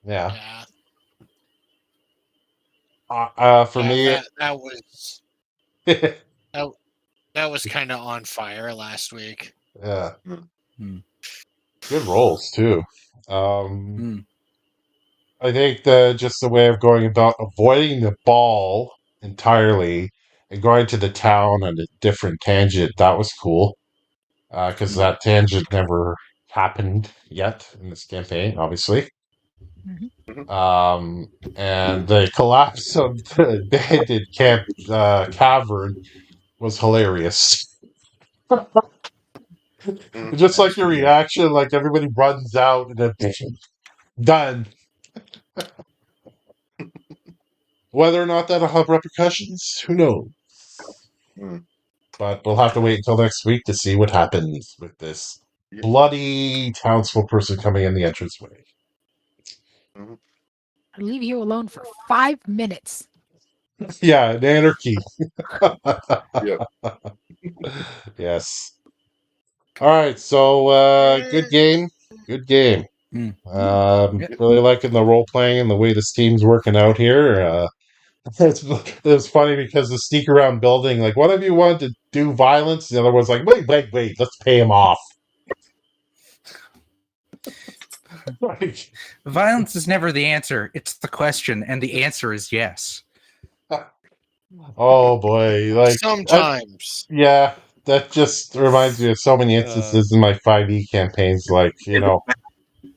Yeah. Yeah. For Yeah, me, that was that was kind of on fire last week. yeah, Hmm. good rolls too. Hmm. I think just the way of going about avoiding the ball entirely and going to the town on a different tangent, that was cool. Because that tangent never happened yet in this campaign, obviously. And the collapse of the bandit camp cavern was hilarious. Just like your reaction, like everybody runs out and then done. Whether or not that'll have repercussions, who knows? Mm. But we'll have to wait until next week to see what happens with this bloody townsfolk person coming in the entranceway. Mhm. I'll leave you alone for 5 minutes. Yeah, an anarchy. Yep. Yes. All right, so good game. Good game. Hmm. Really liking the role playing and the way this team's working out here. It's funny because the sneak around building, like one of you wanted to do violence, the other one's like, wait, let's pay him off. Like, Violence is never the answer. It's the question, and the answer is yes. oh boy, Sometimes. yeah, that just reminds me of so many instances in my 5e campaigns, like,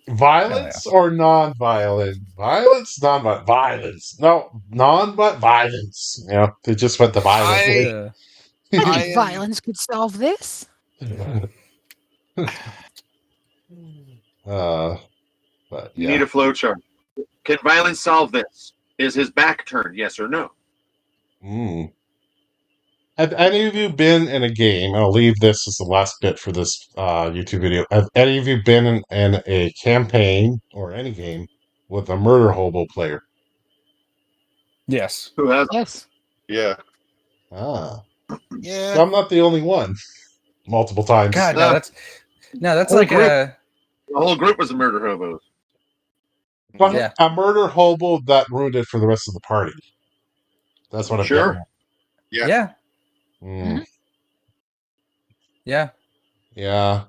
violence or non-violent? Violence, non-violent. Violence. No, non-but violence. They just went the violent way. Yeah. I I think am- violence could solve this. But You yeah. need a flowchart. Can violence solve this? Is his back turned? Yes or no? Mm. Have any of you been in a game? I'll leave this as the last bit for this YouTube video. Have any of you been in a campaign or any game with a murder hobo player? Yes. Who has? Yes. Yeah. Ah, so yeah. I'm not the only one. Multiple times. God, No. that's Whole like group. a The whole group was a murder hobos. But yeah. a murder hobo that ruined it for the rest of the party. That's what I'm getting Sure. at. Yeah. Yeah. Mm, Yeah. yeah,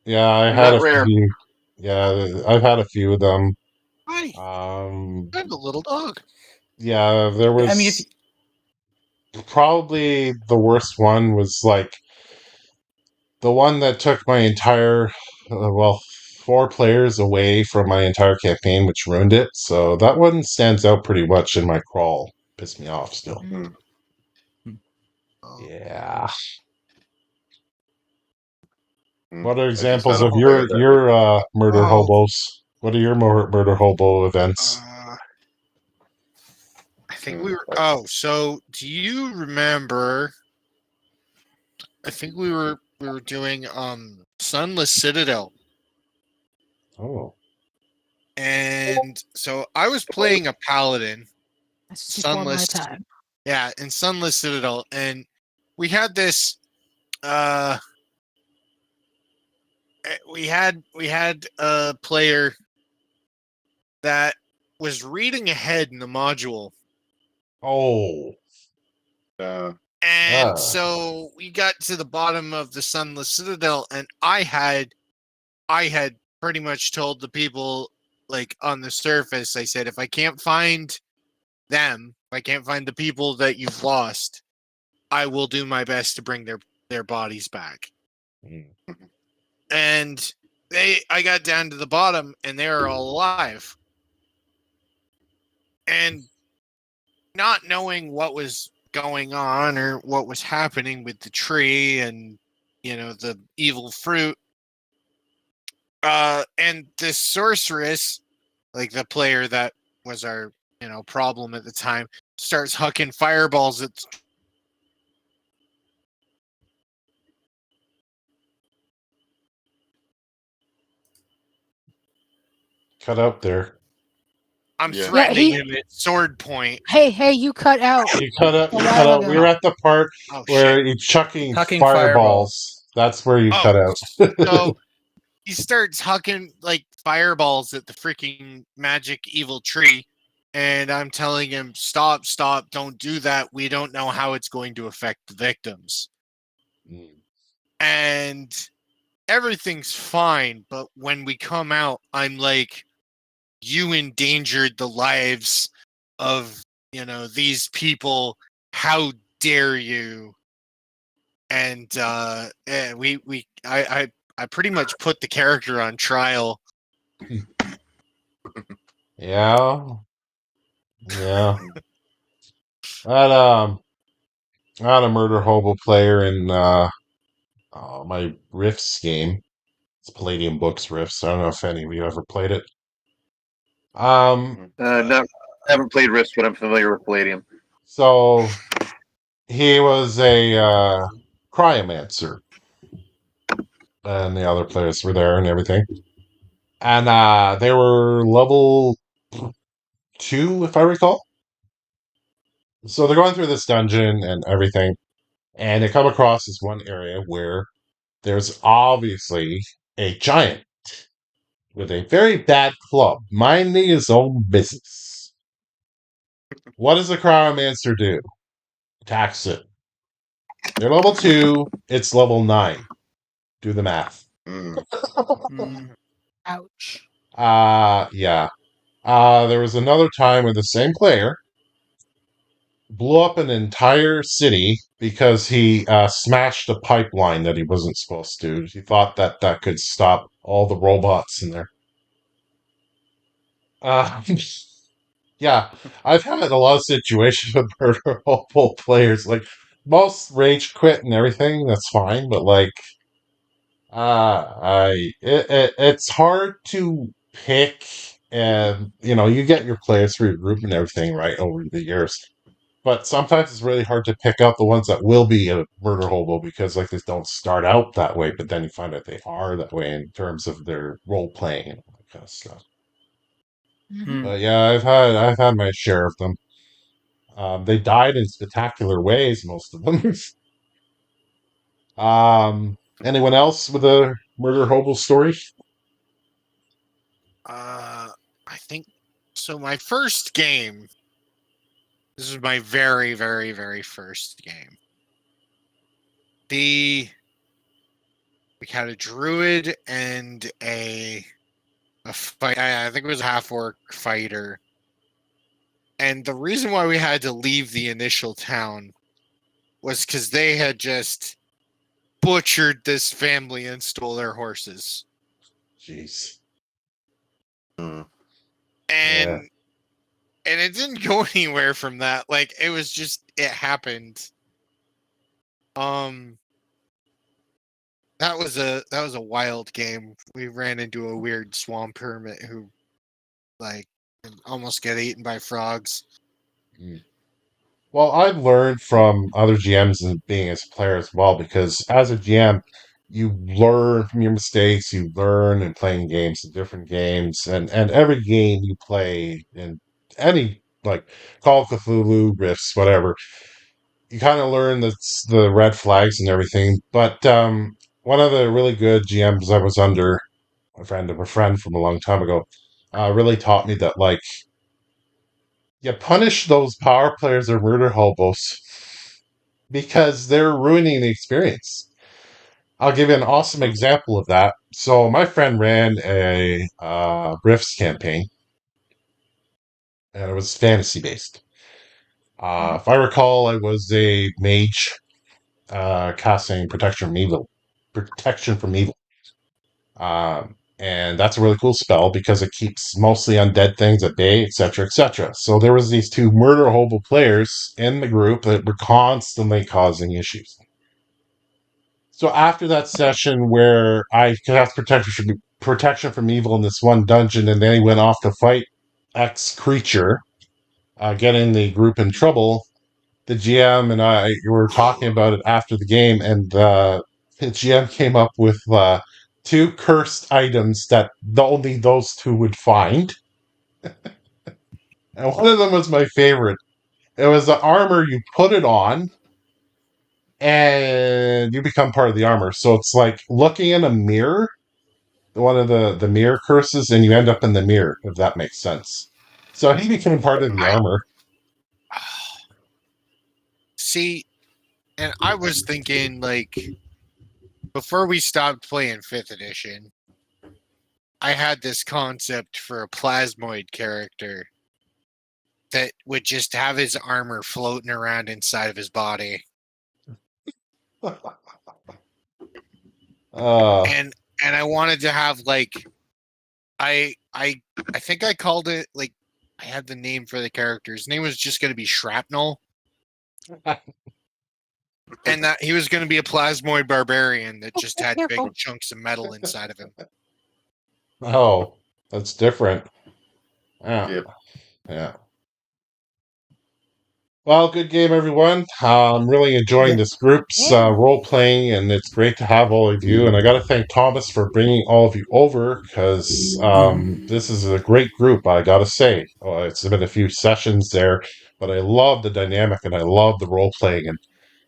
yeah. I had Not a rare. few. Yeah, I've had a few of them. Hi, Um, I'm a little dog. yeah, there I mean, if was probably the worst one was like the one that took my entire, 4 players away from my entire campaign, which ruined it. So that one stands out pretty much in my crawl. Pissed me off still. Mm. Yeah. Mm. What are I just examples had a of player your murder Oh. hobos? What are your murder hobo events? I think we were. Oh, so do you remember? I think we were doing Sunless Citadel, Oh, and so I was playing a paladin, That's before my Sunless. time. Yeah, in Sunless Citadel, and we had this. Uh, we had a player that was reading ahead in the module. oh, And ah. so we got to the bottom of the Sunless Citadel, and I had pretty much told the people, like, on the surface, I said, if I can't find them, if I can't find the people that you've lost, I will do my best to bring their bodies back. Mm. And I got down to the bottom, and they were all alive. And not knowing what was going on or what was happening with the tree and the evil fruit, and this sorceress, like the player that was our problem at the time, starts hucking fireballs at cut out there. I'm Yeah. threatening Yeah, him at sword point. Hey, you cut out. You cut out. A You while cut out. ago. We were at the part Oh where shit. he's chucking Hucking fireballs. That's where you cut Oh, out. so he starts hucking like fireballs at the freaking magic evil tree, and I'm telling him, stop, don't do that. We don't know how it's going to affect the victims. And everything's fine, but when we come out, I'm like, you endangered the lives of, these people. How dare you? And I pretty much put the character on trial. Yeah. Yeah. I had a murder hobo player in my Rifts game. It's Palladium Books Rifts. I don't know if any of you ever played it. No, I haven't played Risk, but I'm familiar with Palladium. So he was a cryomancer, and the other players were there and everything. And they were level 2, if I recall. So they're going through this dungeon and everything, and they come across this one area where there's obviously a giant with a very bad club, minding his own business. What does the cryomancer do? Attacks it. They're level 2, it's level 9. Do the math. Ouch. Yeah. There was another time where the same player blew up an entire city because he smashed a pipeline that he wasn't supposed to. He thought that that could stop all the robots in there. Uh, yeah, I've had a lot of situations with murder hopeful players. Like, most rage quit and everything, that's fine, but like, it's hard to pick, and you get your players through your group and everything right over the years. But sometimes it's really hard to pick out the ones that will be a murder hobo because like they don't start out that way, but then you find out they are that way in terms of their role playing and all that kind of stuff. But yeah, I've had my share of them. They died in spectacular ways, most of them. Anyone else with a murder hobo story? I think so. My first game. This was my very, very, very first game. We had a druid and a fight. I think it was a half orc fighter. And the reason why we had to leave the initial town was because they had just butchered this family and stole their horses. Jeez. Mm. And it didn't go anywhere from that. Like, it was just, it happened. That was a wild game. We ran into a weird swamp hermit who almost get eaten by frogs. Well, I've learned from other GMs and being as a player as well, because as a GM, you learn from your mistakes, you learn in playing games, in different games, and every game you play in any, like, Call of Cthulhu, Rifts, whatever, you kind of learn the red flags and everything. But one of the really good GMs I was under, a friend of a friend from a long time ago, really taught me that, like, you punish those power players or murder hobos because they're ruining the experience. I'll give you an awesome example of that. So my friend ran a Rifts campaign, and it was fantasy based. If I recall, I was a mage casting protection from evil. Protection from evil. And that's a really cool spell because it keeps mostly undead things at bay, etc., etc. So there was these two murder hobo players in the group that were constantly causing issues. So after that session where I cast protection from evil in this one dungeon, and then he went off to fight X creature, getting the group in trouble, the GM and I were talking about it after the game, and the GM came up with two cursed items that only those two would find. And one of them was my favorite. It was the armor, you put it on, and you become part of the armor. So it's like looking in a mirror, one of the mirror curses, and you end up in the mirror, if that makes sense. So he became part of the armor. See, and I was thinking, like, before we stopped playing 5th edition, I had this concept for a plasmoid character that would just have his armor floating around inside of his body. And I wanted to have, like, I think I called it, like, I had the name for the character. His name was just going to be Shrapnel. And that he was going to be a plasmoid barbarian that just had big chunks of metal inside of him. Oh, that's different. Yeah. Yep. Yeah. Well, good game, everyone. I'm really enjoying this group's role playing, and it's great to have all of you. And I got to thank Thomas for bringing all of you over because this is a great group. I got to say, it's been a few sessions there, but I love the dynamic and I love the role playing. And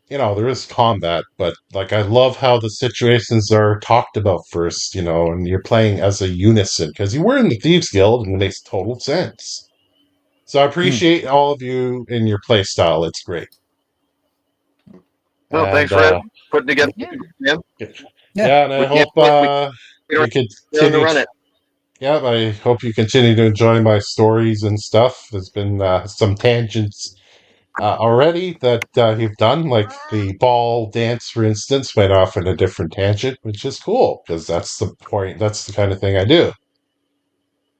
there is combat, but like I love how the situations are talked about first. And you're playing as a unison because you were in the Thieves Guild, and it makes total sense. So I appreciate all of you in your play style. It's great. Well, thanks for putting together. Yeah, and I hope you continue. Run it. Yeah, I hope you continue to enjoy my stories and stuff. There's been some tangents already that you've done, like the ball dance, for instance, went off in a different tangent, which is cool because that's the point. That's the kind of thing I do.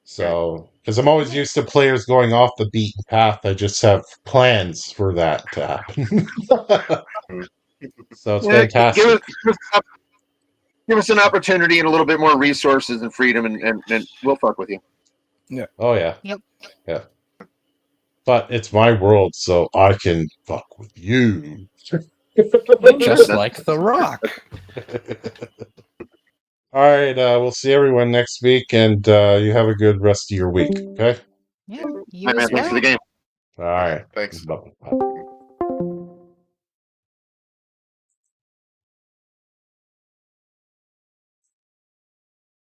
So, because I'm always used to players going off the beaten path, I just have plans for that to happen. So it's fantastic. Give us an opportunity and a little bit more resources and freedom, and we'll fuck with you. Yeah. Oh, yeah. Yep. Yeah. But it's my world, so I can fuck with you. Just like The Rock. All right, we'll see everyone next week, and you have a good rest of your week, okay? Yeah. You Hi, man. as Thanks for the well. game. All right. Thanks. Bye.